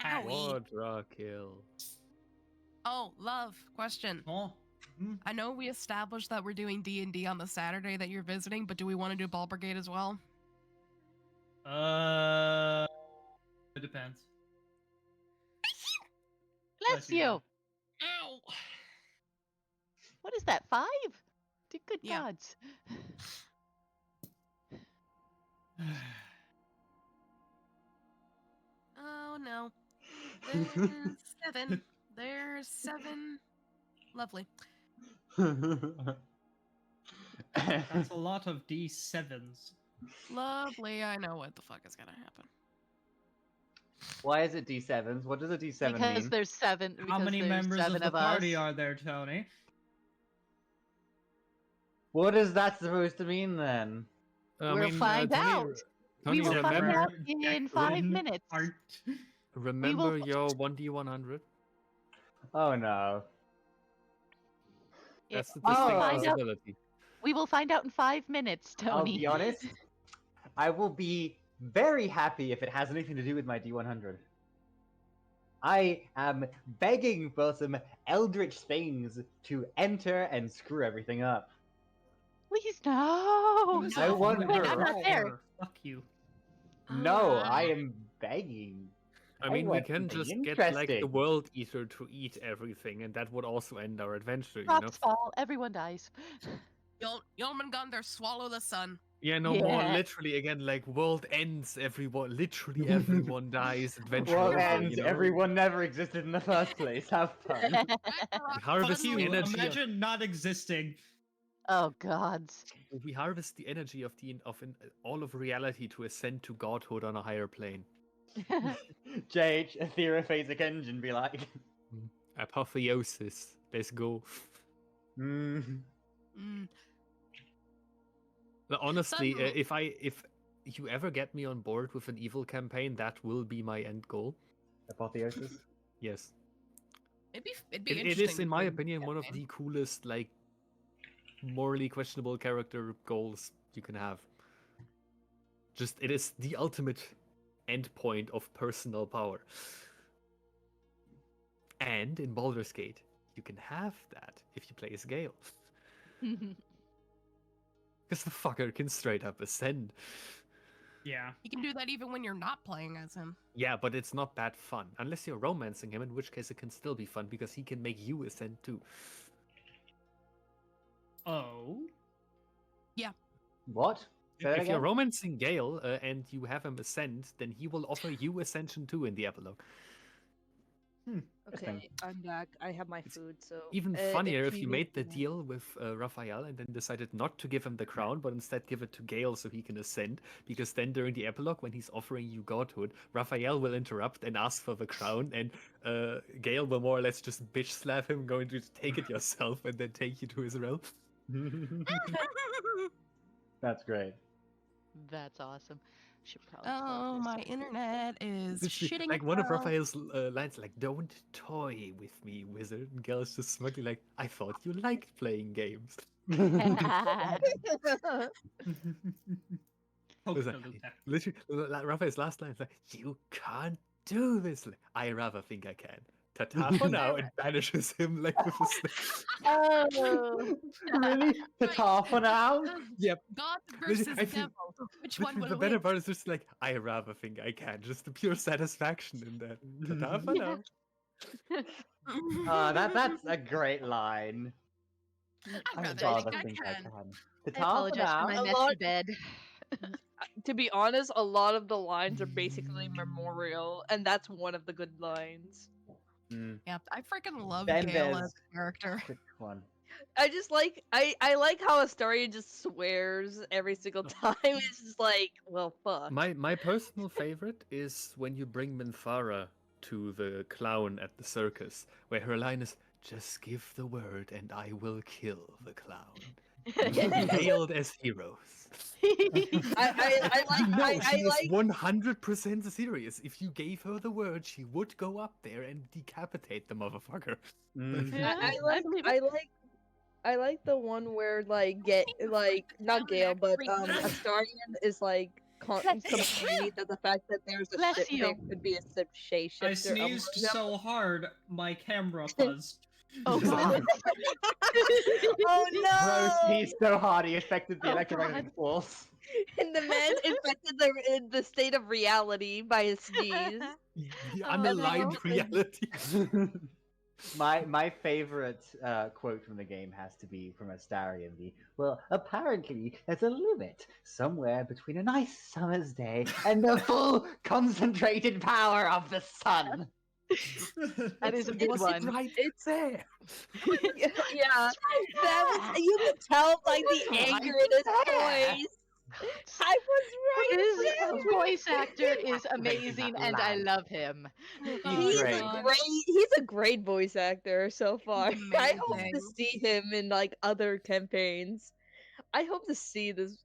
Owie. Quadra kill. Oh, love. Question. Oh. Mhm. I know we established that we're doing D&D on the Saturday that you're visiting, but do we want to do Ball Brigade as well? It depends. Bless you. Ow! What is that? 5? Good Yeah. gods. Oh no. There's 7. There's 7. Lovely. That's a lot of D7s. Lovely. I know what the fuck is gonna happen. Why is it D7s? What does a D7 Because mean? there's 7. How many there's members 7 of the party us. are there, Tony? What is that supposed to mean then? We'll find Tony, out. Tony, We will find remember, out in 5 minutes. Art. remember your 1d100? Oh no. That's the we will Oh. find out. possibility. We will find out in 5 minutes, Tony. I'll be honest. I will be very happy if it has anything to do with my D100. I am begging for some eldritch things to enter and screw everything up. Please no. No. I want Wait, I'm not there. Fuck you. No, I am begging. I I mean, we want can something just get like the interesting. World Eater to eat everything, and that would also end our adventure, you know? Crops fall. Everyone dies. Jormungandr, swallow the sun. Yeah, no more. Yeah. Literally, again, like world ends. Literally everyone dies. Adventure Well, over. and You know? everyone never existed in the first place. Have fun. Harvest Fuck the you. energy. Imagine not existing. Oh gods. We harvest the energy of all of reality to ascend to godhood on a higher plane. JH, Etherophasic engine be like. Apotheosis. Let's go. Mm. Mm. No, honestly, Suddenly- if you ever get me on board with an evil campaign, that will be my end goal. Apotheosis. Yes. It'd be It interesting. is, in my to opinion, one of campaign. the coolest, like, morally questionable character goals you can have. Just, it is the ultimate endpoint of personal power. And in Baldur's Gate, you can have that if you play as Gale. Because the fucker can straight up ascend. Yeah. You can do that even when you're not playing as him. Yeah, but it's not that fun. Unless you're romancing him, in which case it can still be fun, because he can make you ascend too. Oh. What? Say that If you're again? romancing Gale and you have him ascend, then he will offer you ascension too in the epilogue. Interesting. Okay, I'm back. I have my food, so Even it funnier if can you be- made the deal with Raphael and then decided not to give him the crown, but instead give it to Gale so he can ascend. Because then during the epilogue, when he's offering you godhood, Raphael will interrupt and ask for the crown, and Gale will more or less just bitch slap him, going to take it yourself, and then take you to his realm. That's great. That's awesome. Should probably Oh, close this my one. internet is Literally, shitting like one of itself. Raphael's lines, like, "Don't toy with me, wizard." And Gale's just smugly like, "I thought you liked playing games." Poke Was the like, Luka. literally, Raphael's last line is like, "You can't do this." I rather think I can. Ta-ta for now, and banishes him like with a snake. Oh. Really? Ta-ta for now? Yep. God Literally, versus I feel- devil. Which one Literally, will the better win? part is just like, I rather think I can. Just the pure satisfaction in that. Ta-ta for now. That's a great line. I'd I rather rather think I think I can. can. I Ta-ta for apologize for now. my A messy lot- bed. To be honest, a lot of the lines are basically memorial, and that's one of the good lines. Yeah, I freaking love Then Gale there's- as a character. Quick one. I just like I like how Astoria just swears every single time. It's just like, well, fuck. My personal favorite is when you bring Minthara to the clown at the circus, where her line is, "Just give the word and I will kill the clown." We hailed as heroes. I like No, I she is like 100% serious. If you gave her the word, she would go up there and decapitate the motherfucker. I like the one where like not Gale, but Astarion is like complaining that the fact that there's a Bless ship you. there could be a shape shifter. I sneezed among them. so hard, my camera fuzzed. Oh god. Oh Bro no! sneezed so hard he affected the Oh, electromagnetic force. And the man infected the state of reality by his sneeze. The Oh, unaligned no. reality. My favorite quote from the game has to be from Astarion. Well, apparently there's a limit somewhere between a nice summer's day and the full concentrated power of the sun. That is a good Was one. it right It's there? yeah, that was, you could tell like the anger in his voice. I was right His there. voice actor is amazing, and I love him. He's great. he's a great voice actor so far. He's I hope to amazing. see him in like other campaigns. I hope to see this.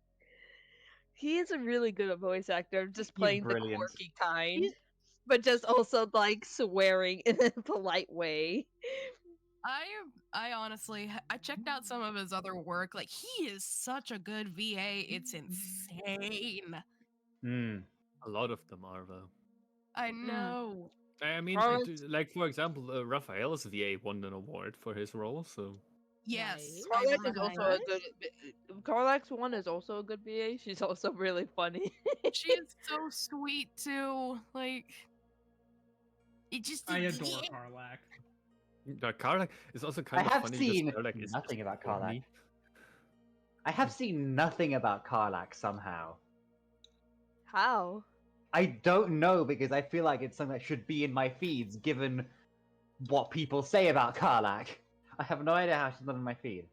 He is a really good voice actor, just playing the brilliant. quirky kind, He's- but just also like swearing in a polite way. I honestly, I checked out some of his other work. Like, he is such a good VA. It's insane. A lot of them are, though. I know. I mean, Alright. like, for example, Raphael's VA won an award for his role, so... Yes. I Karlak is remember also that. a good. Karlak's one is also a good VA. She's also really funny. She is so sweet too. Like, it just. I adore Karlak. Karlak is also kind I of have funny seen because Karlak is nothing just about horny. Karlak. I have seen nothing about Karlak somehow. How? I don't know because I feel like it's something that should be in my feeds given what people say about Karlak. I have no idea how she's not in my feed.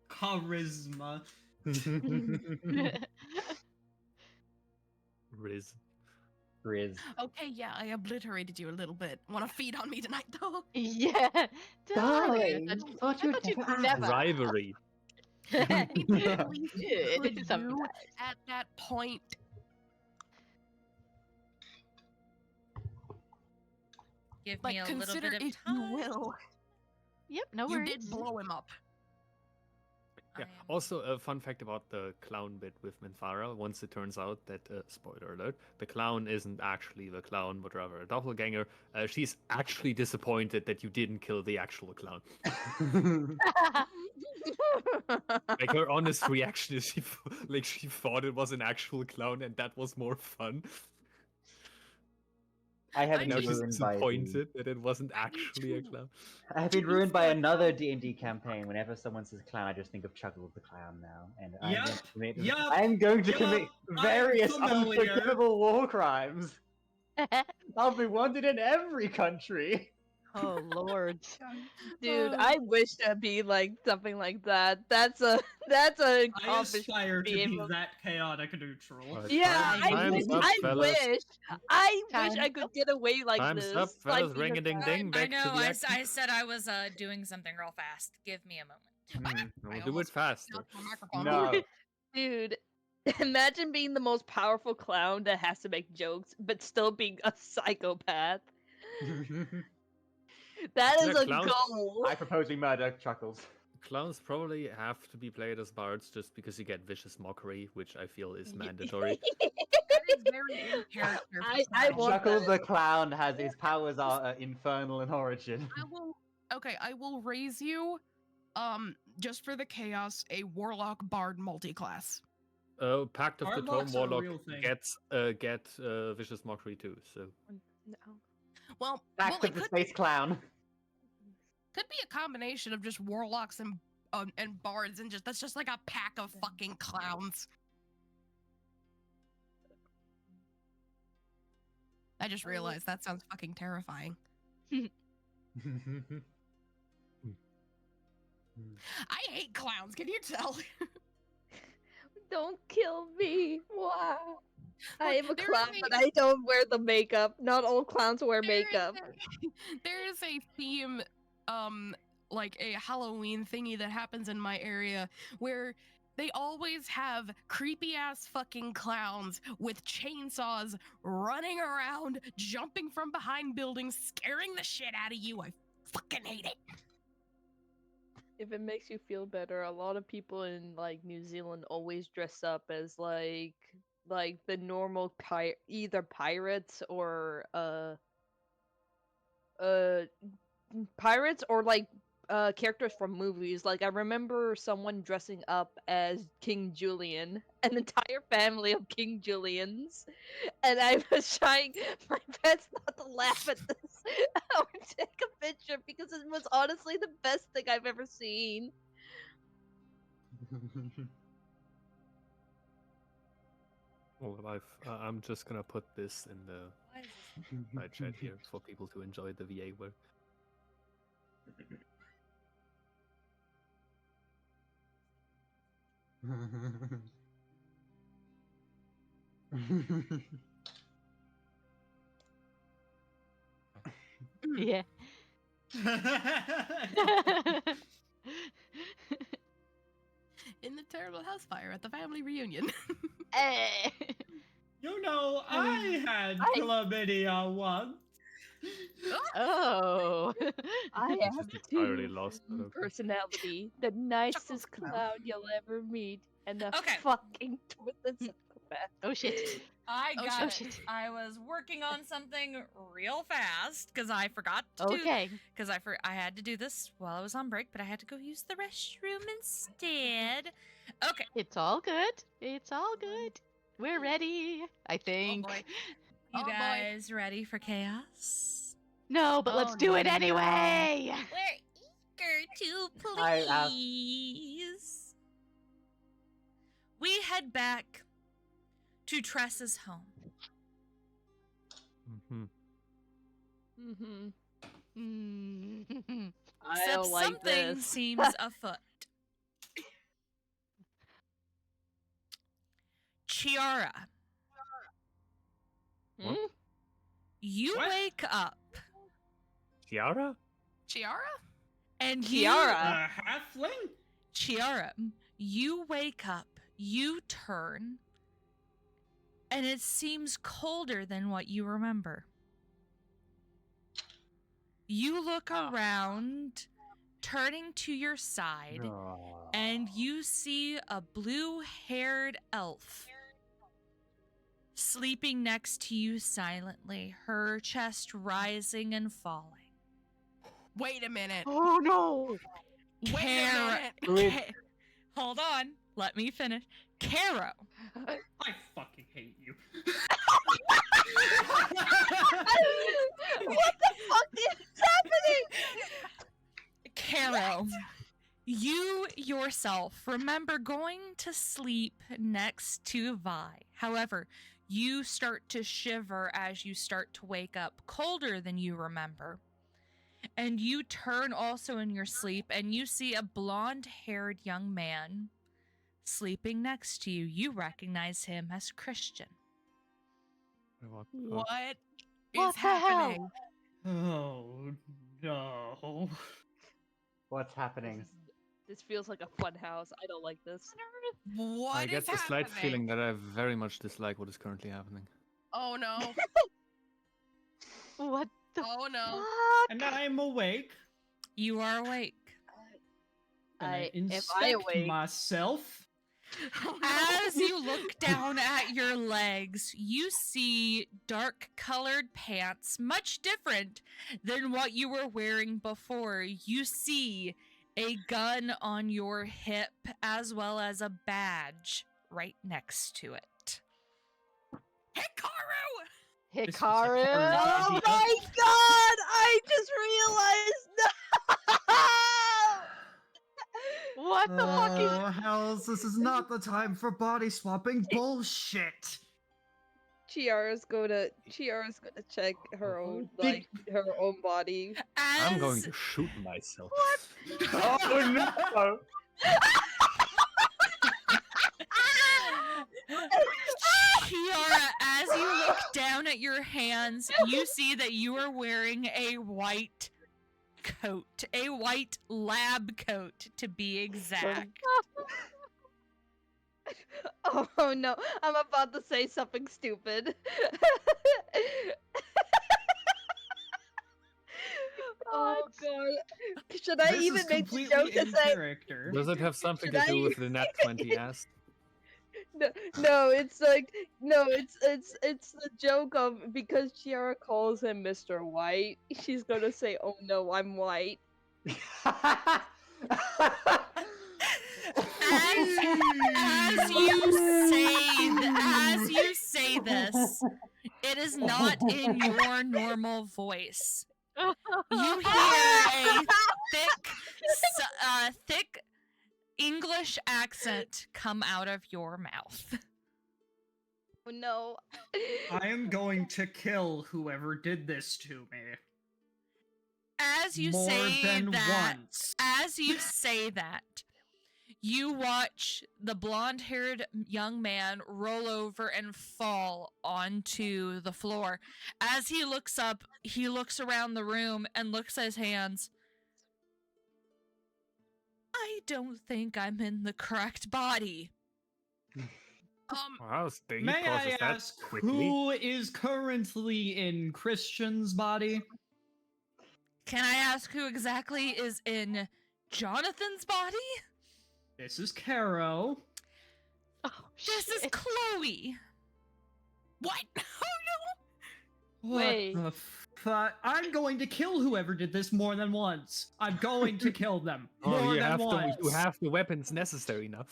Charisma. Riz. Grizz. Okay, yeah, I obliterated you a little bit. Want to feed on me tonight, though? Yeah. Darling, I thought you'd you'd never never. Rivalry. At least Yeah, could you sometimes. at that point. Give Like, me a little consider bit of if time. you will. Yep, no You worries. did blow him up. Yeah. I am- Also, a fun fact about the clown bit with Minthara. Once it turns out that, spoiler alert, the clown isn't actually the clown, but rather a doppelganger, she's actually disappointed that you didn't kill the actual clown. Like, her honest reaction is she thought it was an actual clown and that was more fun. I have Now been she's ruined by disappointed that it wasn't I actually a too. clown. I have Do been you ruined by feel like another how- D&D campaign. Whenever someone says clown, I just think of Chuckle the Clown now, and Yup, I'm going to yup, commit I'm various familiar. unforgivable war crimes. I'll be wanted in every country. Oh lord. Dude, Uh, I wish to be like something like that. That's an I accomplishment. aspire to be be able- that chaotic neutral. Alright, Yeah, time's up, I fellas. wish I Time's could get away like Time's this. up, like fellas. being a Ring-a-ding-ding. clown. Back I to know. the I action. said I was doing something real fast. Give me a moment. We'll I do it almost faster. knocked my microphone No. off. Dude, imagine being the most powerful clown that has to make jokes, but still being a psychopath. That is Yeah, a clowns- goal. I propose we murder Chuckles. Clowns probably have to be played as bards just because you get vicious mockery, which I feel is mandatory. That is very in character. For I clowns. want Chuckles that. the clown has his powers are infernal in origin. I will raise you, just for the chaos, a warlock bard multi-class. Pact of the Tome Warlocks are a Warlock real thing. get vicious mockery too. So No. Well, Back it to the could space clown. be a combination of just warlocks and bards, and that's just like a pack of fucking clowns. I just realized that sounds fucking terrifying. I hate clowns. Can you tell? Don't kill me. Wow. I am a There is clown, a- but I don't wear the makeup. Not all clowns wear makeup. There is a theme, like a Halloween thingy that happens in my area where they always have creepy ass fucking clowns with chainsaws running around, jumping from behind buildings, scaring the shit out of you. I fucking hate it. If it makes you feel better, a lot of people in like New Zealand always dress up as like the normal either pirates or pirates or like characters from movies. Like I remember someone dressing up as King Julian, an entire family of King Julians, and I was trying my best not to laugh at this or take a picture because it was honestly the best thing I've ever seen. well, I'm just gonna put this in the side chat here for people to enjoy the VA work. Yeah. In the terrible house fire at the family reunion. Eh. You know, I had chlamydia once. Oh. I This have is entirely two lost, but okay. personality, the nicest Chuckles. clown you'll ever meet, and a Okay. fucking twisted psychopath. Oh shit. I Oh, got shit. it. I was working on something real fast because I forgot to do. Okay. Because I had to do this while I was on break, but I had to go use the restroom instead. Okay. It's all good. It's all good. We're ready, I think. boy. You Oh, boy. guys ready for chaos? No, but let's Oh, do it no. anyway. We're eager to I- please. We head back to Tress's home. Mm-hmm. Mm-hmm. I Except don't like something this. seems afoot. Chiara, What? you What? wake up Kiara? Chiara? and Chiara. Halfling? Chiara, you wake up, you turn, and it seems colder than what you remember. You look around, turning to your side, and you see a blue-haired elf sleeping next to you silently, her chest rising and falling. Wait a minute. Oh no. Wait a Kara- minute. Ka- Hold on, let me finish. Caro, I fucking hate you. What the fuck is happening? Caro, you yourself remember going to sleep next to Vi. However, you start to shiver as you start to wake up, colder than you remember. And you turn also in your sleep and you see a blonde-haired young man sleeping next to you. You recognize him as Christian. What is What the hell? happening? Oh no. What's happening? This feels like a fun house. I don't like this. What I get is the slight happening? feeling that I very much dislike what is currently happening. Oh no. What the Oh no. fuck? And I'm awake. You are awake. And I if I inspect awake- myself. Oh, no. As you look down at your legs, you see dark colored pants, much different than what you were wearing before. You see a gun on your hip as well as a badge right next to it. Hikaru! This was a Hikaru! horrible Oh idea. my god! I just realized. No! What the fuck is hells, this is not the time for body swapping bullshit. Chiara's gonna check her own her own body. I'm going As to shoot myself. Oh no! Kiara, as you look down at your hands, you see that you are wearing a white coat, a white lab coat to be exact. Oh no, I'm about to say something stupid. Oh god. Should I This even is make the completely joke to in say character. Does it have something Should to do I- with the nat 20 ass? no, it's like no, it's the joke of because Chiara calls him Mr. White, she's gonna say, "Oh no, I'm white." As you say this, it is not in your normal voice. You hear a thick English accent come out of your mouth. Oh no. I am going to kill whoever did this to me. As you More say than that, once. as you say that, you watch the blonde-haired young man roll over and fall onto the floor. As he looks up, he looks around the room and looks at his hands. I don't think I'm in the correct body. Wow, he May I processed that ask quickly. who is currently in Christian's body? Can I ask who exactly is in Jonathan's body? This is Caro. Oh, This is shit. Chloe. What? Oh What Wait. the fuck? I'm going to kill whoever did this more than once. I'm going to kill them more Oh, you than have once. you have the weapons necessary now. no!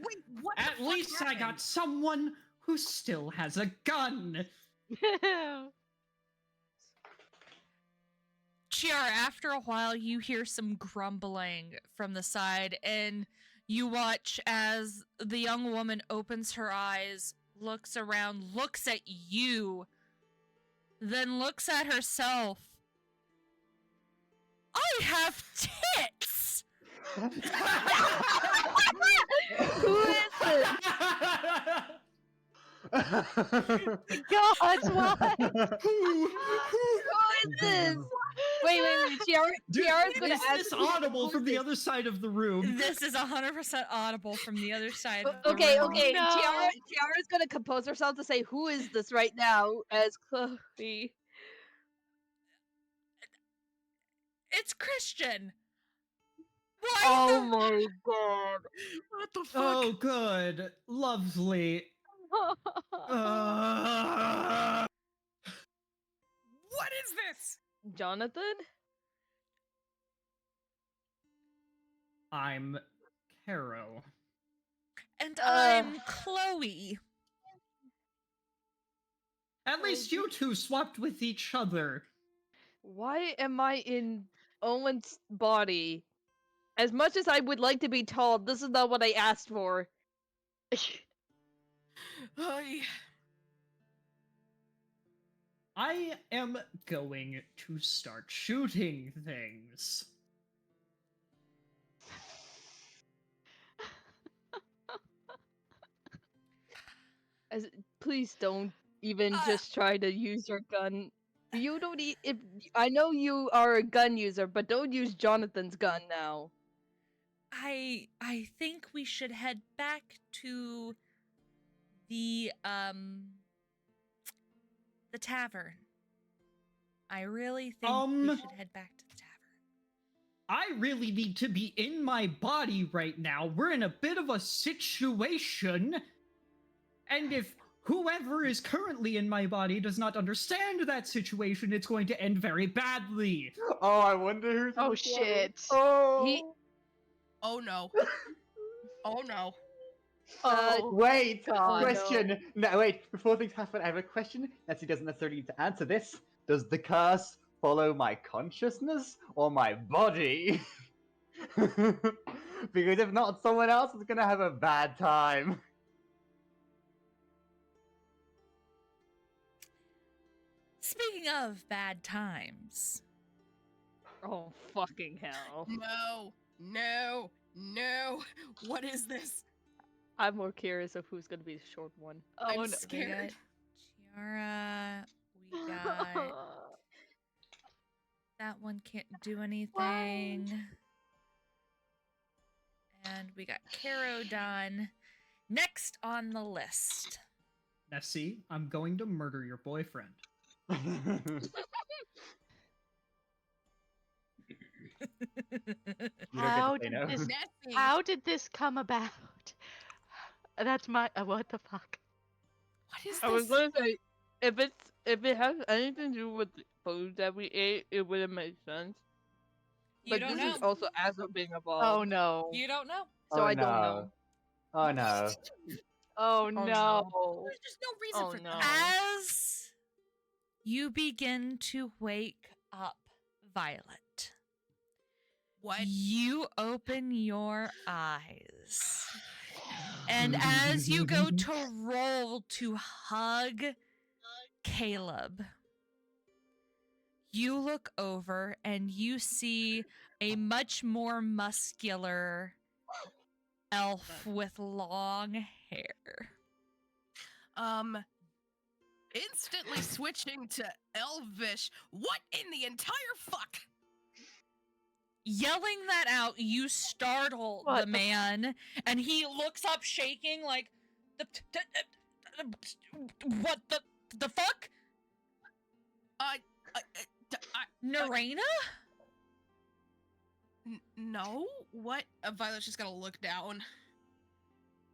Wait, what? the At fuck least I happened? got someone who still has a gun. Chiara, after a while, you hear some grumbling from the side, and you watch as the young woman opens her eyes, looks around, looks at you, then looks at herself. I have tits! Who is this? God, what? Who is this? Wait. Chiara's gonna Is ask. this audible from the other side of the room? This is 100% audible from the other side of the Okay. room. No. Chiara's gonna compose herself to say, "Who is this right now?" As Chloe. It's Christian! Why Oh the- my god. What the fuck? Oh, good. Lovely. What is this? Jonathan? I'm Caro. And I'm Chloe. At least you two swapped with each other. Why am I in Owen's body? As much as I would like to be told, this is not what I asked for. Ay. I am going to start shooting things. Please don't even Uh, just try to use your gun. You don't if I know you are a gun user, but don't use Jonathan's gun now. I think we should head back to the tavern. I really think we should head back to the tavern. I really need to be in my body right now. We're in a bit of a situation. And if whoever is currently in my body does not understand that situation, it's going to end very badly. Oh, I wonder who's. Oh shit. Oh. Oh no. Oh no. Wait. God. Question. No, wait. Before things happen, I have a question. Nessie doesn't necessarily need to answer this. Does the curse follow my consciousness or my body? Because if not, someone else is gonna have a bad time. Speaking of bad times, Oh, fucking hell. No. No. No. What is this? I'm more curious of who's gonna be the short one. I'm no. scared. Chiara, we got that one can't do anything. And we got Caro done. Next on the list. Nessie, I'm going to murder your boyfriend. How say did no. this? Nessie. How did this come about? That's my. What the fuck? What is I was this? gonna say, if it has anything to do with the food that we ate, it wouldn't make sense. You But don't this know. is also as of being involved. Oh no. You don't know. So Oh, I don't no. know. Oh no. Oh no. no. There's just no reason Oh, for no. that. As you begin to wake up, Violet, What? you open your eyes. And as you go to roll to hug Caleb, you look over and you see a much more muscular elf with long hair. Instantly switching to Elvish. What in the entire fuck? Yelling that out, you startle What the the man, and he looks up shaking like, what the fuck? Neraina? No? What? Violet's just gonna look down.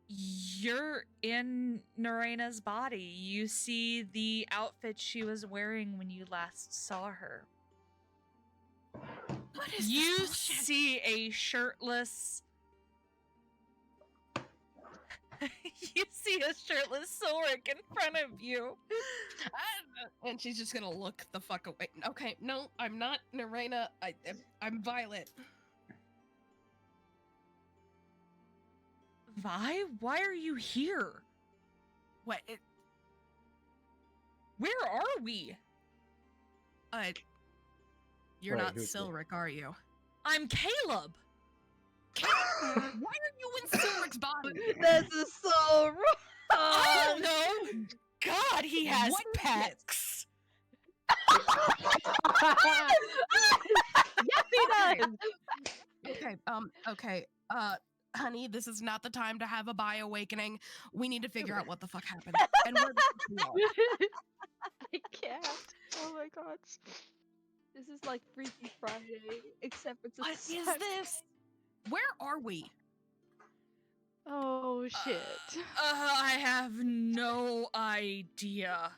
You're in Neraina's body. You see the outfit she was wearing when you last saw her. What is You this bullshit? see a shirtless. You see a shirtless Ulric in front of you. And she's just gonna look the fuck away. Okay, no, I'm not Neraina. I'm Violet. Vi, why are you here? What? Where are we? You're Wait, not who's this? Silric, are you? I'm Caleb. Why are you in Silric's body? This is so wrong. I don't know. God, he has What is pecs. Yes, he does. Okay, honey, this is not the time to have a bi-awakening. We need to figure out what the fuck happened. And where the fuck we are. I can't. Oh my god. This is like Freaky Friday, except it's a What is Saturday. this? Where are we? Oh shit. I have no idea.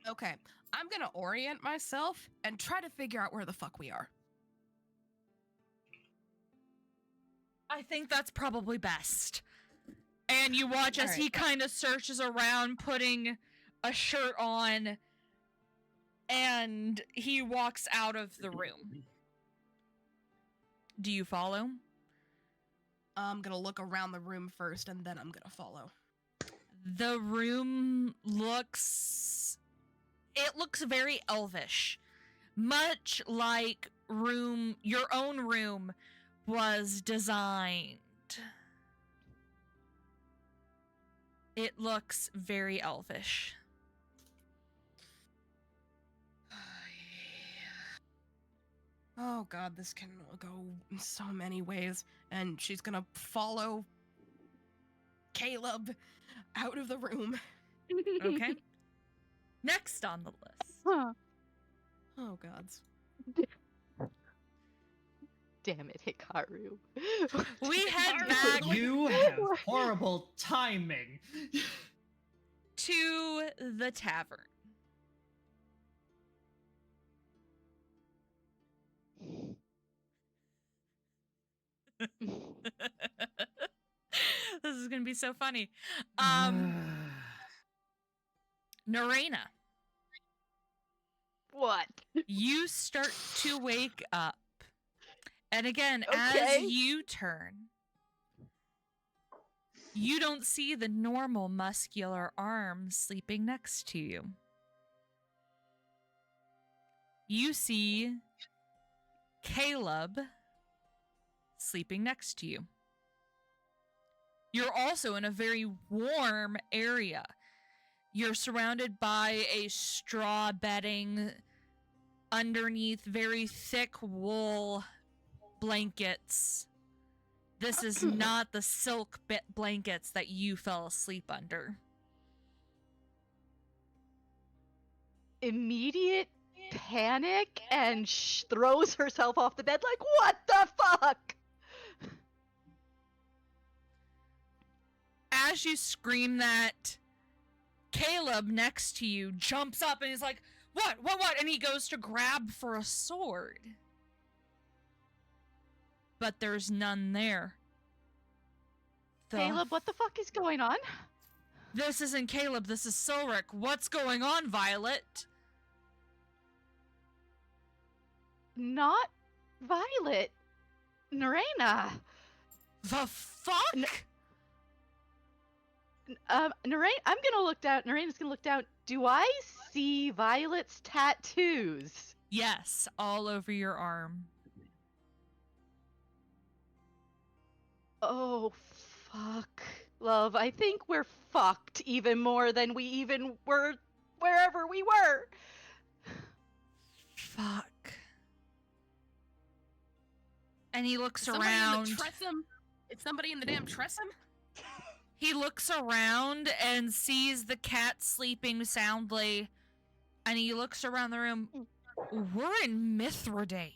Okay, I'm gonna orient myself and try to figure out where the fuck we are. I think that's probably best. And you watch as he kind of searches around, putting a shirt on, and he walks out of the room. Do you follow? I'm gonna look around the room first, and then I'm gonna follow. The room looks... It looks very elvish. Much like your own room was designed. It looks very elvish. Oh god, this can go in so many ways. And she's gonna follow Caleb out of the room. Okay. Next on the list. Huh. Oh gods. Damn it, Hikaru. We head Hikaru. back You have horrible timing. to the tavern. This is gonna be so funny. Neraina, What? you start to wake up. And again, Okay. as you turn, you don't see the normal muscular arm sleeping next to you. You see Caleb sleeping next to you. You're also in a very warm area. You're surrounded by a straw bedding underneath very thick wool blankets. This is not the silk blankets that you fell asleep under. Immediate panic and throws herself off the bed like, what the fuck? As you scream that, Caleb next to you jumps up and he's like, what? And he goes to grab for a sword. But there's none there. Caleb, what the fuck is going on? This isn't Caleb, this is Sorcerer. What's going on, Violet? Not Violet. Neraina. The fuck? Neraina, I'm gonna look down. Neraina's gonna look down. Do I see Violet's tattoos? Yes, all over your arm. Oh, fuck. Love, I think we're fucked even more than we even were wherever we were. Fuck. And he looks Somebody around. in the Tressum? Is somebody in the damn Tressum? He looks around and sees the cat sleeping soundly. And he looks around the room. We're in Mithridane.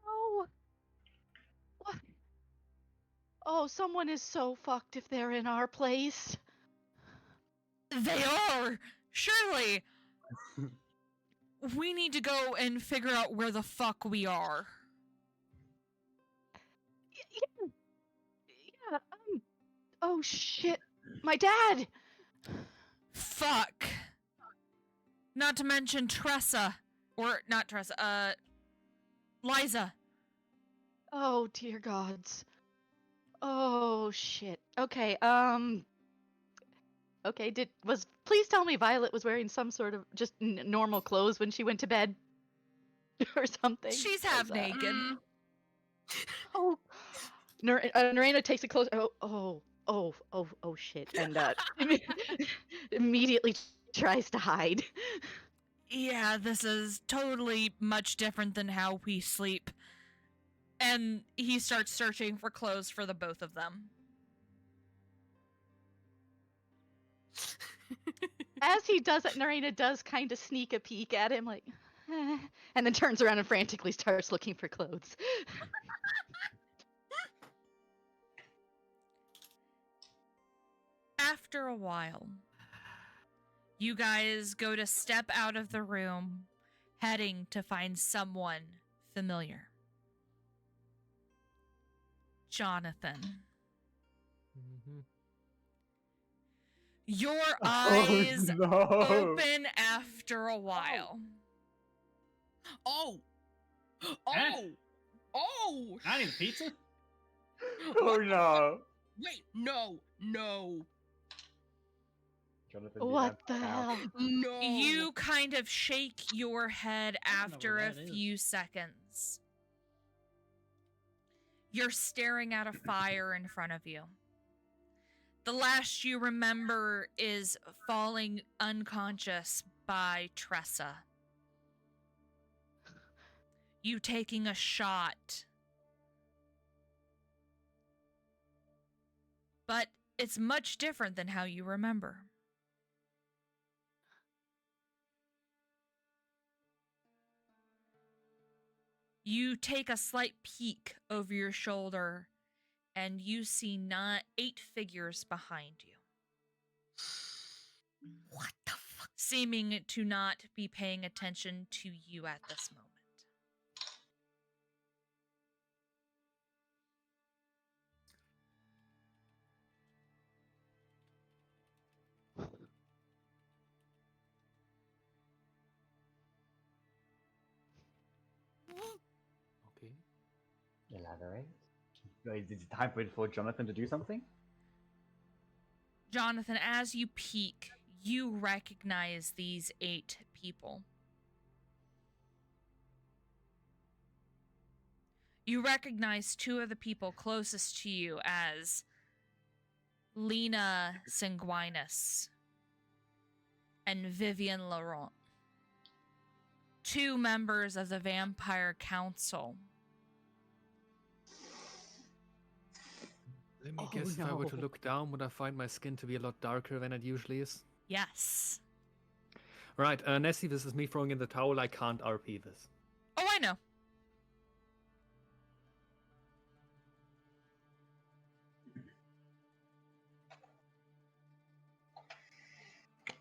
Oh. What? Oh, someone is so fucked if they're in our place. They are! Surely! We need to go and figure out where the fuck we are. Yeah, oh shit. My dad! Fuck. Not to mention Tressa. Or, not Tressa, Liza. Oh, dear gods. Oh, shit. Okay, okay, please tell me Violet was wearing some sort of just normal clothes when she went to bed? Or something. She's half naked. Oh. Neraina takes a close. Oh, shit. And, immediately tries to hide. Yeah, this is totally much different than how we sleep. And he starts searching for clothes for the both of them. As he does it, Neraina does kind of sneak a peek at him, like, and then turns around and frantically starts looking for clothes. After a while, you guys go to step out of the room, heading to find someone familiar. Jonathan. Mm-hmm. Your eyes no. open after a while. Oh! Eh? Oh! I need a pizza. Oh no. Wait, no! Jonathan, do What that the now. hell? No! You kind of shake your head I don't know after where a that is. few seconds. You're staring at a fire in front of you. The last you remember is falling unconscious by Tressa. You taking a shot. But it's much different than how you remember. You take a slight peek over your shoulder, and you see 8 figures behind you. What the fuck? Seeming to not be paying attention to you at this moment. Okay. Elaborate. Is it time for Jonathan to do something? Jonathan, as you peek, you recognize these 8 people. You recognize 2 of the people closest to you as Lena Sanguinis and Vivian Laurent, 2 members of the Vampire Council. Let me guess, if I were to look down, would I find my skin to be a lot darker than it usually is? Yes. Right, Nessie, this is me throwing in the towel. I can't RP this. Oh, I know.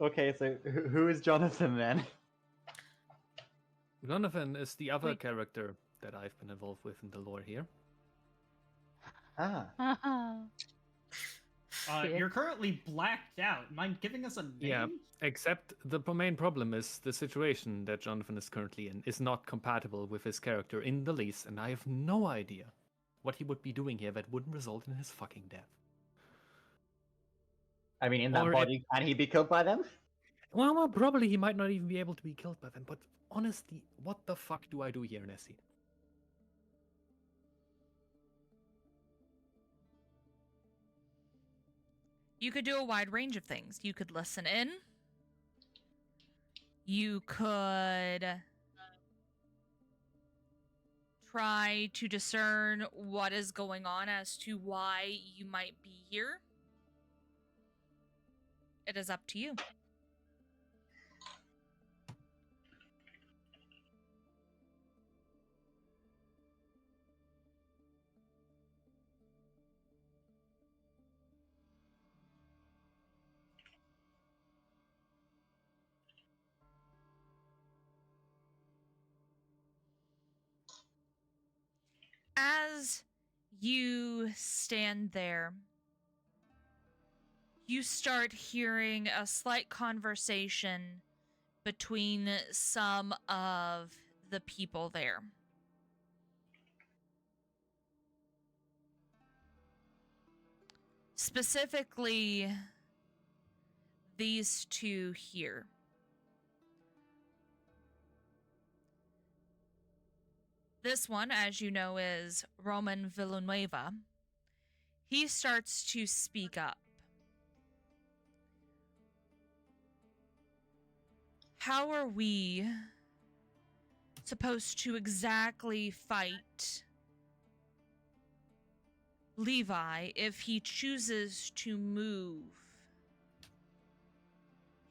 Okay, so who is Jonathan then? Jonathan is the other Wait. character that I've been involved with in the lore here. Ah. You're currently blacked out. Mind giving us a name? Yeah, except the main problem is the situation that Jonathan is currently in is not compatible with his character in the least, and I have no idea what he would be doing here that wouldn't result in his fucking death. I mean, in that Or body, can he be killed by them? Well, probably he might not even be able to be killed by them, but honestly, what the fuck do I do here, Nessie? You could do a wide range of things. You could listen in. You could try to discern what is going on as to why you might be here. It is up to you. As you stand there, you start hearing a slight conversation between some of the people there. Specifically, these 2 here. This one, as you know, is Roman Villanueva. He starts to speak up. How are we supposed to exactly fight Levi if he chooses to move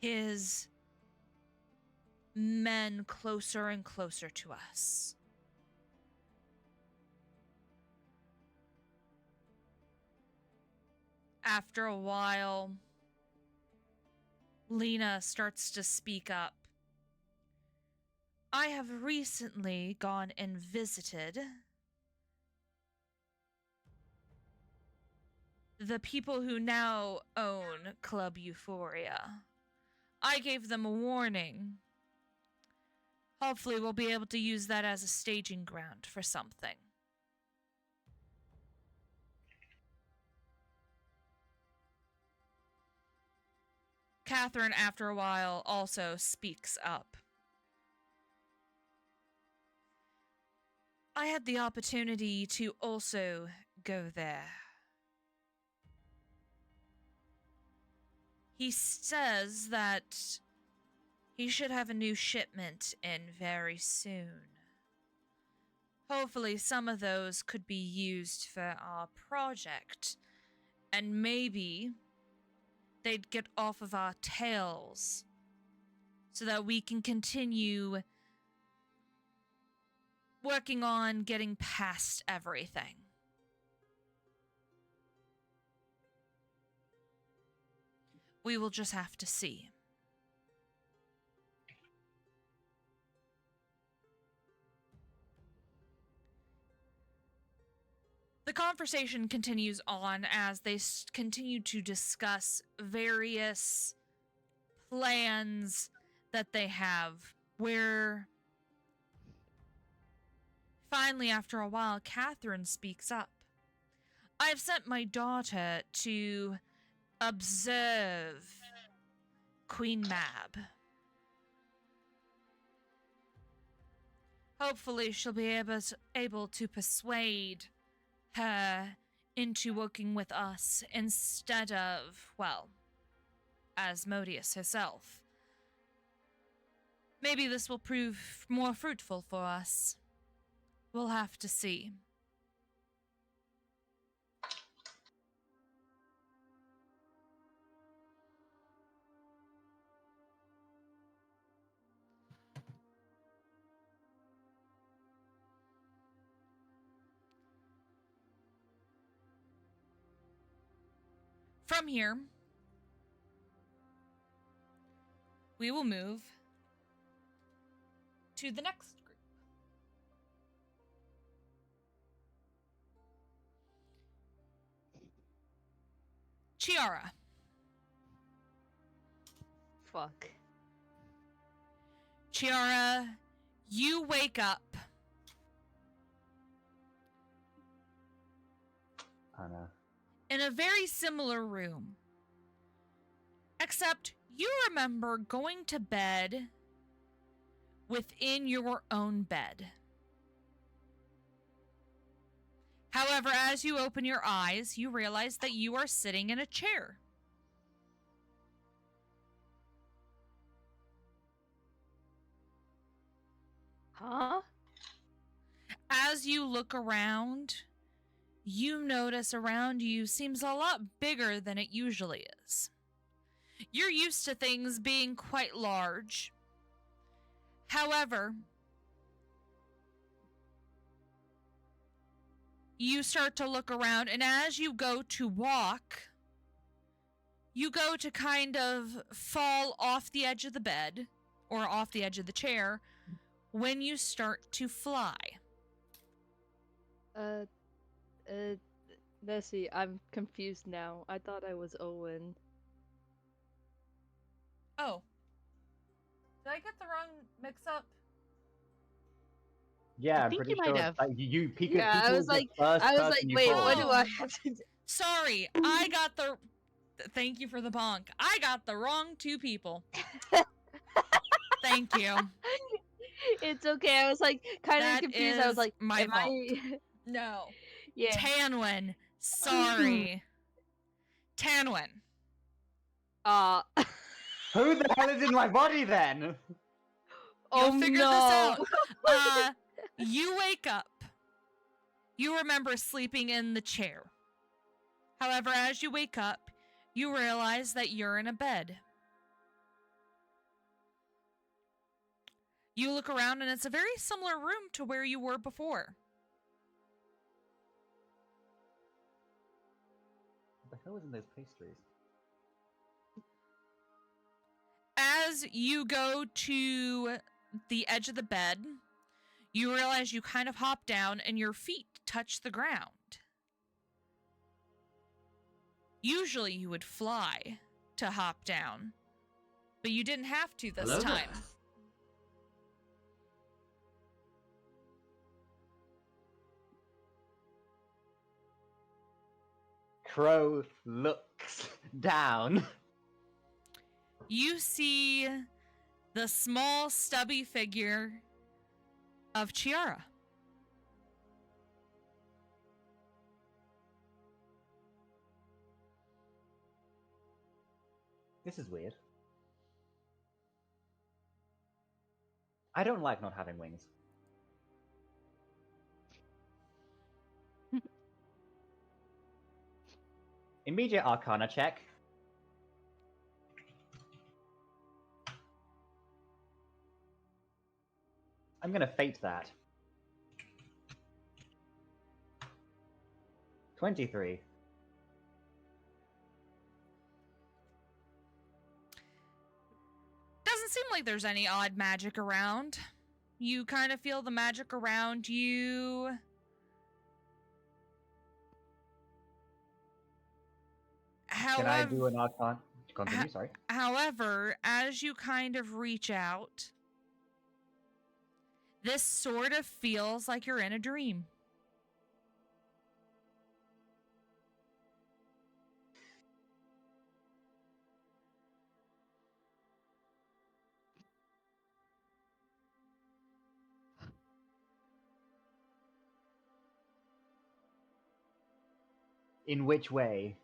his men closer and closer to us? After a while, Lena starts to speak up. I have recently gone and visited the people who now own Club Euphoria. I gave them a warning. Hopefully we'll be able to use that as a staging ground for something. Catherine, after a while, also speaks up. I had the opportunity to also go there. He says that he should have a new shipment in very soon. Hopefully some of those could be used for our project, And maybe they'd get off of our tails so that we can continue working on getting past everything. We will just have to see. The conversation continues on as they continue to discuss various plans that they have, where finally, after a while, Catherine speaks up. I've sent my daughter to observe Queen Mab. Hopefully she'll be able to persuade her into working with us instead of, well, Asmodeus herself. Maybe this will prove more fruitful for us. We'll have to see. From here, we will move to the next group. Chiara. Fuck. Chiara, you wake up. Oh no. In a very similar room. Except you remember going to bed within your own bed. However, as you open your eyes, you realize that you are sitting in a chair. Huh? As you look around, you notice around you seems a lot bigger than it usually is. You're used to things being quite large. However, you start to look around, and as you go to walk, you go to kind of fall off the edge of the bed, or off the edge of the chair, when you start to fly. Nessie, I'm confused now. I thought I was Owen. Oh. Did I get the wrong mix-up? Yeah, I I'm think pretty you might sure. have. You Pika, Yeah, Pika I was was the like, first person you wait, called. what do I Oh. have to do? Sorry, I got the... Thank you for the bonk. I got the wrong two people. Thank you. It's okay. I was like kind of That confused. I was is like, my am I? No. Yeah. Tanwin. Sorry. Tanwin. Who the hell is in my body then? Oh You'll figure no. this out. You wake up. You remember sleeping in the chair. However, as you wake up, you realize that you're in a bed. You look around and it's a very similar room to where you were before. What the hell was in those pastries? As you go to the edge of the bed, you realize you kind of hop down and your feet touch the ground. Usually you would fly to hop down, but you didn't have to this Hello there. time. Crow looks down. You see the small, stubby figure of Chiara. This is weird. I don't like not having wings. Immediate Arcana check. I'm gonna fate that. 23. Doesn't seem like there's any odd magic around. You kind of feel the magic around you. Can I do an Arcana? Continue, sorry. However, as you kind of reach out, this sort of feels like you're in a dream. In which way?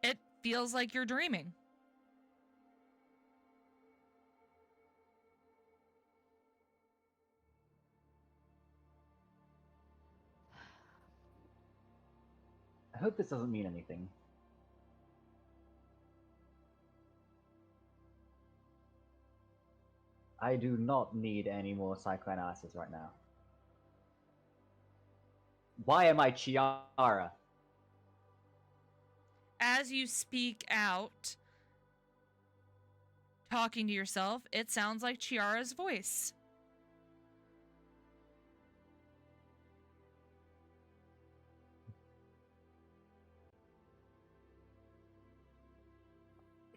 It feels like you're dreaming. I hope this doesn't mean anything. I do not need any more psychoanalysis right now. Why am I Chiara? As you speak out, talking to yourself, it sounds like Chiara's voice.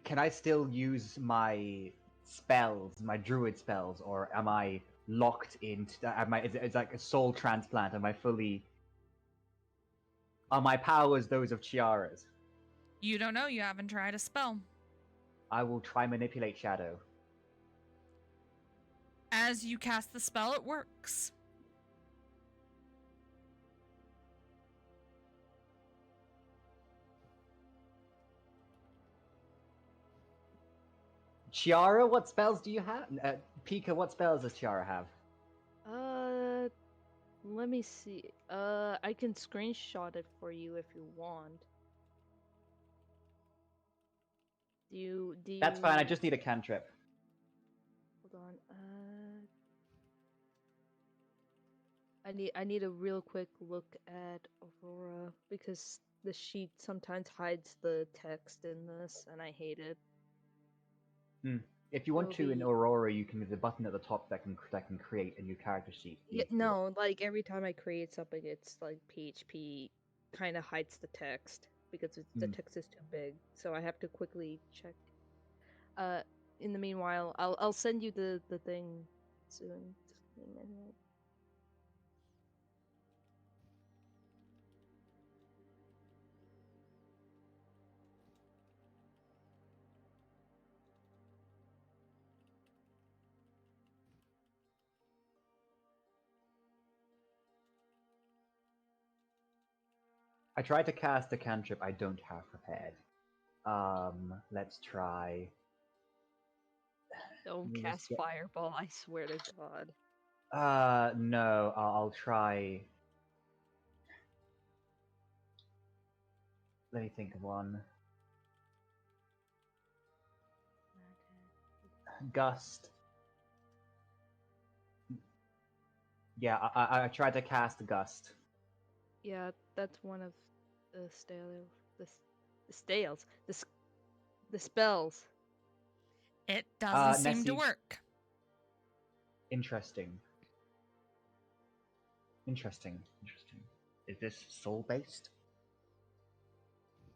Can I still use my spells, my druid spells, or am I locked into? Is it like a soul transplant? Am I fully? Are my powers those of Chiara's? You don't know. You haven't tried a spell. I will try manipulate shadow. As you cast the spell, it works. Chiara, what spells do you have? Pika, what spells does Chiara have? Let me see. I can screenshot it for you if you want. Do you? That's fine. I just need a cantrip. Hold on. I need a real quick look at Aurora because the sheet sometimes hides the text in this, and I hate it. If you want It'll to, in be- Aurora, you can use the button at the top that can create a new character sheet. Yeah, no, like every time I create something, it's like PHP kind of hides the text because the text is too big. So I have to quickly check. In the meanwhile, I'll send you the thing soon. Just give me a minute. I tried to cast a cantrip I don't have prepared. Let's try. Don't Let me just cast get- fireball, I swear to God. No, I'll try. Let me think of one. Gust. Yeah, I tried to cast Gust. Yeah, that's one of the the spells. It doesn't seem to Nessie. work. Interesting. Is this soul-based?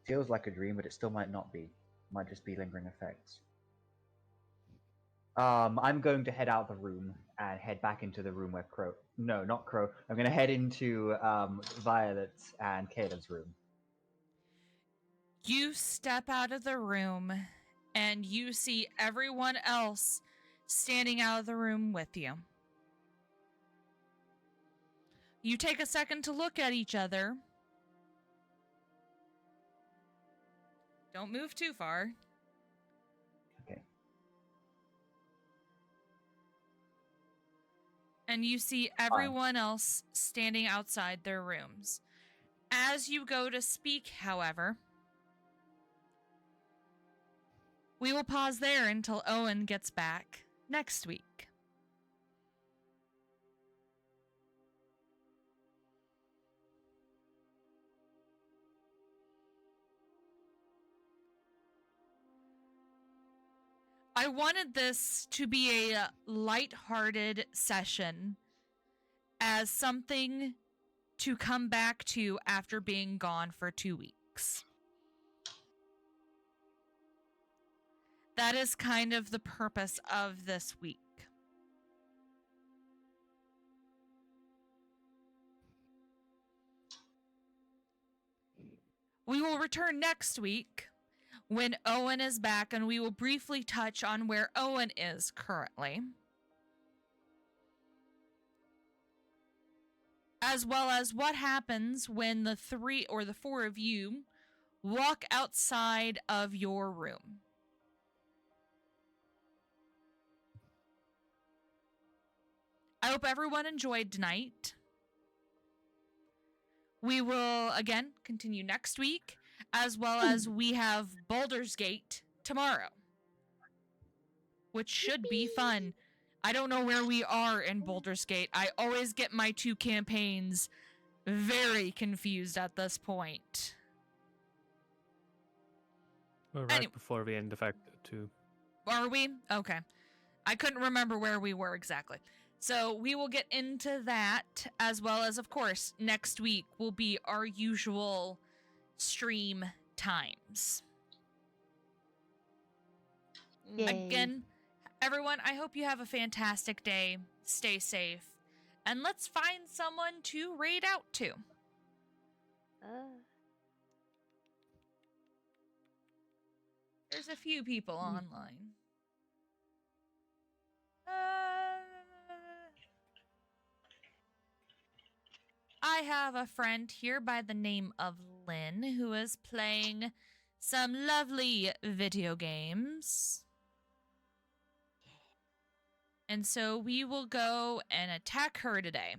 Feels like a dream, but it still might not be. Might just be lingering effects. I'm going to head out the room and head back into the room where Crow. No, not Crow. I'm going to head into Violet and Caleb's room. You step out of the room and you see everyone else standing out of the room with you. You take a second to look at each other. Don't move too far. Okay. And you see everyone else standing outside their rooms. As you go to speak, however, we will pause there until Owen gets back next week. I wanted this to be a lighthearted session as something to come back to after being gone for 2 weeks. That is kind of the purpose of this week. We will return next week when Owen is back, and we will briefly touch on where Owen is currently, as well as what happens when the 3 or the 4 of you walk outside of your room. I hope everyone enjoyed tonight. We will, again, continue next week, as well as we have Baldur's Gate tomorrow, which should be fun. I don't know where we are in Baldur's Gate. I always get my 2 campaigns very confused at this point. We're right before we end of Act 2. Are we? Okay. I couldn't remember where we were exactly. So we will get into that, as well as, of course, next week will be our usual stream times. Yay. Again, everyone, I hope you have a fantastic day. Stay safe. And let's find someone to raid out to. There's a few people online. I have a friend here by the name of Lynn who is playing some lovely video games. And so we will go and attack her today.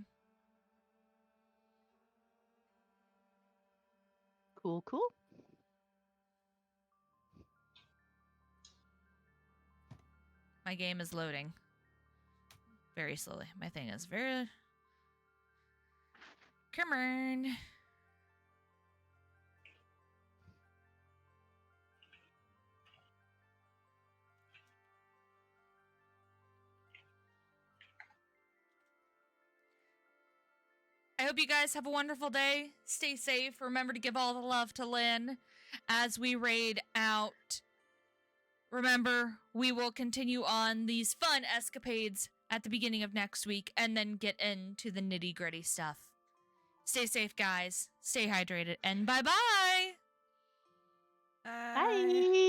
Cool, cool. My game is loading very slowly. My thing is very... Come on. I hope you guys have a wonderful day. Stay safe. Remember to give all the love to Lynn as we raid out. Remember, we will continue on these fun escapades at the beginning of next week and then get into the nitty-gritty stuff. Stay safe, guys. Stay hydrated, and bye-bye! Bye.